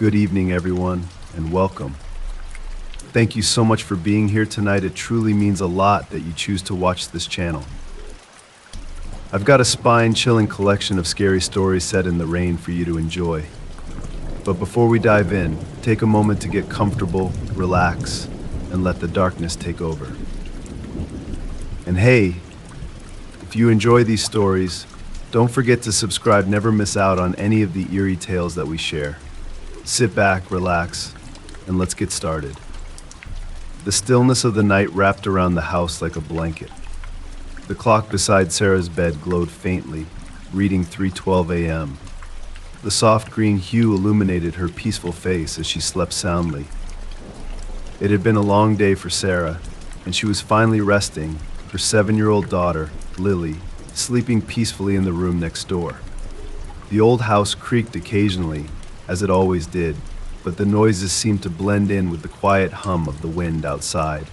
Good evening, everyone, and welcome. Thank you so much for being here tonight. It truly means a lot that you choose to watch this channel. I've got a spine-chilling collection of scary stories set in the rain for you to enjoy. But before we dive in, take a moment to get comfortable, relax, and let the darkness take over. And hey, if you enjoy these stories, don't forget to subscribe, never miss out on any of the eerie tales that we share. Sit back, relax, and let's get started. The stillness of the night wrapped around the house like a blanket. The clock beside Sarah's bed glowed faintly, reading 3:12 a.m. The soft green hue illuminated her peaceful face as she slept soundly. It had been a long day for Sarah, and she was finally resting, her 7-year-old daughter, Lily, sleeping peacefully in the room next door. The old house creaked occasionally, as it always did, but the noises seemed to blend in with the quiet hum of the wind outside.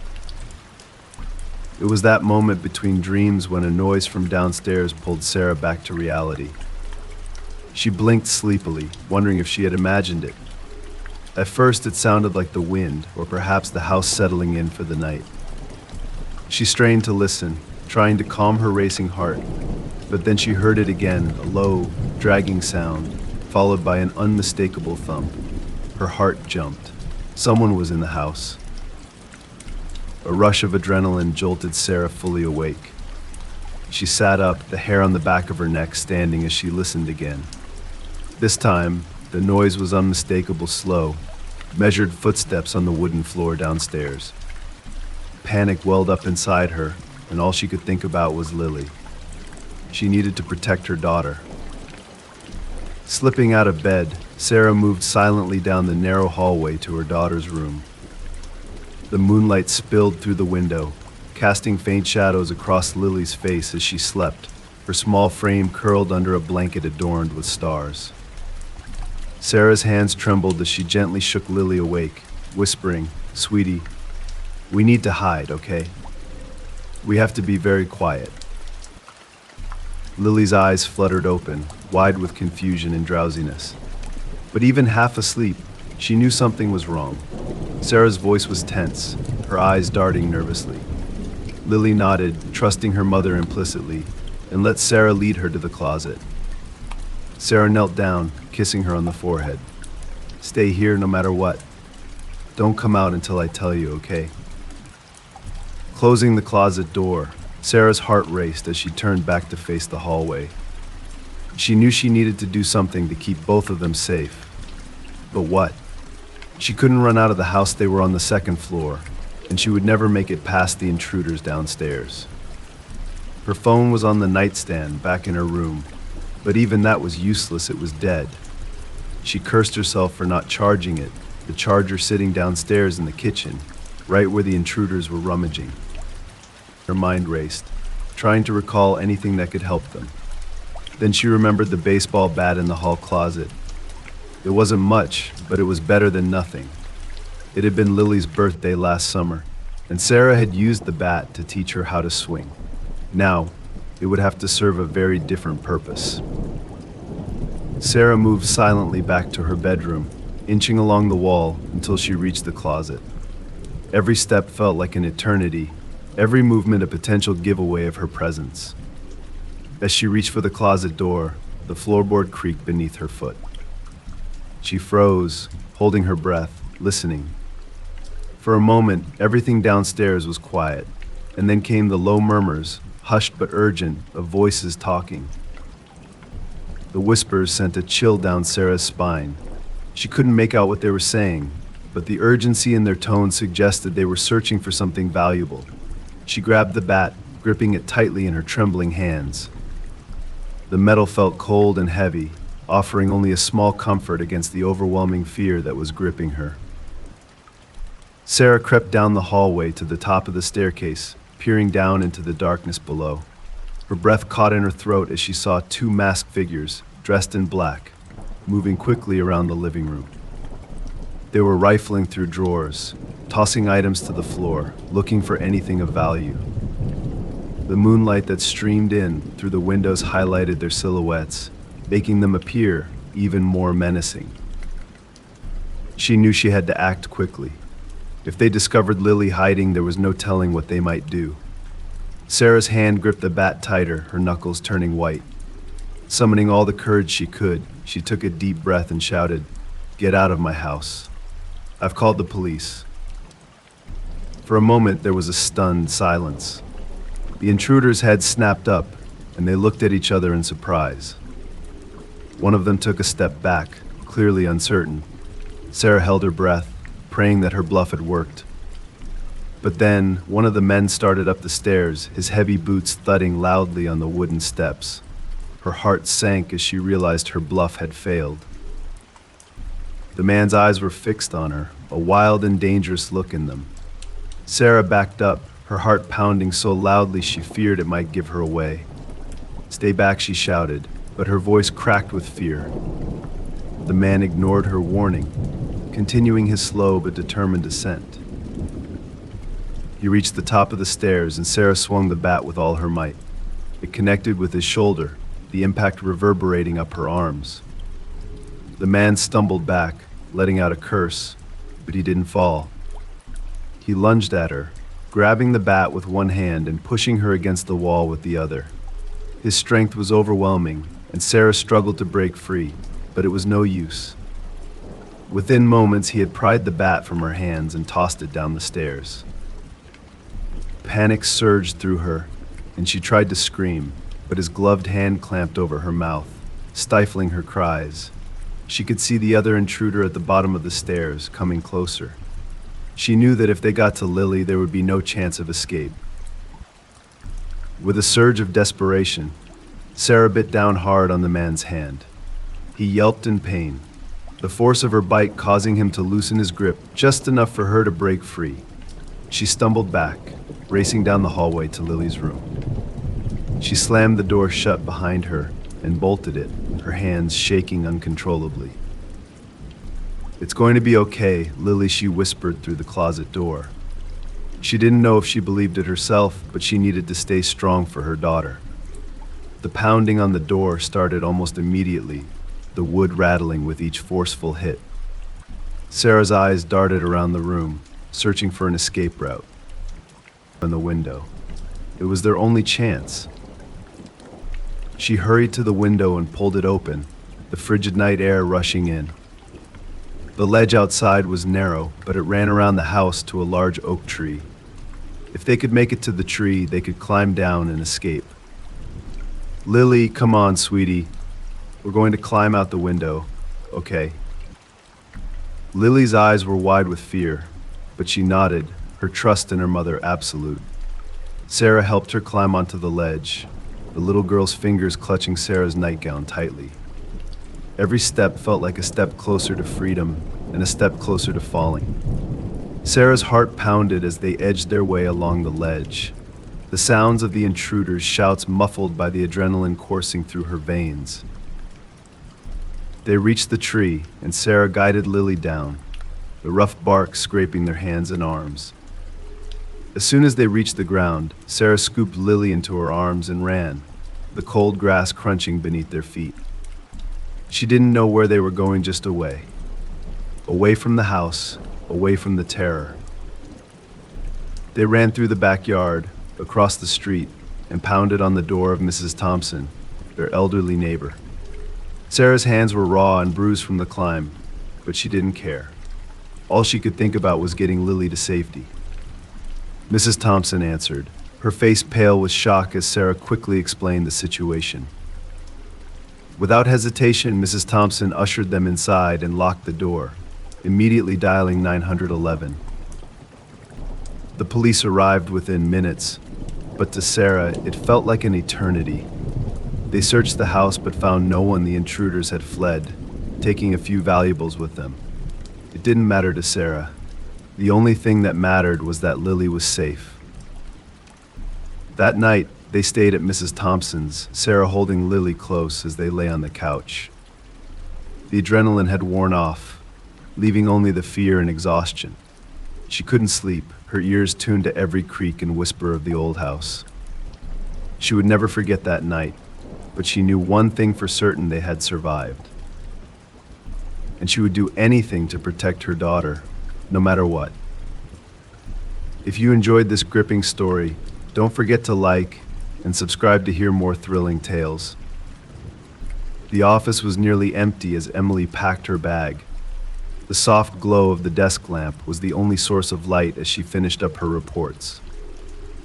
It was that moment between dreams when a noise from downstairs pulled Sarah back to reality. She blinked sleepily, wondering if she had imagined it. At first it sounded like the wind, or perhaps the house settling in for the night. She strained to listen, trying to calm her racing heart, but then she heard it again, a low, dragging sound, followed by an unmistakable thump. Her heart jumped. Someone was in the house. A rush of adrenaline jolted Sarah fully awake. She sat up, the hair on the back of her neck standing as she listened again. This time, the noise was unmistakable, slow, measured footsteps on the wooden floor downstairs. Panic welled up inside her, and all she could think about was Lily. She needed to protect her daughter. Slipping out of bed, Sarah moved silently down the narrow hallway to her daughter's room. The moonlight spilled through the window, casting faint shadows across Lily's face as she slept, her small frame curled under a blanket adorned with stars. Sarah's hands trembled as she gently shook Lily awake, whispering, "Sweetie, we need to hide, okay? We have to be very quiet." Lily's eyes fluttered open, wide with confusion and drowsiness. But even half asleep, she knew something was wrong. Sarah's voice was tense, her eyes darting nervously. Lily nodded, trusting her mother implicitly, and let Sarah lead her to the closet. Sarah knelt down, kissing her on the forehead. "Stay here no matter what. Don't come out until I tell you, okay?" Closing the closet door, Sarah's heart raced as she turned back to face the hallway. She knew she needed to do something to keep both of them safe. But what? She couldn't run out of the house. They were on the second floor, and she would never make it past the intruders downstairs. Her phone was on the nightstand back in her room, but even that was useless. It was dead. She cursed herself for not charging it, the charger sitting downstairs in the kitchen, right where the intruders were rummaging. Her mind raced, trying to recall anything that could help them. Then she remembered the baseball bat in the hall closet. It wasn't much, but it was better than nothing. It had been Lily's birthday last summer, and Sarah had used the bat to teach her how to swing. Now, it would have to serve a very different purpose. Sarah moved silently back to her bedroom, inching along the wall until she reached the closet. Every step felt like an eternity, every movement a potential giveaway of her presence. As she reached for the closet door, the floorboard creaked beneath her foot. She froze, holding her breath, listening. For a moment, everything downstairs was quiet, and then came the low murmurs, hushed but urgent, of voices talking. The whispers sent a chill down Sarah's spine. She couldn't make out what they were saying, but the urgency in their tone suggested they were searching for something valuable. She grabbed the bat, gripping it tightly in her trembling hands. The metal felt cold and heavy, offering only a small comfort against the overwhelming fear that was gripping her. Sarah crept down the hallway to the top of the staircase, peering down into the darkness below. Her breath caught in her throat as she saw two masked figures, dressed in black, moving quickly around the living room. They were rifling through drawers, tossing items to the floor, looking for anything of value. The moonlight that streamed in through the windows highlighted their silhouettes, making them appear even more menacing. She knew she had to act quickly. If they discovered Lily hiding, there was no telling what they might do. Sarah's hand gripped the bat tighter, her knuckles turning white. Summoning all the courage she could, she took a deep breath and shouted, "Get out of my house. I've called the police." For a moment, there was a stunned silence. The intruder's head snapped up, and they looked at each other in surprise. One of them took a step back, clearly uncertain. Sarah held her breath, praying that her bluff had worked. But then, one of the men started up the stairs, his heavy boots thudding loudly on the wooden steps. Her heart sank as she realized her bluff had failed. The man's eyes were fixed on her, a wild and dangerous look in them. Sarah backed up, her heart pounding so loudly she feared it might give her away. "Stay back," she shouted, but her voice cracked with fear. The man ignored her warning, continuing his slow but determined ascent. He reached the top of the stairs, and Sarah swung the bat with all her might. It connected with his shoulder, the impact reverberating up her arms. The man stumbled back, letting out a curse, but he didn't fall. He lunged at her, grabbing the bat with one hand and pushing her against the wall with the other. His strength was overwhelming, and Sarah struggled to break free, but it was no use. Within moments, he had pried the bat from her hands and tossed it down the stairs. Panic surged through her, and she tried to scream, but his gloved hand clamped over her mouth, stifling her cries. She could see the other intruder at the bottom of the stairs, coming closer. She knew that if they got to Lily, there would be no chance of escape. With a surge of desperation, Sarah bit down hard on the man's hand. He yelped in pain, the force of her bite causing him to loosen his grip just enough for her to break free. She stumbled back, racing down the hallway to Lily's room. She slammed the door shut behind her and bolted it, her hands shaking uncontrollably. "It's going to be okay," Lily, she whispered through the closet door. She didn't know if she believed it herself, but she needed to stay strong for her daughter. The pounding on the door started almost immediately, the wood rattling with each forceful hit. Sarah's eyes darted around the room, searching for an escape route. From the window. It was their only chance. She hurried to the window and pulled it open, the frigid night air rushing in. The ledge outside was narrow, but it ran around the house to a large oak tree. If they could make it to the tree, they could climb down and escape. "Lily, come on, sweetie. We're going to climb out the window, okay?" Lily's eyes were wide with fear, but she nodded, her trust in her mother absolute. Sarah helped her climb onto the ledge, the little girl's fingers clutching Sarah's nightgown tightly. Every step felt like a step closer to freedom and a step closer to falling. Sarah's heart pounded as they edged their way along the ledge, the sounds of the intruders' shouts muffled by the adrenaline coursing through her veins. They reached the tree, and Sarah guided Lily down, the rough bark scraping their hands and arms. As soon as they reached the ground, Sarah scooped Lily into her arms and ran, the cold grass crunching beneath their feet. She didn't know where they were going, just away. Away from the house, away from the terror. They ran through the backyard, across the street, and pounded on the door of Mrs. Thompson, their elderly neighbor. Sarah's hands were raw and bruised from the climb, but she didn't care. All she could think about was getting Lily to safety. Mrs. Thompson answered, her face pale with shock as Sarah quickly explained the situation. Without hesitation, Mrs. Thompson ushered them inside and locked the door, immediately dialing 911. The police arrived within minutes, but to Sarah, it felt like an eternity. They searched the house but found no one. The intruders had fled, taking a few valuables with them. It didn't matter to Sarah. The only thing that mattered was that Lily was safe. That night, they stayed at Mrs. Thompson's, Sarah holding Lily close as they lay on the couch. The adrenaline had worn off, leaving only the fear and exhaustion. She couldn't sleep, her ears tuned to every creak and whisper of the old house. She would never forget that night, but she knew one thing for certain: they had survived. and she would do anything to protect her daughter, no matter what. If you enjoyed this gripping story, don't forget to like and subscribe to hear more thrilling tales. The office was nearly empty as Emily packed her bag. The soft glow of the desk lamp was the only source of light as she finished up her reports.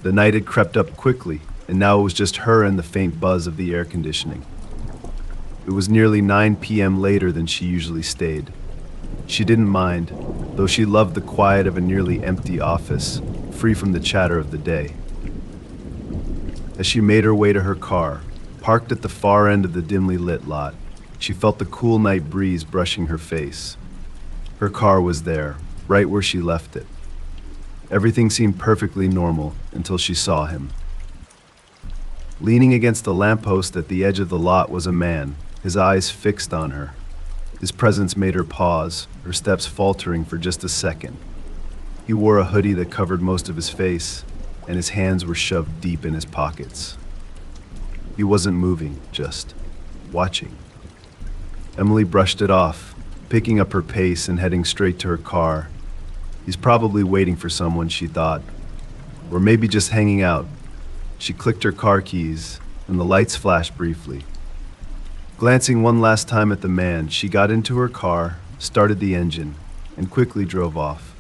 The night had crept up quickly, and now it was just her and the faint buzz of the air conditioning. It was nearly 9 p.m. later than she usually stayed. She didn't mind, though she loved the quiet of a nearly empty office, free from the chatter of the day. As she made her way to her car, parked at the far end of the dimly lit lot, she felt the cool night breeze brushing her face. Her car was there, right where she left it. Everything seemed perfectly normal until she saw him. Leaning against the lamppost at the edge of the lot was a man, his eyes fixed on her. His presence made her pause, her steps faltering for just a second. He wore a hoodie that covered most of his face, and his hands were shoved deep in his pockets. He wasn't moving, just watching. Emily brushed it off, picking up her pace and heading straight to her car. He's probably waiting for someone, she thought, or maybe just hanging out. She clicked her car keys, and the lights flashed briefly. Glancing one last time at the man, she got into her car, started the engine, and quickly drove off.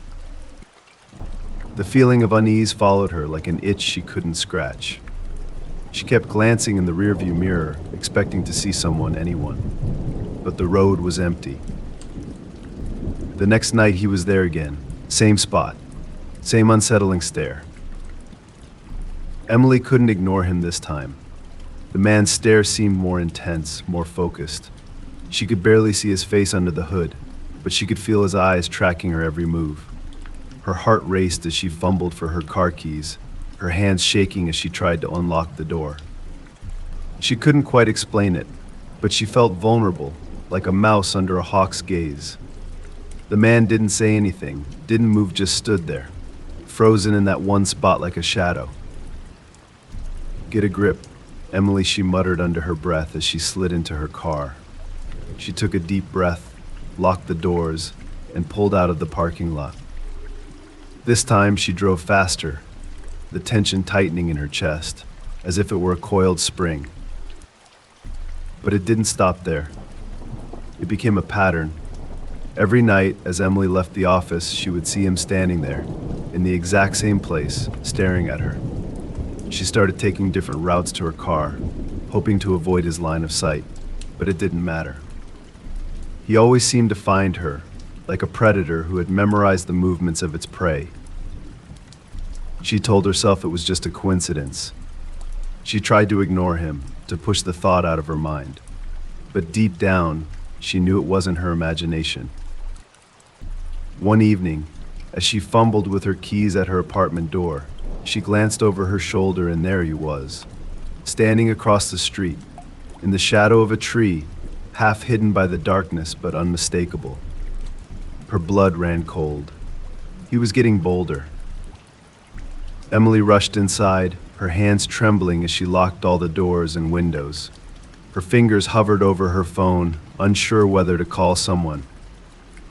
The feeling of unease followed her like an itch she couldn't scratch. She kept glancing in the rearview mirror, expecting to see someone, anyone. But the road was empty. The next night he was there again, same spot, same unsettling stare. Emily couldn't ignore him this time. The man's stare seemed more intense, more focused. She could barely see his face under the hood, but she could feel his eyes tracking her every move. Her heart raced as she fumbled for her car keys, her hands shaking as she tried to unlock the door. She couldn't quite explain it, but she felt vulnerable, like a mouse under a hawk's gaze. The man didn't say anything, didn't move, just stood there, frozen in that one spot like a shadow. "Get a grip," Emily, she muttered under her breath as she slid into her car. She took a deep breath, locked the doors, and pulled out of the parking lot. This time she drove faster, the tension tightening in her chest, as if it were a coiled spring. But it didn't stop there. It became a pattern. Every night, as Emily left the office, she would see him standing there, in the exact same place, staring at her. She started taking different routes to her car, hoping to avoid his line of sight, but it didn't matter. He always seemed to find her, like a predator who had memorized the movements of its prey. She told herself it was just a coincidence. She tried to ignore him, to push the thought out of her mind. But deep down, she knew it wasn't her imagination. One evening, as she fumbled with her keys at her apartment door, she glanced over her shoulder, and there he was, standing across the street, in the shadow of a tree, half hidden by the darkness but unmistakable. Her blood ran cold. He was getting bolder. Emily rushed inside, her hands trembling as she locked all the doors and windows. Her fingers hovered over her phone, unsure whether to call someone.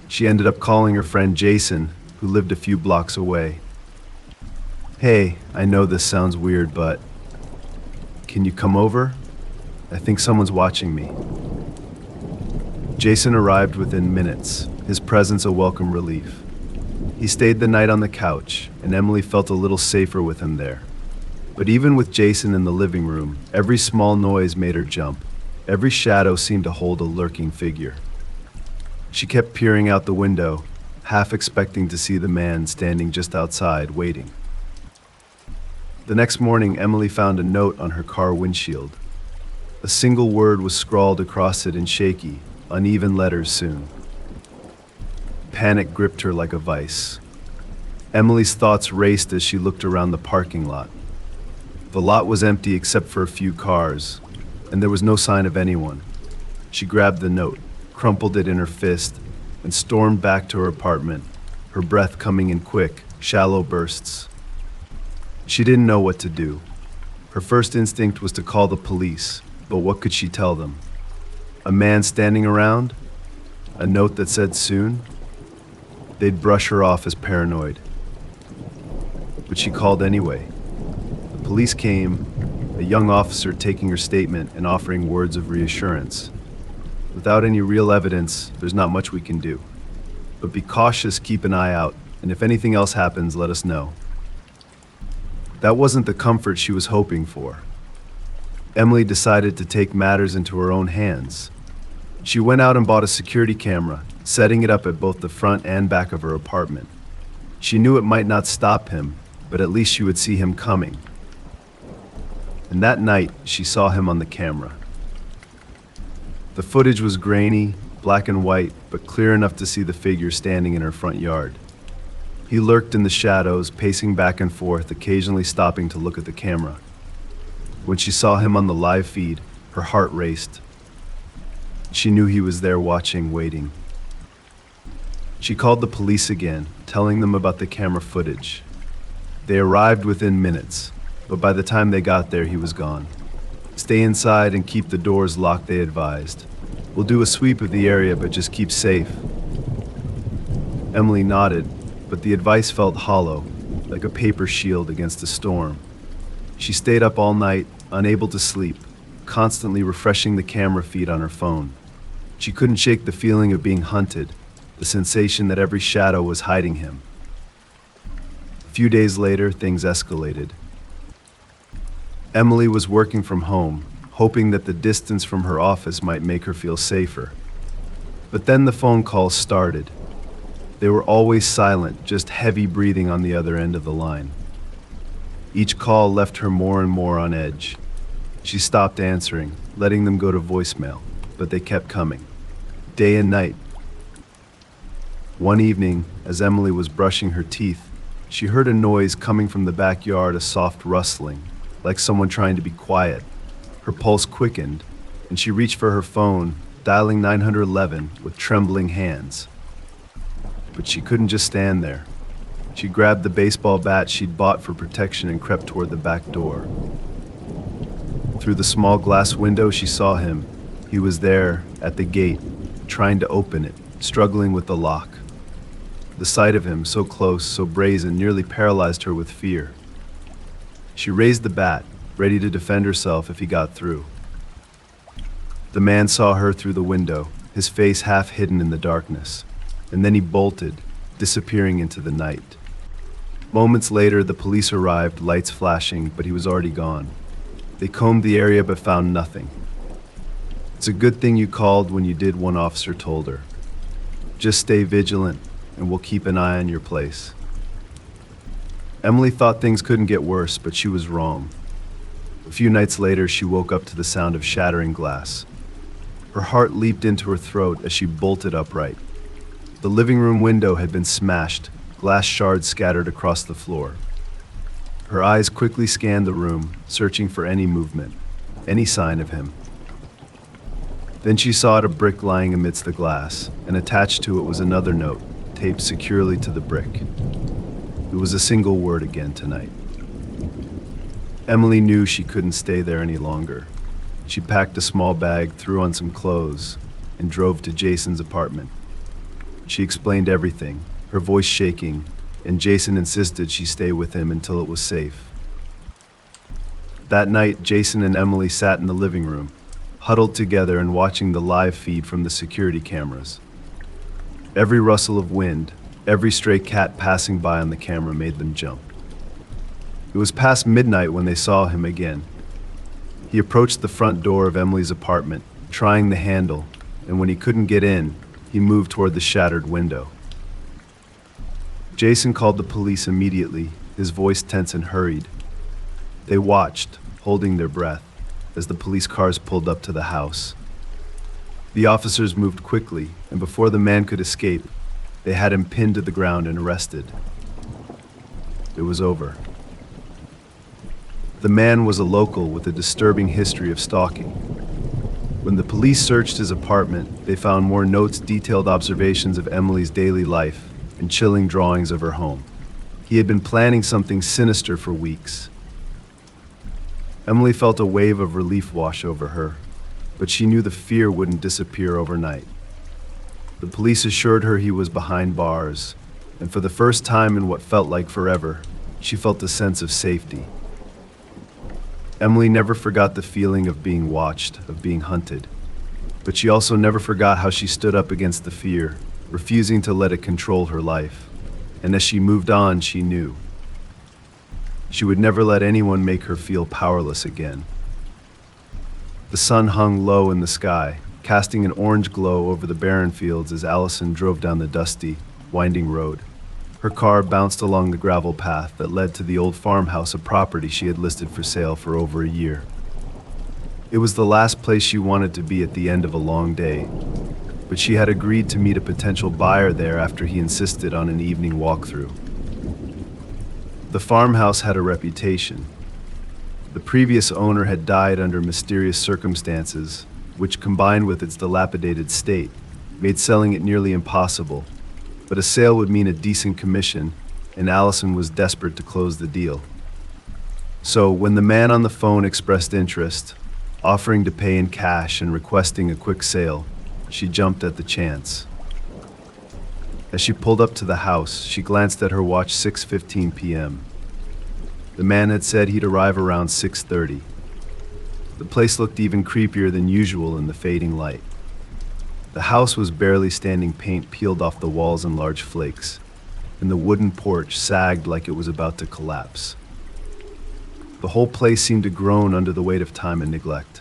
She ended up calling her friend Jason, who lived a few blocks away. "Hey, I know this sounds weird, but can you come over? I think someone's watching me." Jason arrived within minutes, his presence a welcome relief. He stayed the night on the couch, and Emily felt a little safer with him there. But even with Jason in the living room, every small noise made her jump. Every shadow seemed to hold a lurking figure. She kept peering out the window, half expecting to see the man standing just outside, waiting. The next morning, Emily found a note on her car windshield. A single word was scrawled across it in shaky, uneven letters soon. Panic gripped her like a vice. Emily's thoughts raced as she looked around the parking lot. The lot was empty except for a few cars, and there was no sign of anyone. She grabbed the note, crumpled it in her fist, and stormed back to her apartment, her breath coming in quick, shallow bursts. She didn't know what to do. Her first instinct was to call the police, but what could she tell them? A man standing around? A note that said soon. They'd brush her off as paranoid. But she called anyway. The police came, a young officer taking her statement and offering words of reassurance. Without any real evidence, there's not much we can do. But be cautious, keep an eye out, and if anything else happens, let us know. That wasn't the comfort she was hoping for. Emily decided to take matters into her own hands. She went out and bought a security camera, setting it up at both the front and back of her apartment. She knew it might not stop him, but at least she would see him coming. And that night, she saw him on the camera. The footage was grainy, black and white, but clear enough to see the figure standing in her front yard. He lurked in the shadows, pacing back and forth, occasionally stopping to look at the camera. When she saw him on the live feed, her heart raced. She knew he was there watching, waiting. She called the police again, telling them about the camera footage. They arrived within minutes, but by the time they got there, he was gone. Stay inside and keep the doors locked, they advised. We'll do a sweep of the area, but just keep safe. Emily nodded, but the advice felt hollow, like a paper shield against a storm. She stayed up all night, unable to sleep, constantly refreshing the camera feed on her phone. She couldn't shake the feeling of being hunted, the sensation that every shadow was hiding him. A few days later, things escalated. Emily was working from home, hoping that the distance from her office might make her feel safer. But then the phone calls started. They were always silent, just heavy breathing on the other end of the line. Each call left her more and more on edge. She stopped answering, letting them go to voicemail, but they kept coming, day and night. One evening, as Emily was brushing her teeth, she heard a noise coming from the backyard, a soft rustling, like someone trying to be quiet. Her pulse quickened, and she reached for her phone, dialing 911 with trembling hands. But she couldn't just stand there. She grabbed the baseball bat she'd bought for protection and crept toward the back door. Through the small glass window, she saw him. He was there, at the gate, trying to open it, struggling with the lock. The sight of him, so close, so brazen, nearly paralyzed her with fear. She raised the bat, ready to defend herself if he got through. The man saw her through the window, his face half hidden in the darkness, and then he bolted, disappearing into the night. Moments later, the police arrived, lights flashing, but he was already gone. They combed the area but found nothing. It's a good thing you called when you did, one officer told her. Just stay vigilant, and we'll keep an eye on your place. Emily thought things couldn't get worse, but she was wrong. A few nights later, she woke up to the sound of shattering glass. Her heart leaped into her throat as she bolted upright. The living room window had been smashed, glass shards scattered across the floor. Her eyes quickly scanned the room, searching for any movement, any sign of him. Then she saw a brick lying amidst the glass, and attached to it was another note, taped securely to the brick. It was a single word again tonight. Emily knew she couldn't stay there any longer. She packed a small bag, threw on some clothes, and drove to Jason's apartment. She explained everything, her voice shaking, and Jason insisted she stay with him until it was safe. That night, Jason and Emily sat in the living room, huddled together and watching the live feed from the security cameras. Every rustle of wind, every stray cat passing by on the camera made them jump. It was past midnight when they saw him again. He approached the front door of Emily's apartment, trying the handle, and when he couldn't get in, he moved toward the shattered window. Jason called the police immediately, his voice tense and hurried. They watched, holding their breath, as the police cars pulled up to the house. The officers moved quickly, and before the man could escape, they had him pinned to the ground and arrested. It was over. The man was a local with a disturbing history of stalking. When the police searched his apartment, they found more notes, detailed observations of Emily's daily life, and chilling drawings of her home. He had been planning something sinister for weeks. Emily felt a wave of relief wash over her, but she knew the fear wouldn't disappear overnight. The police assured her he was behind bars, and for the first time in what felt like forever, she felt a sense of safety. Emily never forgot the feeling of being watched, of being hunted. But she also never forgot how she stood up against the fear, refusing to let it control her life. And as she moved on, she knew she would never let anyone make her feel powerless again. The sun hung low in the sky, casting an orange glow over the barren fields as Allison drove down the dusty, winding road. Her car bounced along the gravel path that led to the old farmhouse, a property she had listed for sale for over a year. It was the last place she wanted to be at the end of a long day, but she had agreed to meet a potential buyer there after he insisted on an evening walkthrough. The farmhouse had a reputation. The previous owner had died under mysterious circumstances, which, combined with its dilapidated state, made selling it nearly impossible. But a sale would mean a decent commission, and Allison was desperate to close the deal. So when the man on the phone expressed interest, offering to pay in cash and requesting a quick sale, she jumped at the chance. As she pulled up to the house, she glanced at her watch. 6:15 p.m. The man had said he'd arrive around 6:30. The place looked even creepier than usual in the fading light. The house was barely standing, paint peeled off the walls in large flakes, and the wooden porch sagged like it was about to collapse. The whole place seemed to groan under the weight of time and neglect.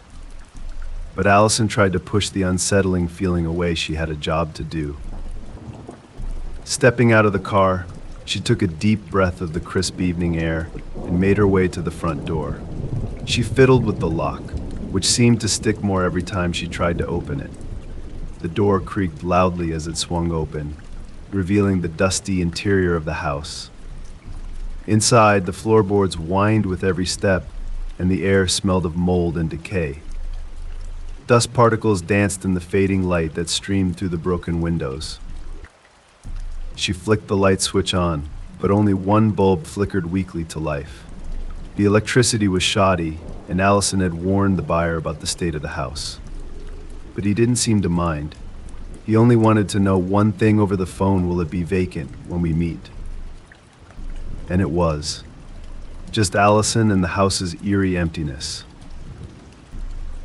But Allison tried to push the unsettling feeling away. She had a job to do. Stepping out of the car, she took a deep breath of the crisp evening air and made her way to the front door. She fiddled with the lock, which seemed to stick more every time she tried to open it. The door creaked loudly as it swung open, revealing the dusty interior of the house. Inside, the floorboards whined with every step, and the air smelled of mold and decay. Dust particles danced in the fading light that streamed through the broken windows. She flicked the light switch on, but only one bulb flickered weakly to life. The electricity was shoddy, and Allison had warned the buyer about the state of the house. But he didn't seem to mind. He only wanted to know one thing over the phone: will it be vacant when we meet? And it was. Just Allison and the house's eerie emptiness.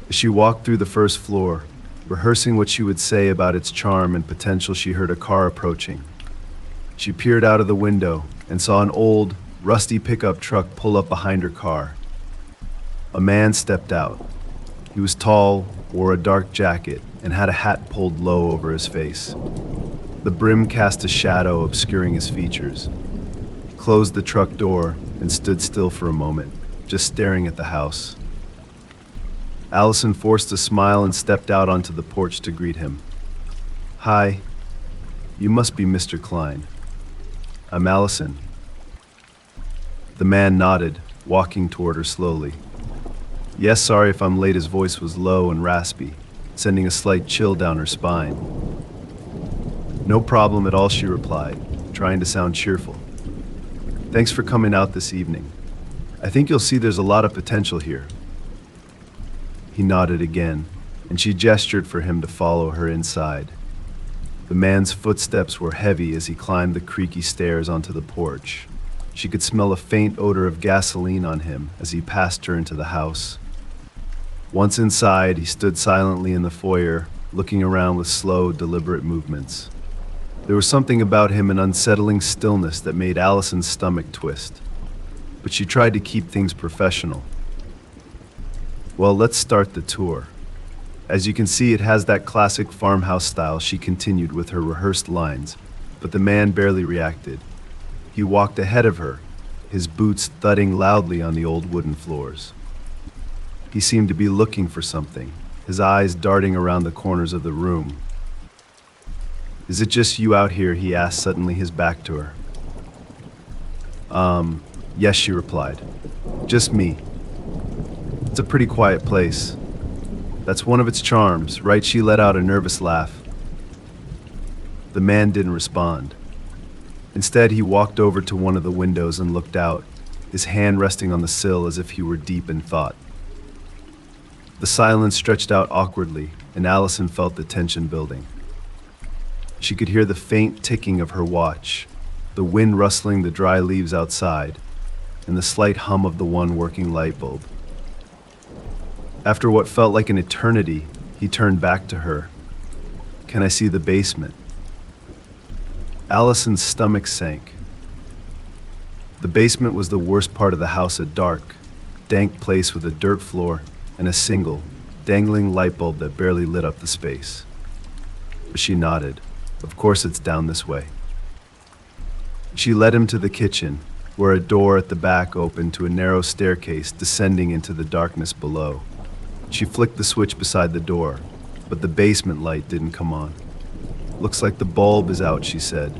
As she walked through the first floor, rehearsing what she would say about its charm and potential, she heard a car approaching. She peered out of the window and saw an old, rusty pickup truck pull up behind her car. A man stepped out. He was tall, wore a dark jacket, and had a hat pulled low over his face. The brim cast a shadow obscuring his features. He closed the truck door and stood still for a moment, just staring at the house. Allison forced a smile and stepped out onto the porch to greet him. "Hi, you must be Mr. Klein." "I'm Allison." The man nodded, walking toward her slowly. "Yes, sorry if I'm late." His voice was low and raspy, sending a slight chill down her spine. "No problem at all," she replied, trying to sound cheerful. "Thanks for coming out this evening. I think you'll see there's a lot of potential here." He nodded again, and she gestured for him to follow her inside. The man's footsteps were heavy as he climbed the creaky stairs onto the porch. She could smell a faint odor of gasoline on him as he passed her into the house. Once inside, he stood silently in the foyer, looking around with slow, deliberate movements. There was something about him, an unsettling stillness that made Allison's stomach twist. But she tried to keep things professional. "Well, let's start the tour. As you can see, it has that classic farmhouse style," she continued with her rehearsed lines, but the man barely reacted. He walked ahead of her, his boots thudding loudly on the old wooden floors. He seemed to be looking for something, his eyes darting around the corners of the room. "Is it just you out here?" he asked, suddenly, his back to her. Yes," she replied. "Just me. It's a pretty quiet place. That's one of its charms, right?" She let out a nervous laugh. The man didn't respond. Instead, he walked over to one of the windows and looked out, his hand resting on the sill as if he were deep in thought. The silence stretched out awkwardly, and Allison felt the tension building. She could hear the faint ticking of her watch, the wind rustling the dry leaves outside, and the slight hum of the one working light bulb. After what felt like an eternity, he turned back to her. "Can I see the basement?" Allison's stomach sank. The basement was the worst part of the house, a dark, dank place with a dirt floor and a single, dangling light bulb that barely lit up the space. But she nodded. "Of course it's down this way." She led him to the kitchen, where a door at the back opened to a narrow staircase descending into the darkness below. She flicked the switch beside the door, but the basement light didn't come on. "Looks like the bulb is out," she said,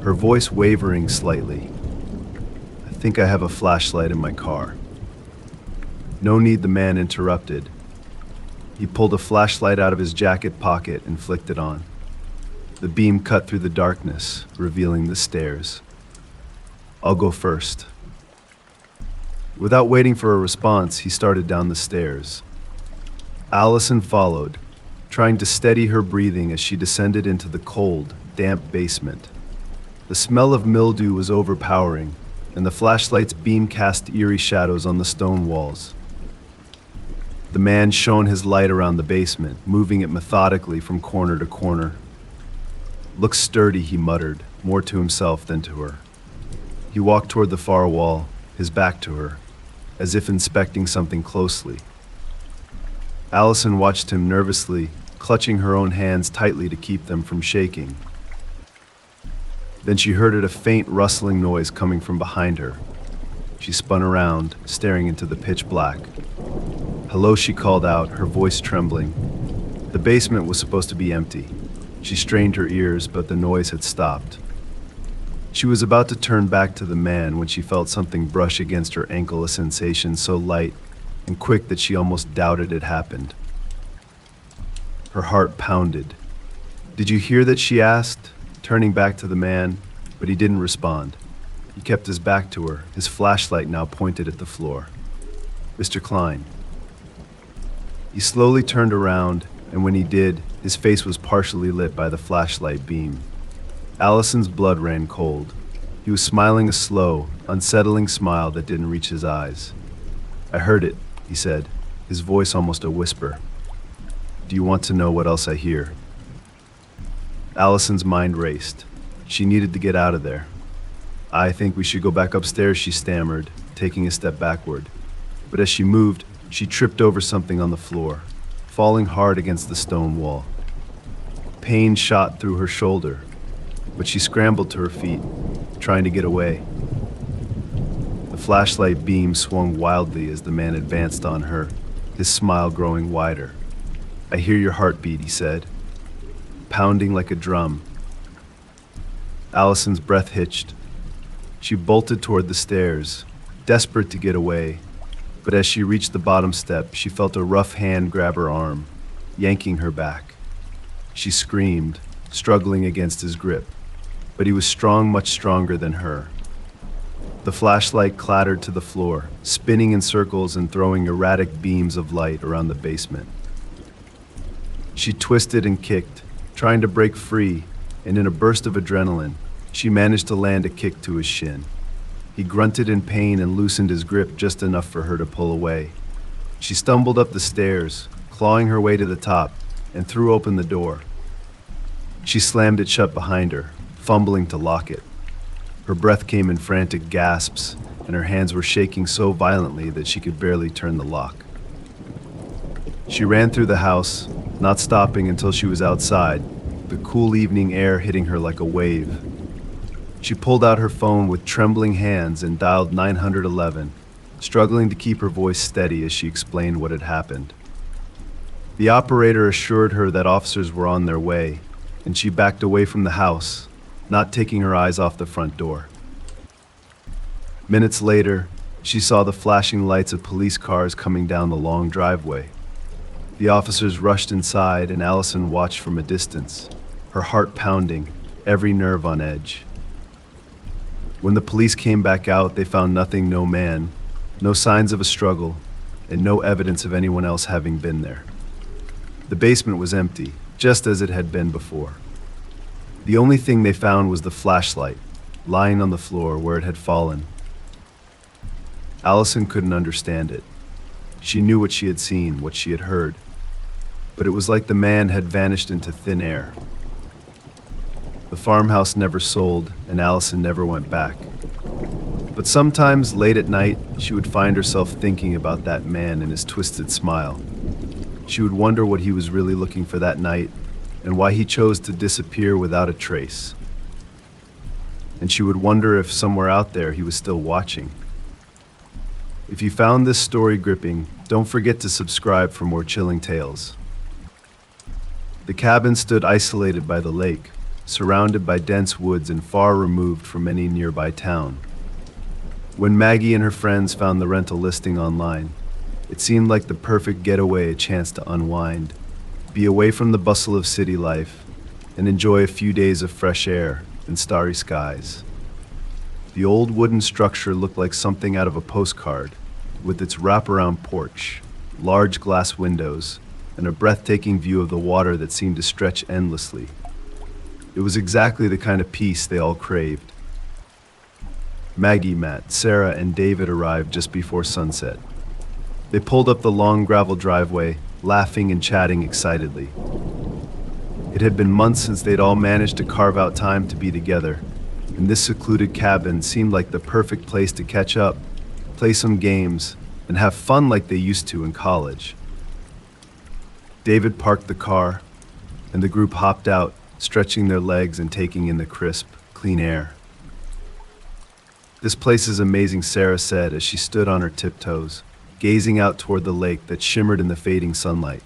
her voice wavering slightly. "I think I have a flashlight in my car." "No need," the man interrupted. He pulled a flashlight out of his jacket pocket and flicked it on. The beam cut through the darkness, revealing the stairs. "I'll go first." Without waiting for a response, he started down the stairs. Allison followed, trying to steady her breathing as she descended into the cold, damp basement. The smell of mildew was overpowering, and the flashlight's beam cast eerie shadows on the stone walls. The man shone his light around the basement, moving it methodically from corner to corner. "Looks sturdy," he muttered, more to himself than to her. He walked toward the far wall, his back to her, as if inspecting something closely. Allison watched him nervously, clutching her own hands tightly to keep them from shaking. Then she heard a faint rustling noise coming from behind her. She spun around, staring into the pitch black. "Hello," she called out, her voice trembling. The basement was supposed to be empty. She strained her ears, but the noise had stopped. She was about to turn back to the man when she felt something brush against her ankle, a sensation so light and quick that she almost doubted it happened. Her heart pounded. "Did you hear that?" she asked, turning back to the man, but he didn't respond. He kept his back to her, his flashlight now pointed at the floor. "Mr. Klein." He slowly turned around, and when he did, his face was partially lit by the flashlight beam. Allison's blood ran cold. He was smiling a slow, unsettling smile that didn't reach his eyes. "I heard it," he said, his voice almost a whisper. "Do you want to know what else I hear?" Allison's mind raced. She needed to get out of there. "I think we should go back upstairs," she stammered, taking a step backward. But as she moved, she tripped over something on the floor, falling hard against the stone wall. Pain shot through her shoulder, but she scrambled to her feet, trying to get away. The flashlight beam swung wildly as the man advanced on her, his smile growing wider. "I hear your heartbeat," he said, pounding like a drum. Allison's breath hitched. She bolted toward the stairs, desperate to get away, but as she reached the bottom step, she felt a rough hand grab her arm, yanking her back. She screamed, struggling against his grip, but he was strong, much stronger than her. The flashlight clattered to the floor, spinning in circles and throwing erratic beams of light around the basement. She twisted and kicked, trying to break free, and in a burst of adrenaline, she managed to land a kick to his shin. He grunted in pain and loosened his grip just enough for her to pull away. She stumbled up the stairs, clawing her way to the top, and threw open the door. She slammed it shut behind her, fumbling to lock it. Her breath came in frantic gasps, and her hands were shaking so violently that she could barely turn the lock. She ran through the house, not stopping until she was outside, the cool evening air hitting her like a wave. She pulled out her phone with trembling hands and dialed 911, struggling to keep her voice steady as she explained what had happened. The operator assured her that officers were on their way, and she backed away from the house, not taking her eyes off the front door. Minutes later, she saw the flashing lights of police cars coming down the long driveway. The officers rushed inside, and Allison watched from a distance, her heart pounding, every nerve on edge. When the police came back out, they found nothing, no man, no signs of a struggle, and no evidence of anyone else having been there. The basement was empty, just as it had been before. The only thing they found was the flashlight, lying on the floor where it had fallen. Allison couldn't understand it. She knew what she had seen, what she had heard, but it was like the man had vanished into thin air. The farmhouse never sold, and Allison never went back. But sometimes, late at night, she would find herself thinking about that man and his twisted smile. She would wonder what he was really looking for that night, and why he chose to disappear without a trace. And she would wonder if somewhere out there he was still watching. If you found this story gripping, don't forget to subscribe for more chilling tales. The cabin stood isolated by the lake, surrounded by dense woods and far removed from any nearby town. When Maggie and her friends found the rental listing online, it seemed like the perfect getaway, a chance to unwind, be away from the bustle of city life, and enjoy a few days of fresh air and starry skies. The old wooden structure looked like something out of a postcard, with its wraparound porch, large glass windows, and a breathtaking view of the water that seemed to stretch endlessly. It was exactly the kind of peace they all craved. Maggie, Matt, Sarah, and David arrived just before sunset. They pulled up the long gravel driveway, laughing and chatting excitedly. It had been months since they'd all managed to carve out time to be together, and this secluded cabin seemed like the perfect place to catch up, play some games, and have fun like they used to in college. David parked the car, and the group hopped out, stretching their legs and taking in the crisp, clean air. "This place is amazing," Sarah said as she stood on her tiptoes, gazing out toward the lake that shimmered in the fading sunlight.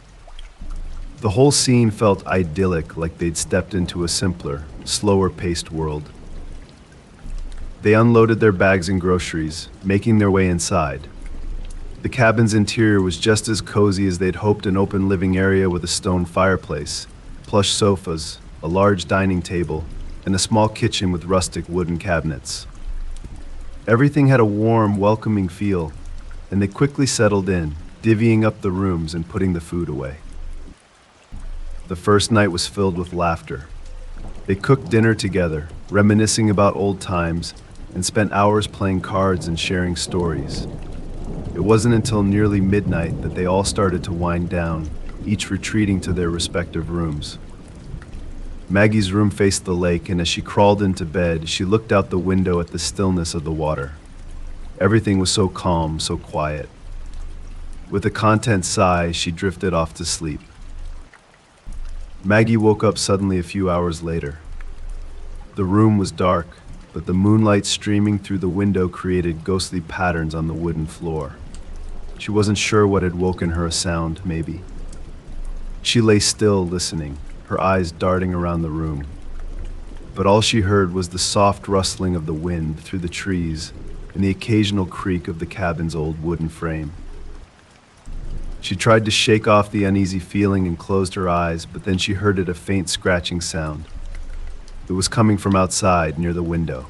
The whole scene felt idyllic, like they'd stepped into a simpler, slower-paced world. They unloaded their bags and groceries, making their way inside. The cabin's interior was just as cozy as they'd hoped, an open living area with a stone fireplace, plush sofas, a large dining table, and a small kitchen with rustic wooden cabinets. Everything had a warm, welcoming feel, and they quickly settled in, divvying up the rooms and putting the food away. The first night was filled with laughter. They cooked dinner together, reminiscing about old times, and spent hours playing cards and sharing stories. It wasn't until nearly midnight that they all started to wind down, each retreating to their respective rooms. Maggie's room faced the lake, and as she crawled into bed, she looked out the window at the stillness of the water. Everything was so calm, so quiet. With a content sigh, she drifted off to sleep. Maggie woke up suddenly a few hours later. The room was dark, but the moonlight streaming through the window created ghostly patterns on the wooden floor. She wasn't sure what had woken her, a sound, maybe. She lay still, listening, her eyes darting around the room. But all she heard was the soft rustling of the wind through the trees and the occasional creak of the cabin's old wooden frame. She tried to shake off the uneasy feeling and closed her eyes, but then she heard a faint scratching sound. It was coming from outside, near the window.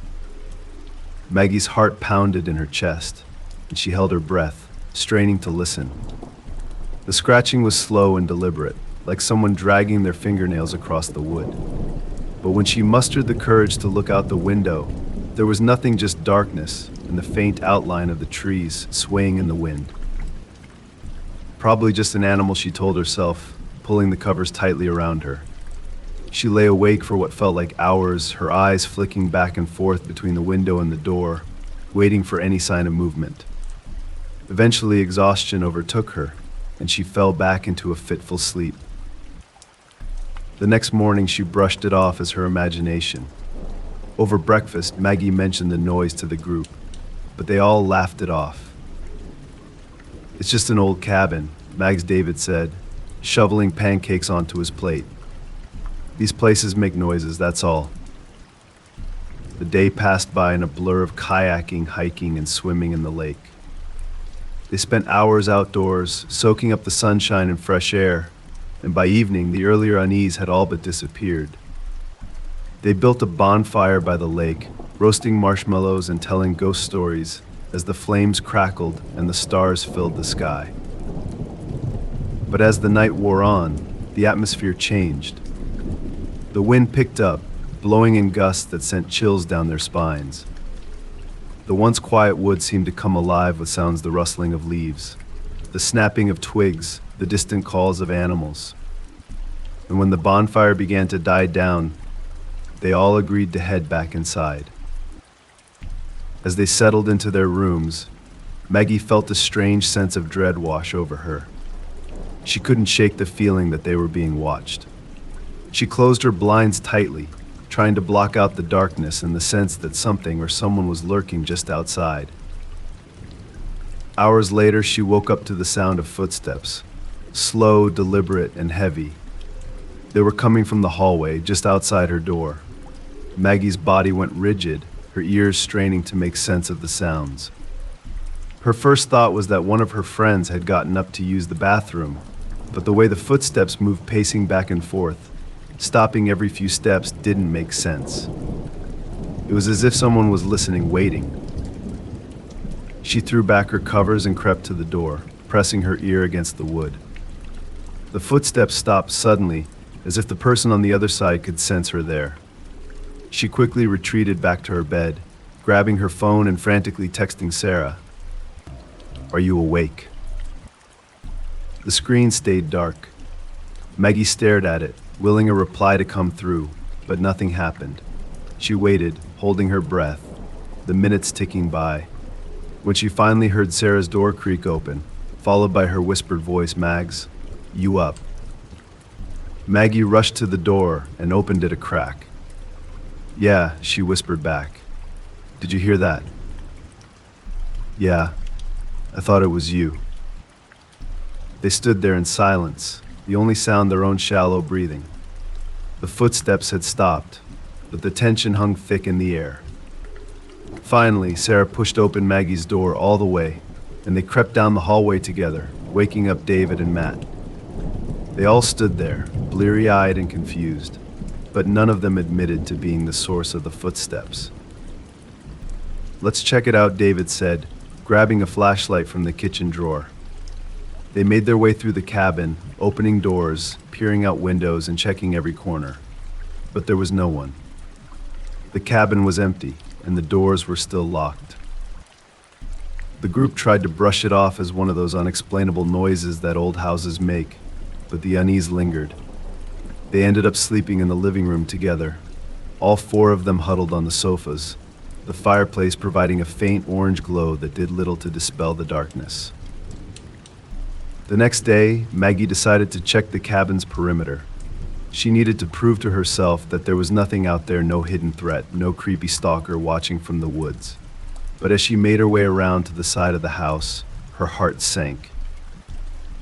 Maggie's heart pounded in her chest, and she held her breath, straining to listen. The scratching was slow and deliberate, like someone dragging their fingernails across the wood. But when she mustered the courage to look out the window, there was nothing, just darkness and the faint outline of the trees swaying in the wind. Probably just an animal, she told herself, pulling the covers tightly around her. She lay awake for what felt like hours, her eyes flicking back and forth between the window and the door, waiting for any sign of movement. Eventually, exhaustion overtook her, and she fell back into a fitful sleep. The next morning, she brushed it off as her imagination. Over breakfast, Maggie mentioned the noise to the group, but they all laughed it off. "It's just an old cabin," Mags David said, shoveling pancakes onto his plate. "These places make noises, that's all." The day passed by in a blur of kayaking, hiking, and swimming in the lake. They spent hours outdoors, soaking up the sunshine and fresh air, and by evening, the earlier unease had all but disappeared. They built a bonfire by the lake, roasting marshmallows and telling ghost stories as the flames crackled and the stars filled the sky. But as the night wore on, the atmosphere changed. The wind picked up, blowing in gusts that sent chills down their spines. The once quiet wood seemed to come alive with sounds: the rustling of leaves, the snapping of twigs, the distant calls of animals. And when the bonfire began to die down, they all agreed to head back inside. As they settled into their rooms, Maggie felt a strange sense of dread wash over her. She couldn't shake the feeling that they were being watched. She closed her blinds tightly, trying to block out the darkness and the sense that something or someone was lurking just outside. Hours later, she woke up to the sound of footsteps, slow, deliberate, and heavy. They were coming from the hallway just outside her door. Maggie's body went rigid, her ears straining to make sense of the sounds. Her first thought was that one of her friends had gotten up to use the bathroom, but the way the footsteps moved pacing back and forth, stopping every few steps, didn't make sense. It was as if someone was listening, waiting. She threw back her covers and crept to the door, pressing her ear against the wood. The footsteps stopped suddenly, as if the person on the other side could sense her there. She quickly retreated back to her bed, grabbing her phone and frantically texting Sarah. "Are you awake?" The screen stayed dark. Maggie stared at it, willing a reply to come through, but nothing happened. She waited, holding her breath, the minutes ticking by. When she finally heard Sarah's door creak open, followed by her whispered voice, "Mags, you up?" Maggie rushed to the door and opened it a crack. "Yeah," she whispered back. "Did you hear that?" "Yeah, I thought it was you." They stood there in silence, the only sound their own shallow breathing. The footsteps had stopped, but the tension hung thick in the air. Finally, Sarah pushed open Maggie's door all the way, and they crept down the hallway together, waking up David and Matt. They all stood there, bleary-eyed and confused, but none of them admitted to being the source of the footsteps. "Let's check it out," David said, grabbing a flashlight from the kitchen drawer. They made their way through the cabin, opening doors, peering out windows, and checking every corner. But there was no one. The cabin was empty, and the doors were still locked. The group tried to brush it off as one of those unexplainable noises that old houses make, but the unease lingered. They ended up sleeping in the living room together, all four of them huddled on the sofas, the fireplace providing a faint orange glow that did little to dispel the darkness. The next day, Maggie decided to check the cabin's perimeter. She needed to prove to herself that there was nothing out there, no hidden threat, no creepy stalker watching from the woods. But as she made her way around to the side of the house, her heart sank.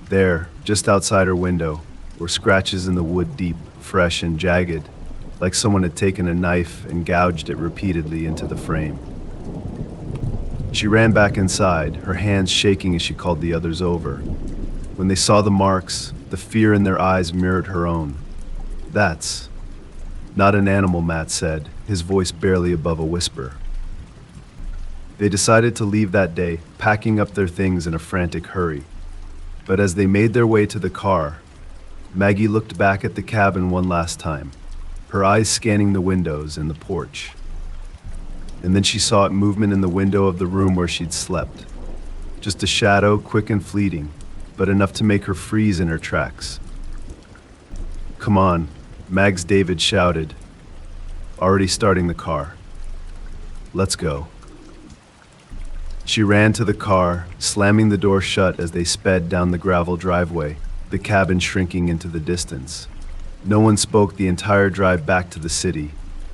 There, just outside her window, were scratches in the wood, deep, fresh, and jagged, like someone had taken a knife and gouged it repeatedly into the frame. She ran back inside, her hands shaking as she called the others over. When they saw the marks, the fear in their eyes mirrored her own. "That's not an animal," Matt said, his voice barely above a whisper. They decided to leave that day, packing up their things in a frantic hurry. But as they made their way to the car, Maggie looked back at the cabin one last time, her eyes scanning the windows and the porch. And then she saw movement in the window of the room where she'd slept. Just a shadow, quick and fleeting, but enough to make her freeze in her tracks. "Come on," Mags David shouted, already starting the car. "Let's go." She ran to the car, slamming the door shut as they sped down the gravel driveway, the cabin shrinking into the distance. No one spoke the entire drive back to the city,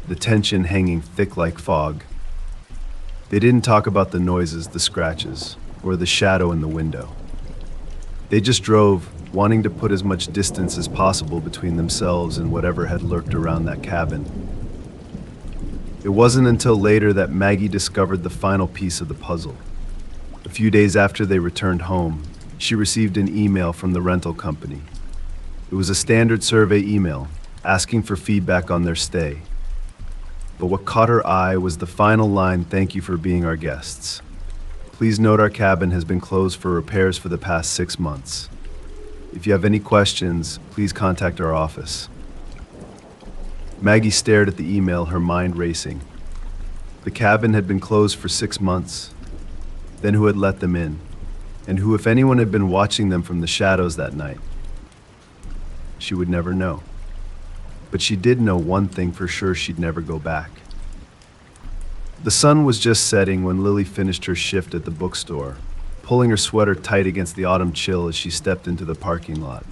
the tension hanging thick like fog. They didn't talk about the noises, the scratches, or the shadow in the window. They just drove, wanting to put as much distance as possible between themselves and whatever had lurked around that cabin. It wasn't until later that Maggie discovered the final piece of the puzzle. A few days after they returned home, she received an email from the rental company. It was a standard survey email, asking for feedback on their stay. But what caught her eye was the final line: "Thank you for being our guests. Please note our cabin has been closed for repairs for the past 6 months. If you have any questions, please contact our office." Maggie stared at the email, her mind racing. The cabin had been closed for 6 months. Then who had let them in? And who, if anyone, had been watching them from the shadows that night? She would never know. But she did know one thing for sure: she'd never go back. The sun was just setting when Lily finished her shift at the bookstore, pulling her sweater tight against the autumn chill as she stepped into the parking lot.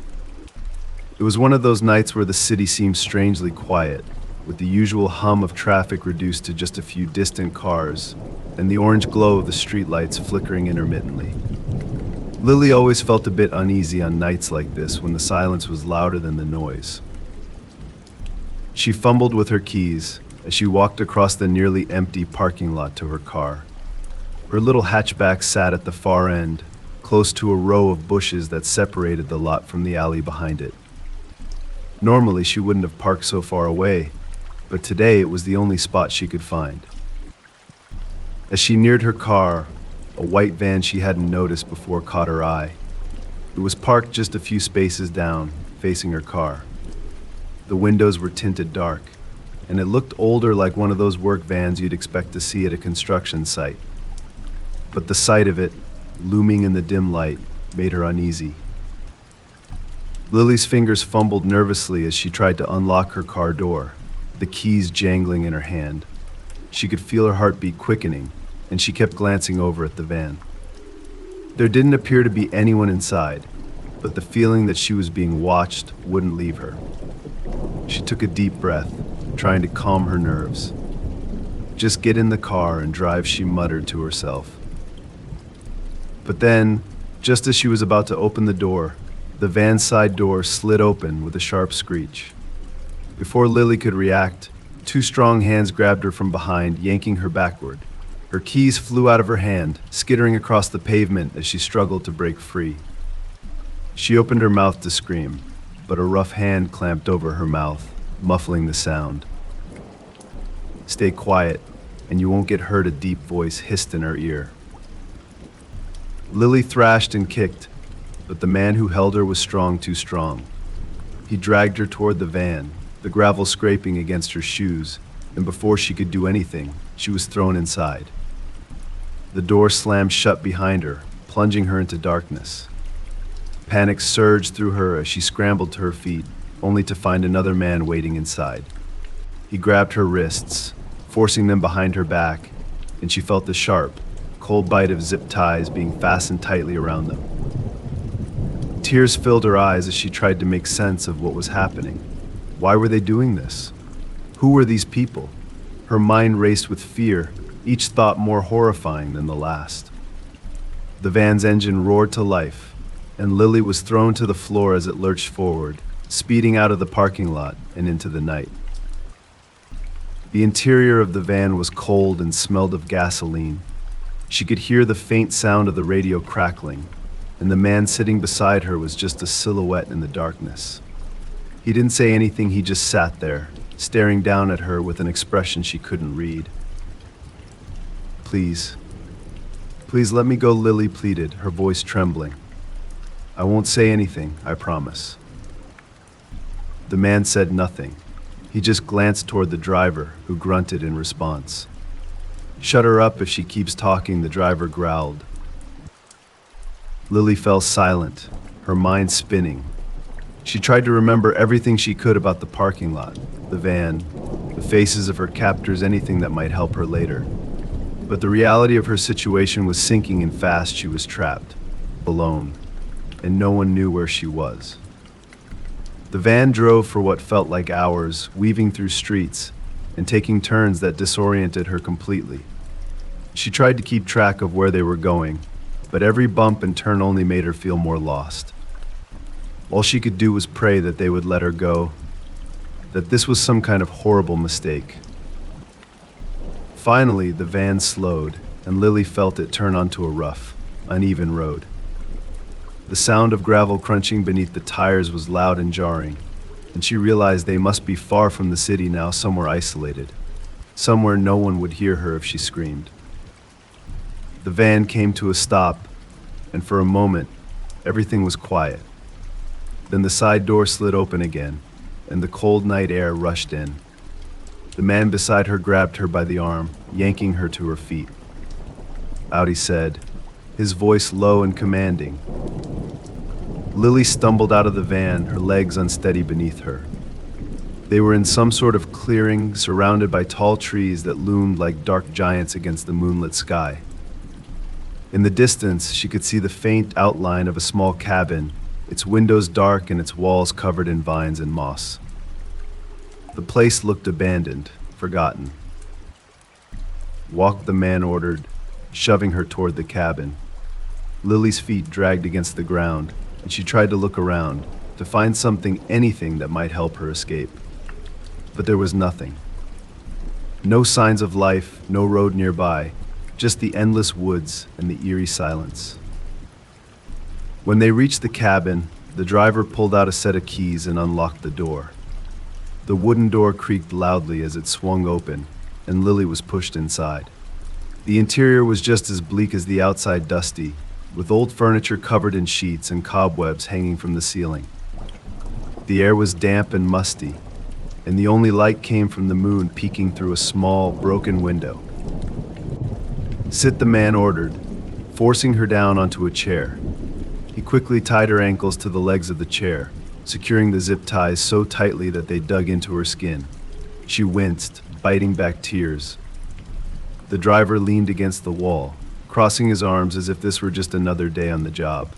It was one of those nights where the city seemed strangely quiet, with the usual hum of traffic reduced to just a few distant cars and the orange glow of the streetlights flickering intermittently. Lily always felt a bit uneasy on nights like this when the silence was louder than the noise. She fumbled with her keys as she walked across the nearly empty parking lot to her car. Her little hatchback sat at the far end, close to a row of bushes that separated the lot from the alley behind it. Normally, she wouldn't have parked so far away, but today it was the only spot she could find. As she neared her car, a white van she hadn't noticed before caught her eye. It was parked just a few spaces down, facing her car. The windows were tinted dark, and it looked older, like one of those work vans you'd expect to see at a construction site. But the sight of it, looming in the dim light, made her uneasy. Lily's fingers fumbled nervously as she tried to unlock her car door, the keys jangling in her hand. She could feel her heartbeat quickening, and she kept glancing over at the van. There didn't appear to be anyone inside, but the feeling that she was being watched wouldn't leave her. She took a deep breath, trying to calm her nerves. "Just get in the car and drive," she muttered to herself. But then, just as she was about to open the door, the van's side door slid open with a sharp screech. Before Lily could react, 2 strong hands grabbed her from behind, yanking her backward. Her keys flew out of her hand, skittering across the pavement as she struggled to break free. She opened her mouth to scream, but a rough hand clamped over her mouth, muffling the sound. "Stay quiet, and you won't get hurt," a deep voice hissed in her ear. Lily thrashed and kicked, but the man who held her was too strong. He dragged her toward the van, the gravel scraping against her shoes, and before she could do anything, she was thrown inside. The door slammed shut behind her, plunging her into darkness. Panic surged through her as she scrambled to her feet, only to find another man waiting inside. He grabbed her wrists, forcing them behind her back, and she felt the sharp, cold bite of zip ties being fastened tightly around them. Tears filled her eyes as she tried to make sense of what was happening. Why were they doing this? Who were these people? Her mind raced with fear, each thought more horrifying than the last. The van's engine roared to life, and Lily was thrown to the floor as it lurched forward, speeding out of the parking lot and into the night. The interior of the van was cold and smelled of gasoline. She could hear the faint sound of the radio crackling, and the man sitting beside her was just a silhouette in the darkness. He didn't say anything, he just sat there, staring down at her with an expression she couldn't read. Please let me go," Lily pleaded, her voice trembling. "I won't say anything, I promise." The man said nothing. He just glanced toward the driver, who grunted in response. "Shut her up if she keeps talking," the driver growled. Lily fell silent, her mind spinning. She tried to remember everything she could about the parking lot, the van, the faces of her captors, anything that might help her later. But the reality of her situation was sinking in fast. She was trapped, alone, and no one knew where she was. The van drove for what felt like hours, weaving through streets and taking turns that disoriented her completely. She tried to keep track of where they were going, but every bump and turn only made her feel more lost. All she could do was pray that they would let her go, that this was some kind of horrible mistake. Finally, the van slowed, and Lily felt it turn onto a rough, uneven road. The sound of gravel crunching beneath the tires was loud and jarring, and she realized they must be far from the city now, somewhere isolated, somewhere no one would hear her if she screamed. The van came to a stop, and for a moment, everything was quiet. Then the side door slid open again, and the cold night air rushed in. The man beside her grabbed her by the arm, yanking her to her feet. "Out," he said, his voice low and commanding. Lily stumbled out of the van, her legs unsteady beneath her. They were in some sort of clearing, surrounded by tall trees that loomed like dark giants against the moonlit sky. In the distance, she could see the faint outline of a small cabin, its windows dark and its walls covered in vines and moss. The place looked abandoned, forgotten. "Walk," the man ordered, shoving her toward the cabin. Lily's feet dragged against the ground, and she tried to look around, to find something, anything that might help her escape. But there was nothing. No signs of life, no road nearby, just the endless woods and the eerie silence. When they reached the cabin, the driver pulled out a set of keys and unlocked the door. The wooden door creaked loudly as it swung open, and Lily was pushed inside. The interior was just as bleak as the outside, dusty, with old furniture covered in sheets and cobwebs hanging from the ceiling. The air was damp and musty, and the only light came from the moon peeking through a small, broken window. "Sit," the man ordered, forcing her down onto a chair. He quickly tied her ankles to the legs of the chair, securing the zip ties so tightly that they dug into her skin. She winced, biting back tears. The driver leaned against the wall, crossing his arms as if this were just another day on the job.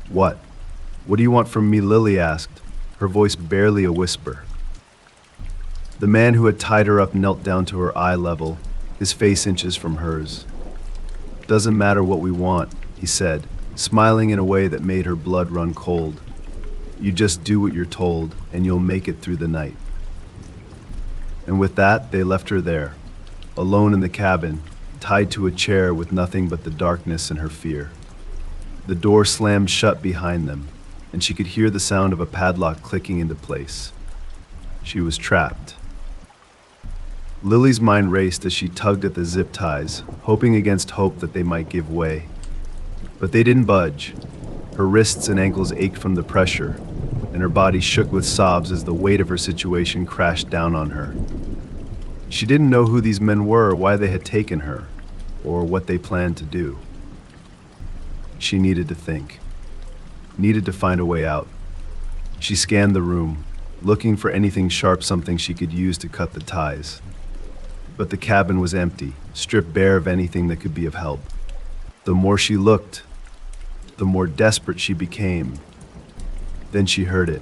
What do you want from me?" Lily asked, her voice barely a whisper. The man who had tied her up knelt down to her eye level, his face inches from hers. "Doesn't matter what we want," he said, smiling in a way that made her blood run cold. "You just do what you're told, and you'll make it through the night." And with that, they left her there, alone in the cabin, tied to a chair with nothing but the darkness and her fear. The door slammed shut behind them, and she could hear the sound of a padlock clicking into place. She was trapped. Lily's mind raced as she tugged at the zip ties, hoping against hope that they might give way. But they didn't budge. Her wrists and ankles ached from the pressure, and her body shook with sobs as the weight of her situation crashed down on her. She didn't know who these men were, why they had taken her, or what they planned to do. She needed to think. Needed to find a way out. She scanned the room, looking for anything sharp, something she could use to cut the ties. But the cabin was empty, stripped bare of anything that could be of help. The more she looked, the more desperate she became. Then she heard it.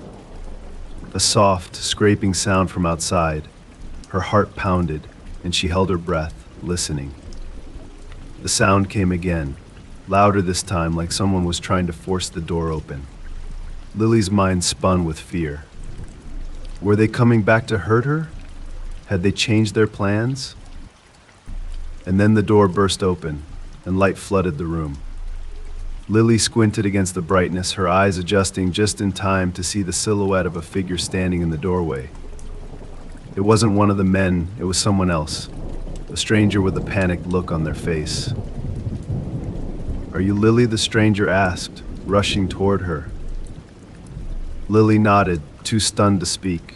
A soft, scraping sound from outside. Her heart pounded, and she held her breath, listening. The sound came again, louder this time, like someone was trying to force the door open. Lily's mind spun with fear. Were they coming back to hurt her? Had they changed their plans? And then the door burst open, and light flooded the room. Lily squinted against the brightness, her eyes adjusting just in time to see the silhouette of a figure standing in the doorway. It wasn't one of the men, it was someone else, a stranger with a panicked look on their face. "Are you Lily?" the stranger asked, rushing toward her. Lily nodded, too stunned to speak.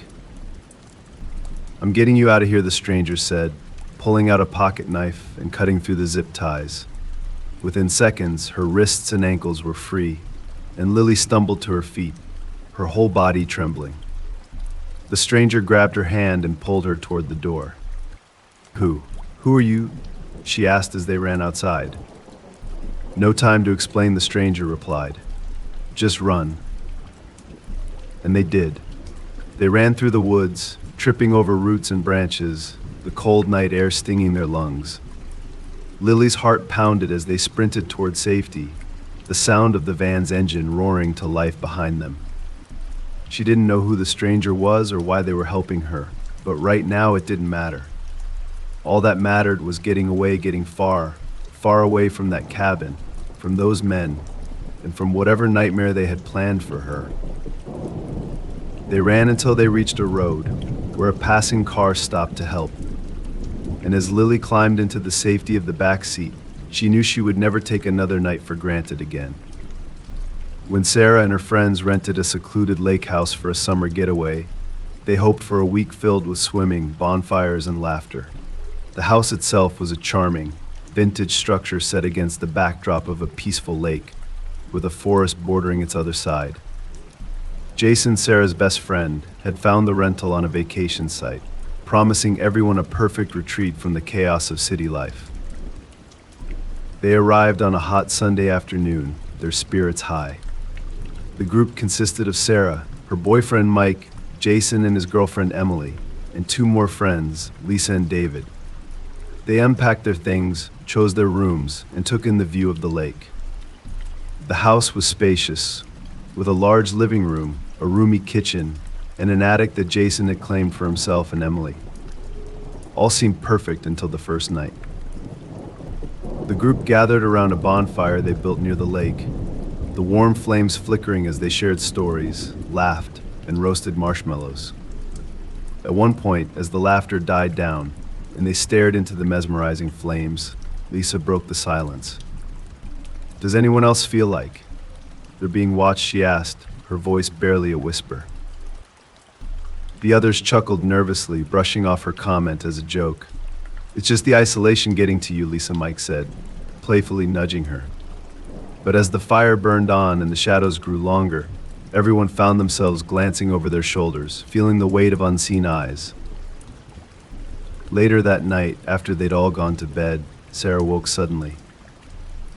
"I'm getting you out of here," the stranger said, pulling out a pocket knife and cutting through the zip ties. Within seconds, her wrists and ankles were free, and Lily stumbled to her feet, her whole body trembling. The stranger grabbed her hand and pulled her toward the door. Who are you?" she asked as they ran outside. "No time to explain," the stranger replied. "Just run." And they did. They ran through the woods, tripping over roots and branches, the cold night air stinging their lungs. Lily's heart pounded as they sprinted toward safety, the sound of the van's engine roaring to life behind them. She didn't know who the stranger was or why they were helping her, but right now it didn't matter. All that mattered was getting away, getting far, far away from that cabin, from those men, and from whatever nightmare they had planned for her. They ran until they reached a road, where a passing car stopped to help. And as Lily climbed into the safety of the back seat, she knew she would never take another night for granted again. When Sarah and her friends rented a secluded lake house for a summer getaway, They hoped for a week filled with swimming, bonfires, and laughter. The house itself was a charming, vintage structure set against the backdrop of a peaceful lake, with a forest bordering its other side. Jason, Sarah's best friend, had found the rental on a vacation site, promising everyone a perfect retreat from the chaos of city life. They arrived on a hot Sunday afternoon, their spirits high. The group consisted of Sarah, her boyfriend Mike, Jason and his girlfriend Emily, and two more friends, Lisa and David. They unpacked their things, chose their rooms, and took in the view of the lake. The house was spacious, with a large living room, a roomy kitchen, and an attic that Jason had claimed for himself and Emily. All seemed perfect until the first night. The group gathered around a bonfire they built near the lake, the warm flames flickering as they shared stories, laughed, and roasted marshmallows. At one point, as the laughter died down and they stared into the mesmerizing flames, Lisa broke the silence. "Does anyone else feel like they're being watched?" she asked, her voice barely a whisper. The others chuckled nervously, brushing off her comment as a joke. "It's just the isolation getting to you," Lisa Mike said, playfully nudging her. But as the fire burned on and the shadows grew longer, everyone found themselves glancing over their shoulders, feeling the weight of unseen eyes. Later that night, after they'd all gone to bed, Sarah woke suddenly.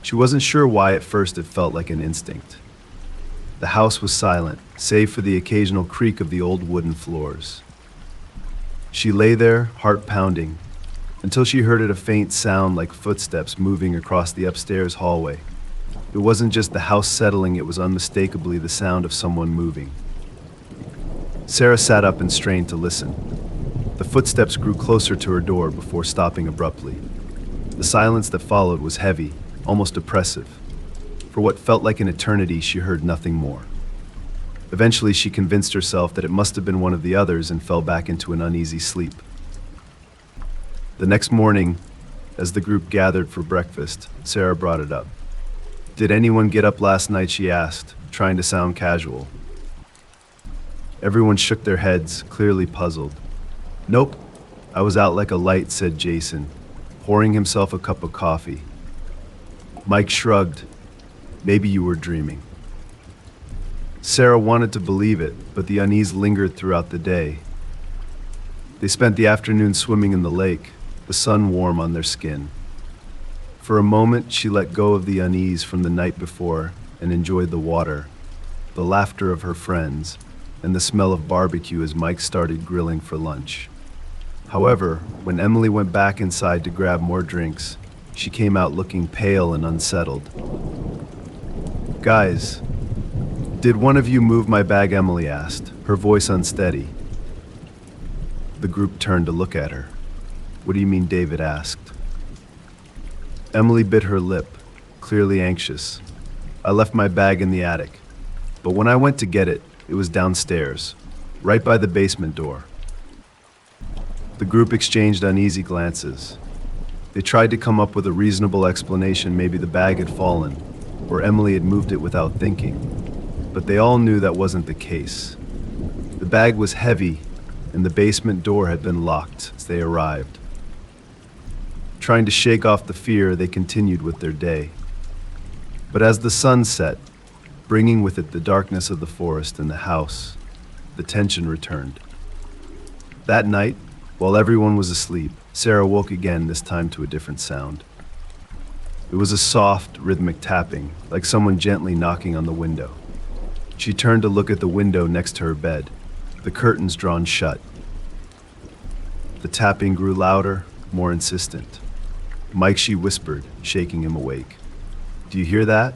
She wasn't sure why at first it felt like an instinct. The house was silent, save for the occasional creak of the old wooden floors. She lay there, heart pounding, until she heard a faint sound like footsteps moving across the upstairs hallway. It wasn't just the house settling, it was unmistakably the sound of someone moving. Sarah sat up and strained to listen. The footsteps grew closer to her door before stopping abruptly. The silence that followed was heavy, almost oppressive. For what felt like an eternity, she heard nothing more. Eventually, she convinced herself that it must have been one of the others and fell back into an uneasy sleep. The next morning, as the group gathered for breakfast, Sarah brought it up. "Did anyone get up last night?" she asked, trying to sound casual. Everyone shook their heads, clearly puzzled. "Nope, I was out like a light," said Jason, pouring himself a cup of coffee. Mike shrugged. "Maybe you were dreaming." Sarah wanted to believe it, but the unease lingered throughout the day. They spent the afternoon swimming in the lake, the sun warm on their skin. For a moment, she let go of the unease from the night before and enjoyed the water, the laughter of her friends, and the smell of barbecue as Mike started grilling for lunch. However, when Emily went back inside to grab more drinks, she came out looking pale and unsettled. "Guys, did one of you move my bag?" Emily asked, her voice unsteady. The group turned to look at her. "What do you mean?" David asked. Emily bit her lip, clearly anxious. "I left my bag in the attic, but when I went to get it, it was downstairs, right by the basement door." The group exchanged uneasy glances. They tried to come up with a reasonable explanation, maybe the bag had fallen, or Emily had moved it without thinking, but they all knew that wasn't the case. The bag was heavy, and the basement door had been locked as they arrived. Trying to shake off the fear, they continued with their day. But as the sun set, bringing with it the darkness of the forest and the house, the tension returned. That night, while everyone was asleep, Sarah woke again, this time to a different sound. It was a soft, rhythmic tapping, like someone gently knocking on the window. She turned to look at the window next to her bed, the curtains drawn shut. The tapping grew louder, more insistent. "Mike," she whispered, shaking him awake. "Do you hear that?"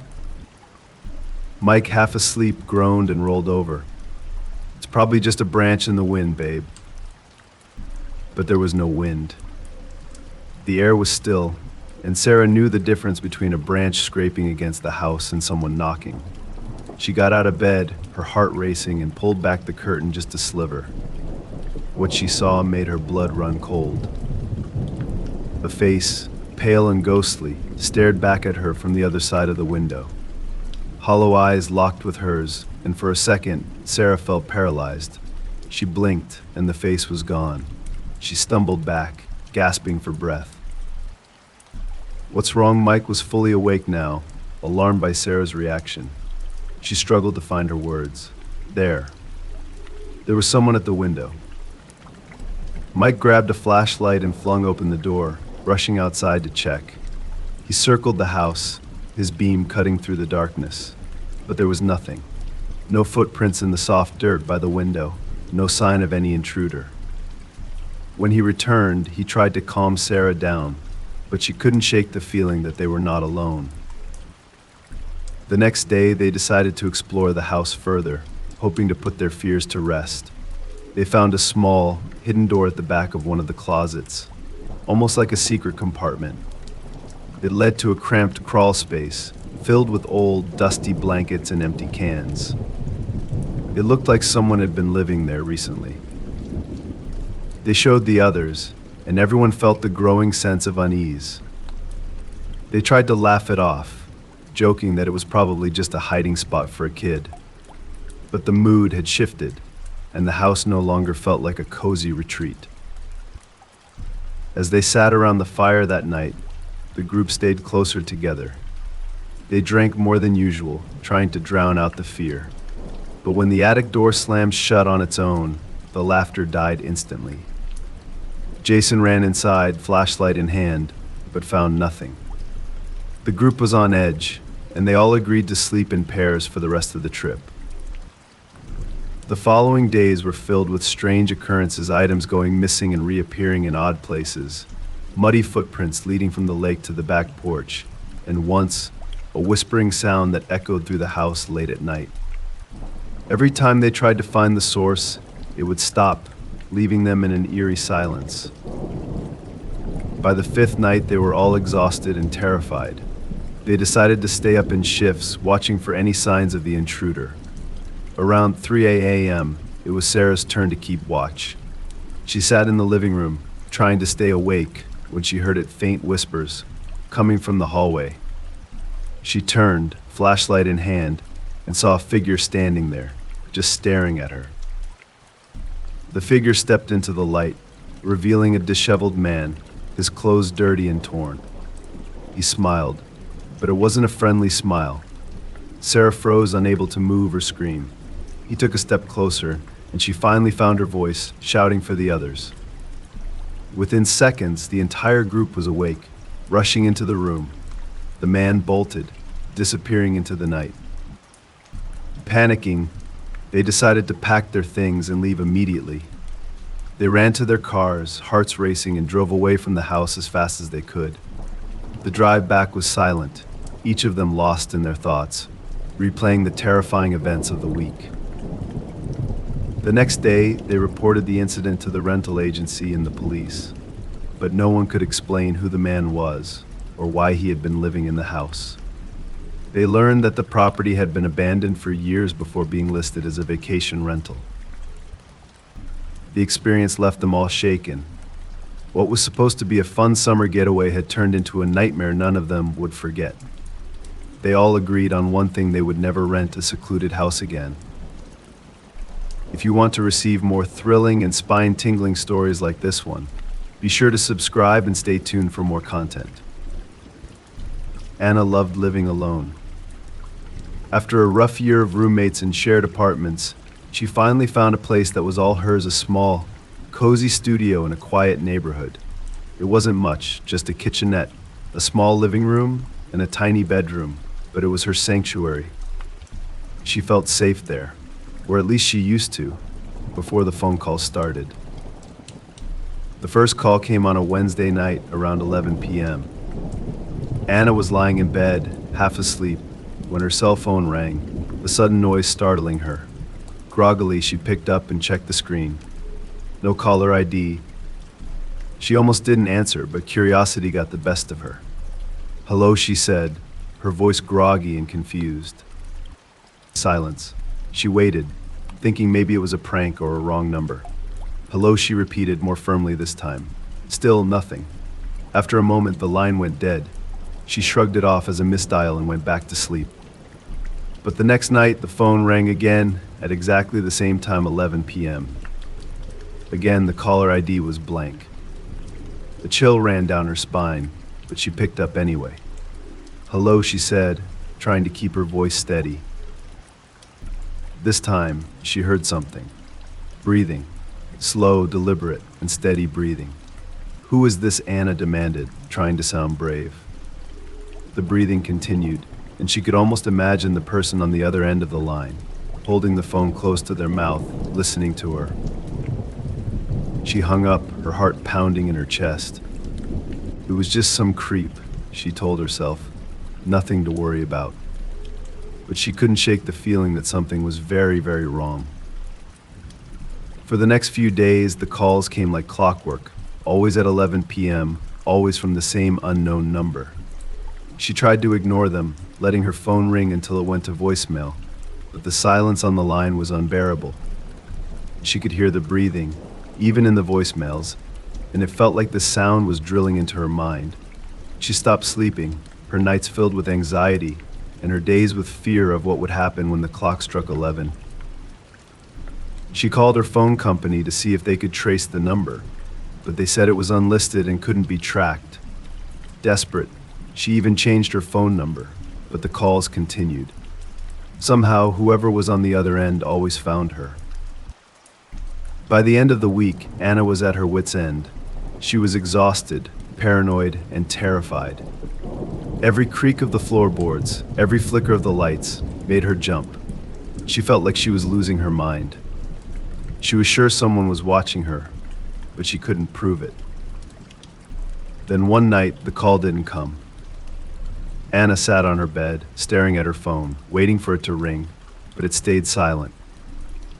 Mike, half asleep, groaned and rolled over. "It's probably just a branch in the wind, babe." But there was no wind. The air was still, and Sarah knew the difference between a branch scraping against the house and someone knocking. She got out of bed, her heart racing, and pulled back the curtain just a sliver. What she saw made her blood run cold. A face, pale and ghostly, stared back at her from the other side of the window. Hollow eyes locked with hers, and for a second, Sarah felt paralyzed. She blinked, and the face was gone. She stumbled back, gasping for breath. "What's wrong?" Mike was fully awake now, alarmed by Sarah's reaction. She struggled to find her words. There was someone at the window. Mike grabbed a flashlight and flung open the door, rushing outside to check. He circled the house, his beam cutting through the darkness. But there was nothing. No footprints in the soft dirt by the window, no sign of any intruder. When he returned, he tried to calm Sarah down, but she couldn't shake the feeling that they were not alone. The next day, they decided to explore the house further, hoping to put their fears to rest. They found a small, hidden door at the back of one of the closets, almost like a secret compartment. It led to a cramped crawl space, filled with old, dusty blankets and empty cans. It looked like someone had been living there recently. They showed the others, and everyone felt the growing sense of unease. They tried to laugh it off, joking that it was probably just a hiding spot for a kid. But the mood had shifted, and the house no longer felt like a cozy retreat. As they sat around the fire that night, the group stayed closer together. They drank more than usual, trying to drown out the fear. But when the attic door slammed shut on its own, the laughter died instantly. Jason ran inside, flashlight in hand, but found nothing. The group was on edge, and they all agreed to sleep in pairs for the rest of the trip. The following days were filled with strange occurrences, items going missing and reappearing in odd places, muddy footprints leading from the lake to the back porch, and once, a whispering sound that echoed through the house late at night. Every time they tried to find the source, it would stop, leaving them in an eerie silence. By the fifth night, they were all exhausted and terrified. They decided to stay up in shifts, watching for any signs of the intruder. Around 3 a.m., it was Sarah's turn to keep watch. She sat in the living room, trying to stay awake, when she heard faint whispers coming from the hallway. She turned, flashlight in hand, and saw a figure standing there, just staring at her. The figure stepped into the light, revealing a disheveled man, his clothes dirty and torn. He smiled, but it wasn't a friendly smile. Sarah froze, unable to move or scream. He took a step closer, and she finally found her voice, shouting for the others. Within seconds, the entire group was awake, rushing into the room. The man bolted, disappearing into the night. Panicking, they decided to pack their things and leave immediately. They ran to their cars, hearts racing, and drove away from the house as fast as they could. The drive back was silent, each of them lost in their thoughts, replaying the terrifying events of the week. The next day, they reported the incident to the rental agency and the police, but no one could explain who the man was or why he had been living in the house. They learned that the property had been abandoned for years before being listed as a vacation rental. The experience left them all shaken. What was supposed to be a fun summer getaway had turned into a nightmare none of them would forget. They all agreed on one thing: they would never rent a secluded house again. If you want to receive more thrilling and spine-tingling stories like this one, be sure to subscribe and stay tuned for more content. Anna loved living alone. After a rough year of roommates and shared apartments, she finally found a place that was all hers, a small, cozy studio in a quiet neighborhood. It wasn't much, just a kitchenette, a small living room, and a tiny bedroom, but it was her sanctuary. She felt safe there, or at least she used to, before the phone call started. The first call came on a Wednesday night around 11 p.m. Anna was lying in bed, half asleep, when her cell phone rang, a sudden noise startling her. Groggily, she picked up and checked the screen. No caller ID. She almost didn't answer, but curiosity got the best of her. "Hello," she said, her voice groggy and confused. Silence. She waited, thinking maybe it was a prank or a wrong number. "Hello," she repeated more firmly this time. Still nothing. After a moment, the line went dead. She shrugged it off as a misdial and went back to sleep. But the next night, the phone rang again at exactly the same time, 11 p.m. Again, the caller ID was blank. A chill ran down her spine, but she picked up anyway. "Hello," she said, trying to keep her voice steady. This time, she heard something. Breathing. Slow, deliberate, and steady breathing. "Who is this?" Anna demanded, trying to sound brave. The breathing continued, and she could almost imagine the person on the other end of the line, holding the phone close to their mouth, listening to her. She hung up, her heart pounding in her chest. It was just some creep, she told herself. Nothing to worry about. But she couldn't shake the feeling that something was very, very wrong. For the next few days, the calls came like clockwork, always at 11 p.m., always from the same unknown number. She tried to ignore them, letting her phone ring until it went to voicemail, but the silence on the line was unbearable. She could hear the breathing, even in the voicemails, and it felt like the sound was drilling into her mind. She stopped sleeping, her nights filled with anxiety, and her days with fear of what would happen when the clock struck 11. She called her phone company to see if they could trace the number, but they said it was unlisted and couldn't be tracked. Desperate, she even changed her phone number, but the calls continued. Somehow, whoever was on the other end always found her. By the end of the week, Anna was at her wit's end. She was exhausted, paranoid, and terrified. Every creak of the floorboards, every flicker of the lights, made her jump. She felt like she was losing her mind. She was sure someone was watching her, but she couldn't prove it. Then one night, the call didn't come. Anna sat on her bed, staring at her phone, waiting for it to ring, but it stayed silent.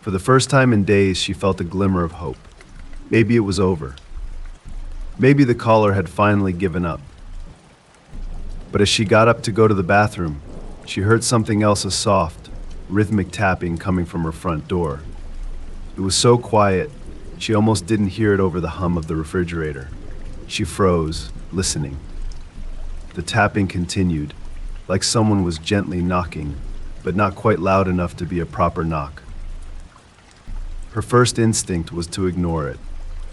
For the first time in days, she felt a glimmer of hope. Maybe it was over. Maybe the caller had finally given up. But as she got up to go to the bathroom, she heard something else, a soft, rhythmic tapping coming from her front door. It was so quiet, she almost didn't hear it over the hum of the refrigerator. She froze, listening. The tapping continued, like someone was gently knocking, but not quite loud enough to be a proper knock. Her first instinct was to ignore it.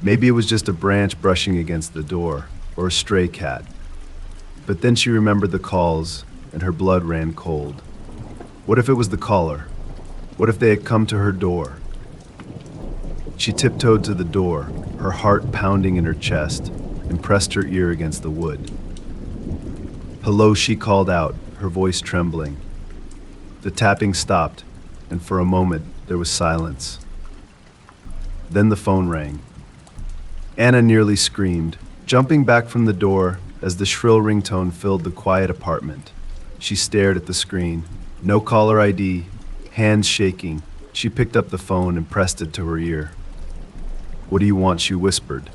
Maybe it was just a branch brushing against the door, or a stray cat. But then she remembered the calls, and her blood ran cold. What if it was the caller? What if they had come to her door? She tiptoed to the door, her heart pounding in her chest, and pressed her ear against the wood. "Hello," she called out, her voice trembling. The tapping stopped, and for a moment there was silence. Then the phone rang. Anna nearly screamed, jumping back from the door as the shrill ringtone filled the quiet apartment. She stared at the screen. No caller ID, hands shaking. She picked up the phone and pressed it to her ear. "What do you want?" she whispered,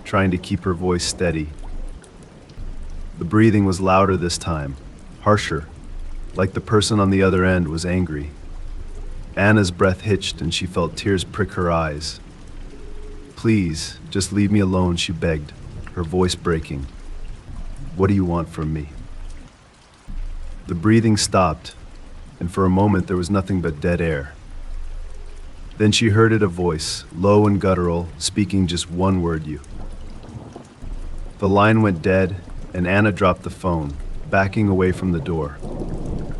trying to keep her voice steady. The breathing was louder this time, harsher, like the person on the other end was angry. Anna's breath hitched and she felt tears prick her eyes. "Please, just leave me alone," she begged, her voice breaking. "What do you want from me?" The breathing stopped, and for a moment there was nothing but dead air. Then she heard it, a voice, low and guttural, speaking just one word, "You." The line went dead, and Anna dropped the phone, backing away from the door.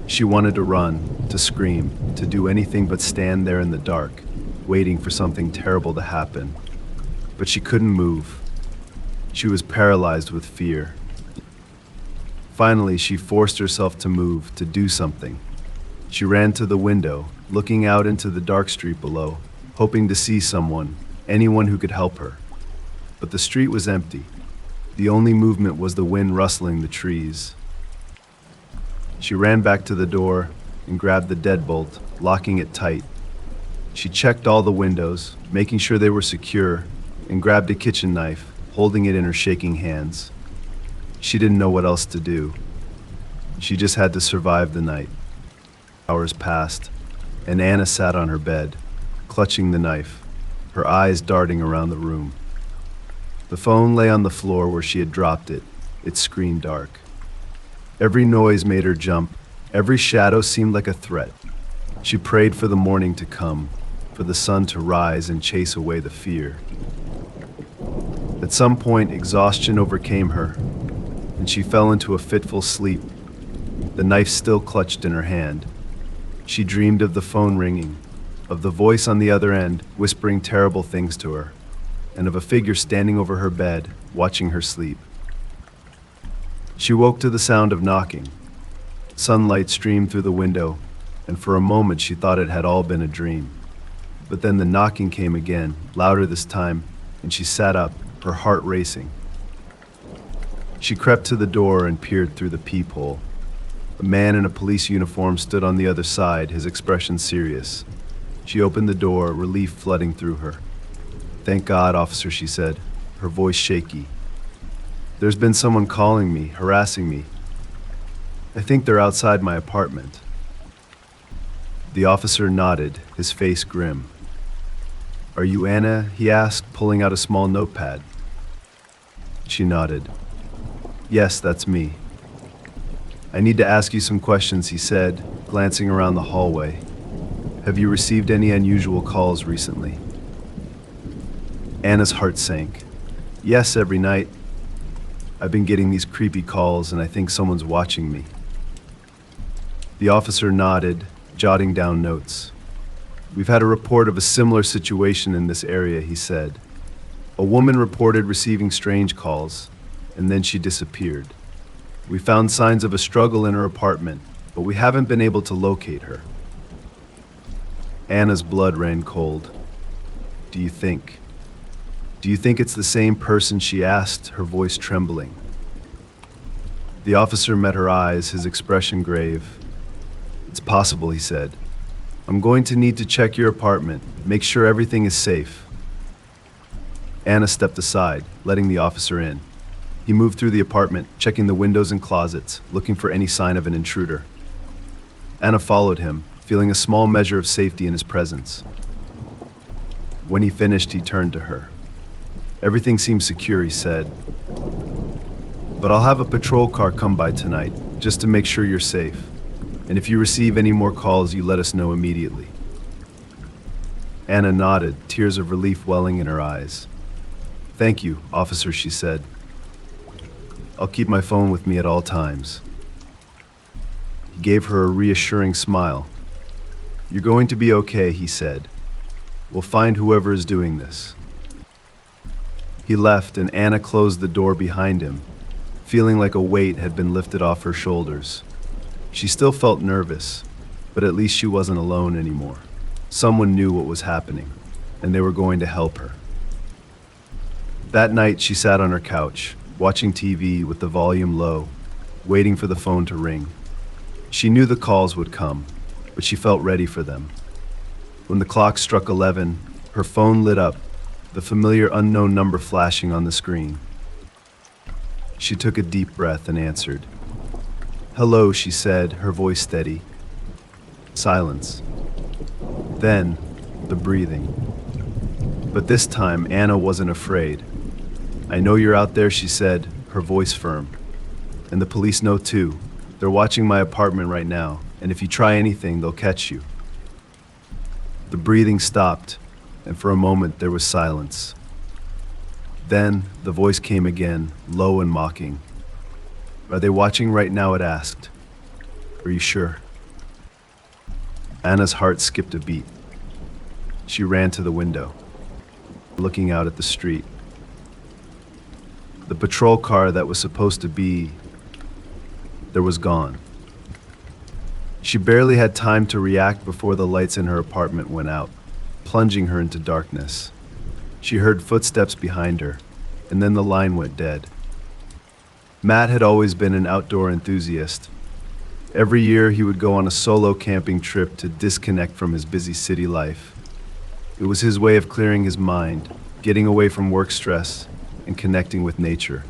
She wanted to run, to scream, to do anything but stand there in the dark, waiting for something terrible to happen. But she couldn't move. She was paralyzed with fear. Finally, she forced herself to move, to do something. She ran to the window, looking out into the dark street below, hoping to see someone, anyone who could help her. But the street was empty. The only movement was the wind rustling the trees. She ran back to the door and grabbed the deadbolt, locking it tight. She checked all the windows, making sure they were secure, and grabbed a kitchen knife, holding it in her shaking hands. She didn't know what else to do. She just had to survive the night. Hours passed, and Anna sat on her bed, clutching the knife, her eyes darting around the room. The phone lay on the floor where she had dropped it, its screen dark. Every noise made her jump. Every shadow seemed like a threat. She prayed for the morning to come, for the sun to rise and chase away the fear. At some point, exhaustion overcame her, and she fell into a fitful sleep, the knife still clutched in her hand. She dreamed of the phone ringing, of the voice on the other end whispering terrible things to her, and of a figure standing over her bed, watching her sleep. She woke to the sound of knocking. Sunlight streamed through the window, and for a moment she thought it had all been a dream. But then the knocking came again, louder this time, and she sat up, her heart racing. She crept to the door and peered through the peephole. A man in a police uniform stood on the other side, his expression serious. She opened the door, relief flooding through her. "Thank God, officer," she said, her voice shaky. "There's been someone calling me, harassing me. I think they're outside my apartment." The officer nodded, his face grim. "Are you Anna?" he asked, pulling out a small notepad. She nodded. "Yes, that's me." "I need to ask you some questions," he said, glancing around the hallway. "Have you received any unusual calls recently?" Anna's heart sank. "Yes, every night. I've been getting these creepy calls, and I think someone's watching me." The officer nodded, jotting down notes. "We've had a report of a similar situation in this area," he said. "A woman reported receiving strange calls, and then she disappeared. We found signs of a struggle in her apartment, but we haven't been able to locate her." Anna's blood ran cold. Do you think it's the same person?" she asked, her voice trembling. The officer met her eyes, his expression grave. "It's possible," he said. "I'm going to need to check your apartment, make sure everything is safe." Anna stepped aside, letting the officer in. He moved through the apartment, checking the windows and closets, looking for any sign of an intruder. Anna followed him, feeling a small measure of safety in his presence. When he finished, he turned to her. "Everything seems secure," he said. "But I'll have a patrol car come by tonight, just to make sure you're safe. And if you receive any more calls, you let us know immediately." Anna nodded, tears of relief welling in her eyes. "Thank you, officer," she said. "I'll keep my phone with me at all times." He gave her a reassuring smile. "You're going to be okay," he said. "We'll find whoever is doing this." He left, and Anna closed the door behind him, feeling like a weight had been lifted off her shoulders. She still felt nervous, but at least she wasn't alone anymore. Someone knew what was happening, and they were going to help her. That night, she sat on her couch, watching TV with the volume low, waiting for the phone to ring. She knew the calls would come, but she felt ready for them. When the clock struck 11, her phone lit up, the familiar unknown number flashing on the screen. She took a deep breath and answered. "Hello," she said, her voice steady. Silence. Then, the breathing. But this time, Anna wasn't afraid. "I know you're out there," she said, her voice firm. "And the police know too. They're watching my apartment right now, and if you try anything, they'll catch you." The breathing stopped, and for a moment there was silence. Then the voice came again, low and mocking. "Are they watching right now?" it asked. "Are you sure?" Anna's heart skipped a beat. She ran to the window, looking out at the street. The patrol car that was supposed to be there was gone. She barely had time to react before the lights in her apartment went out, plunging her into darkness. She heard footsteps behind her, and then the line went dead. Matt had always been an outdoor enthusiast. Every year he would go on a solo camping trip to disconnect from his busy city life. It was his way of clearing his mind, getting away from work stress, and connecting with nature.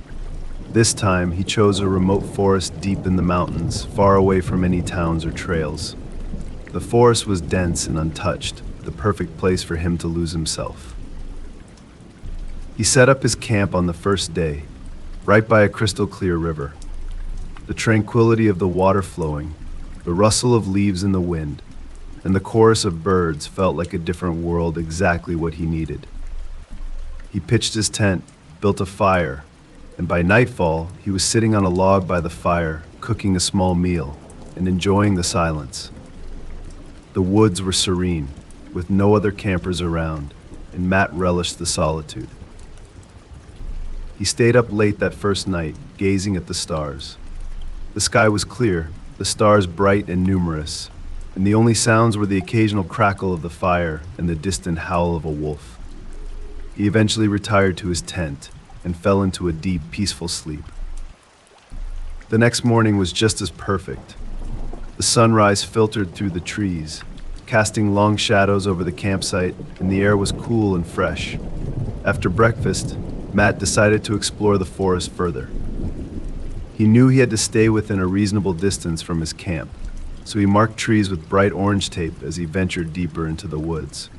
This time, he chose a remote forest deep in the mountains, far away from any towns or trails. The forest was dense and untouched, the perfect place for him to lose himself. He set up his camp on the first day, right by a crystal-clear river. The tranquility of the water flowing, the rustle of leaves in the wind, and the chorus of birds felt like a different world, exactly what he needed. He pitched his tent, built a fire, and by nightfall, he was sitting on a log by the fire, cooking a small meal and enjoying the silence. The woods were serene, with no other campers around, and Matt relished the solitude. He stayed up late that first night, gazing at the stars. The sky was clear, the stars bright and numerous, and the only sounds were the occasional crackle of the fire and the distant howl of a wolf. He eventually retired to his tent and fell into a deep, peaceful sleep. The next morning was just as perfect. The sunrise filtered through the trees, casting long shadows over the campsite, and the air was cool and fresh. After breakfast, Matt decided to explore the forest further. He knew he had to stay within a reasonable distance from his camp, so he marked trees with bright orange tape as he ventured deeper into the woods.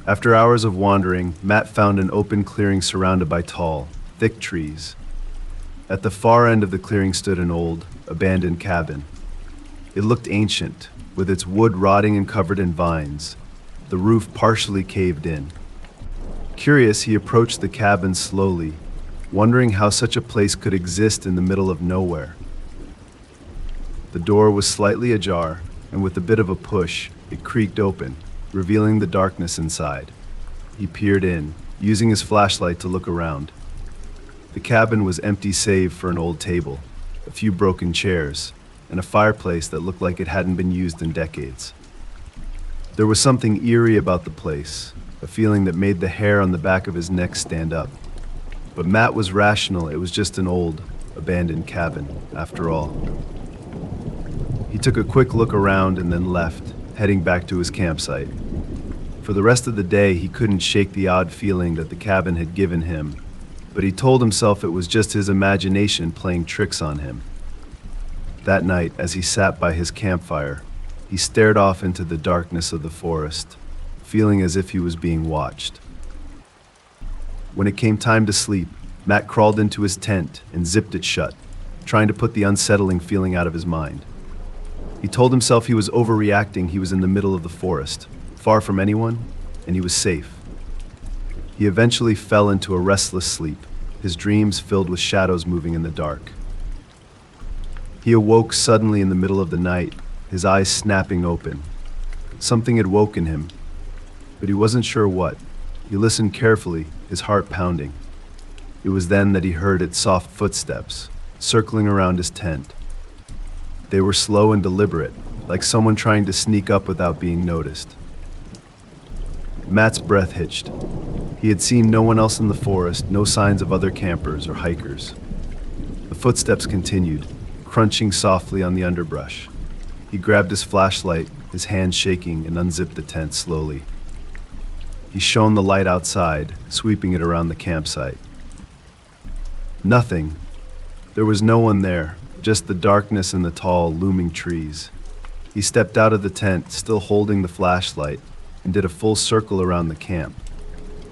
After hours of wandering, Matt found an open clearing surrounded by tall, thick trees. At the far end of the clearing stood an old, abandoned cabin. It looked ancient, with its wood rotting and covered in vines, the roof partially caved in. Curious, he approached the cabin slowly, wondering how such a place could exist in the middle of nowhere. The door was slightly ajar, and with a bit of a push, it creaked open, revealing the darkness inside. He peered in, using his flashlight to look around. The cabin was empty save for an old table, a few broken chairs, and a fireplace that looked like it hadn't been used in decades. There was something eerie about the place, a feeling that made the hair on the back of his neck stand up. But Matt was rational. It was just an old, abandoned cabin, after all. He took a quick look around and then left, heading back to his campsite. For the rest of the day, he couldn't shake the odd feeling that the cabin had given him, but he told himself it was just his imagination playing tricks on him. That night, as he sat by his campfire, he stared off into the darkness of the forest, feeling as if he was being watched. When it came time to sleep, Matt crawled into his tent and zipped it shut, trying to put the unsettling feeling out of his mind. He told himself he was overreacting. He was in the middle of the forest, far from anyone, and he was safe. He eventually fell into a restless sleep, his dreams filled with shadows moving in the dark. He awoke suddenly in the middle of the night, his eyes snapping open. Something had woken him, but he wasn't sure what. He listened carefully, his heart pounding. It was then that he heard its soft footsteps, circling around his tent. They were slow and deliberate, like someone trying to sneak up without being noticed. Matt's breath hitched. He had seen no one else in the forest, no signs of other campers or hikers. The footsteps continued, crunching softly on the underbrush. He grabbed his flashlight, his hand shaking, and unzipped the tent slowly. He shone the light outside, sweeping it around the campsite. Nothing. There was no one there, just the darkness and the tall, looming trees. He stepped out of the tent, still holding the flashlight, and did a full circle around the camp.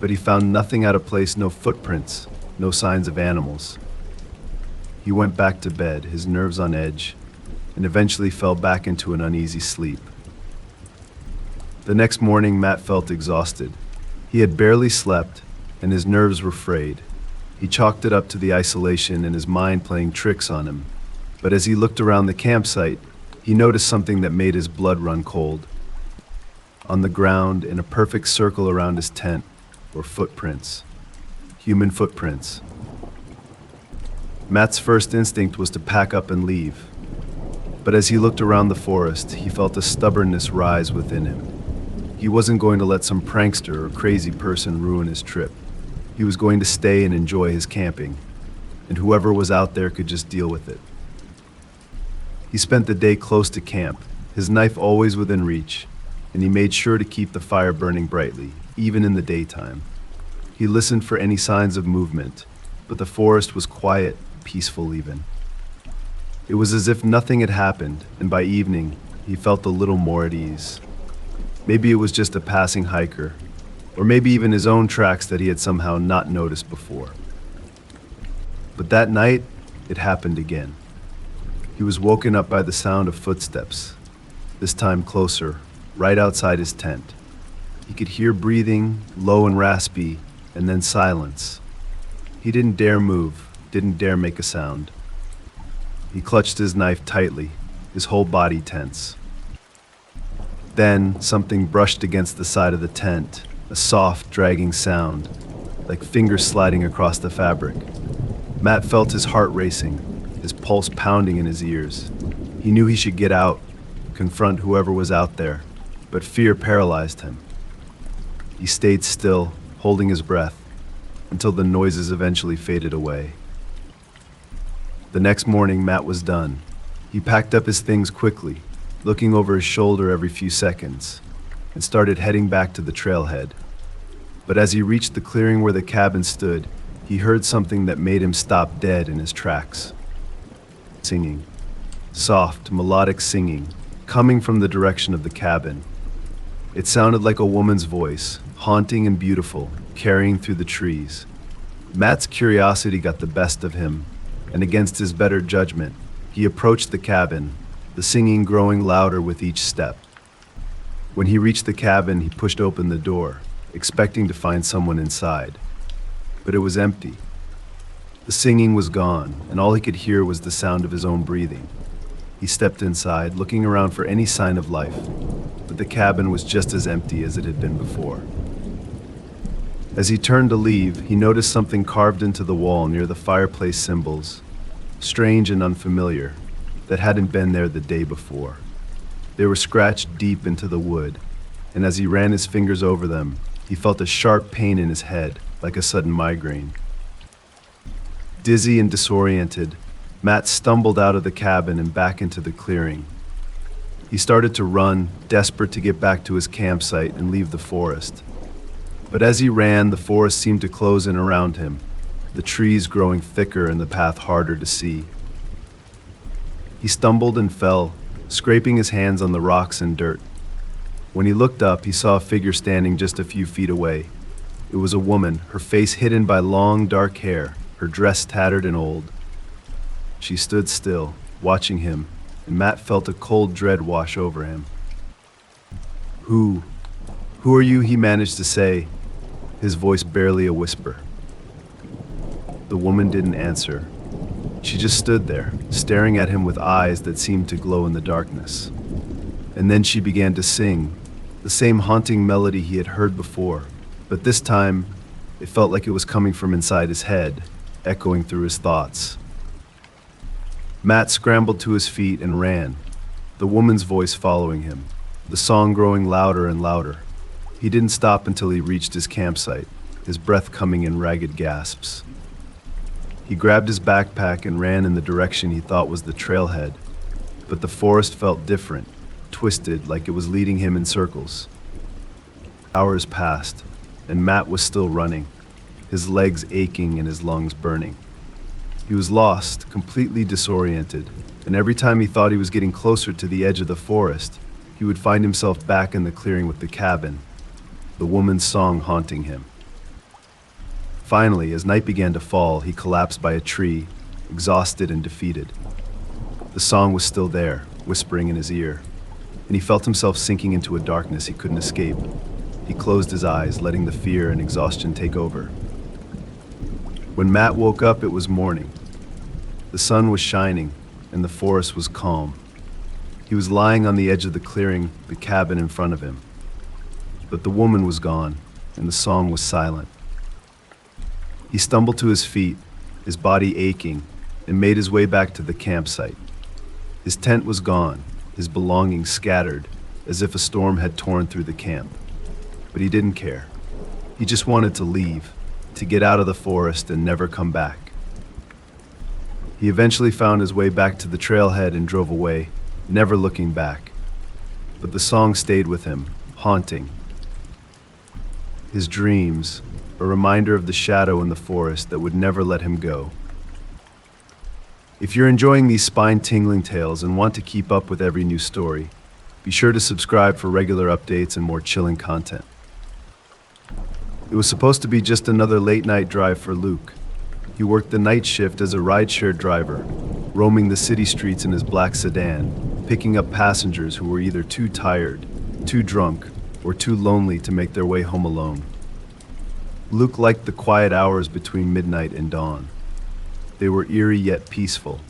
But he found nothing out of place, no footprints, no signs of animals. He went back to bed, his nerves on edge, and eventually fell back into an uneasy sleep. The next morning, Matt felt exhausted. He had barely slept, and his nerves were frayed. He chalked it up to the isolation and his mind playing tricks on him. But as he looked around the campsite, he noticed something that made his blood run cold. On the ground, in a perfect circle around his tent, were footprints. Human footprints. Matt's first instinct was to pack up and leave. But as he looked around the forest, he felt a stubbornness rise within him. He wasn't going to let some prankster or crazy person ruin his trip. He was going to stay and enjoy his camping, and whoever was out there could just deal with it. He spent the day close to camp, his knife always within reach, and he made sure to keep the fire burning brightly, even in the daytime. He listened for any signs of movement, but the forest was quiet, peaceful even. It was as if nothing had happened, and by evening, he felt a little more at ease. Maybe it was just a passing hiker, or maybe even his own tracks that he had somehow not noticed before. But that night, it happened again. He was woken up by the sound of footsteps. this time closer, right outside his tent. He could hear breathing, low and raspy, and then silence. He didn't dare move, didn't dare make a sound. He clutched his knife tightly, his whole body tense. Then something brushed against the side of the tent, a soft, dragging sound, like fingers sliding across the fabric. Matt felt his heart racing, his pulse pounding in his ears. He knew he should get out, confront whoever was out there, but fear paralyzed him. He stayed still, holding his breath, until the noises eventually faded away. The next morning, Matt was done. He packed up his things quickly, looking over his shoulder every few seconds, and started heading back to the trailhead. But as he reached the clearing where the cabin stood, he heard something that made him stop dead in his tracks. Singing. Soft, melodic singing, coming from the direction of the cabin. It sounded like a woman's voice, haunting and beautiful, carrying through the trees. Matt's curiosity got the best of him, and against his better judgment, he approached the cabin, the singing growing louder with each step. When he reached the cabin, he pushed open the door, expecting to find someone inside. But it was empty. The singing was gone, and all he could hear was the sound of his own breathing. He stepped inside, looking around for any sign of life, but the cabin was just as empty as it had been before. As he turned to leave, he noticed something carved into the wall near the fireplace symbols, strange and unfamiliar, that hadn't been there the day before. They were scratched deep into the wood, and as he ran his fingers over them, he felt a sharp pain in his head, like a sudden migraine. Dizzy and disoriented, Matt stumbled out of the cabin and back into the clearing. He started to run, desperate to get back to his campsite and leave the forest. But as he ran, the forest seemed to close in around him, the trees growing thicker and the path harder to see. He stumbled and fell, scraping his hands on the rocks and dirt. When he looked up, he saw a figure standing just a few feet away. It was a woman, her face hidden by long, dark hair, her dress tattered and old. She stood still, watching him, and Matt felt a cold dread wash over him. Who are you?" he managed to say, his voice barely a whisper. The woman didn't answer. She just stood there, staring at him with eyes that seemed to glow in the darkness. And then she began to sing, the same haunting melody he had heard before, but this time it felt like it was coming from inside his head, echoing through his thoughts. Matt scrambled to his feet and ran, the woman's voice following him, the song growing louder and louder. He didn't stop until he reached his campsite, his breath coming in ragged gasps. He grabbed his backpack and ran in the direction he thought was the trailhead, but the forest felt different, twisted like it was leading him in circles. Hours passed, and Matt was still running, his legs aching and his lungs burning. He was lost, completely disoriented, and every time he thought he was getting closer to the edge of the forest, he would find himself back in the clearing with the cabin, the woman's song haunting him. Finally, as night began to fall, he collapsed by a tree, exhausted and defeated. The song was still there, whispering in his ear, and he felt himself sinking into a darkness he couldn't escape. He closed his eyes, letting the fear and exhaustion take over. When Matt woke up, it was morning. The sun was shining, and the forest was calm. He was lying on the edge of the clearing, the cabin in front of him. But the woman was gone, and the song was silent. He stumbled to his feet, his body aching, and made his way back to the campsite. His tent was gone, his belongings scattered, as if a storm had torn through the camp. But he didn't care. He just wanted to leave, to get out of the forest and never come back. He eventually found his way back to the trailhead and drove away, never looking back. But the song stayed with him, haunting. His dreams, a reminder of the shadow in the forest that would never let him go. If you're enjoying these spine-tingling tales and want to keep up with every new story, be sure to subscribe for regular updates and more chilling content. It was supposed to be just another late-night drive for Luke. He worked the night shift as a rideshare driver, roaming the city streets in his black sedan, picking up passengers who were either too tired, too drunk, or too lonely to make their way home alone. Luke liked the quiet hours between midnight and dawn. They were eerie yet peaceful,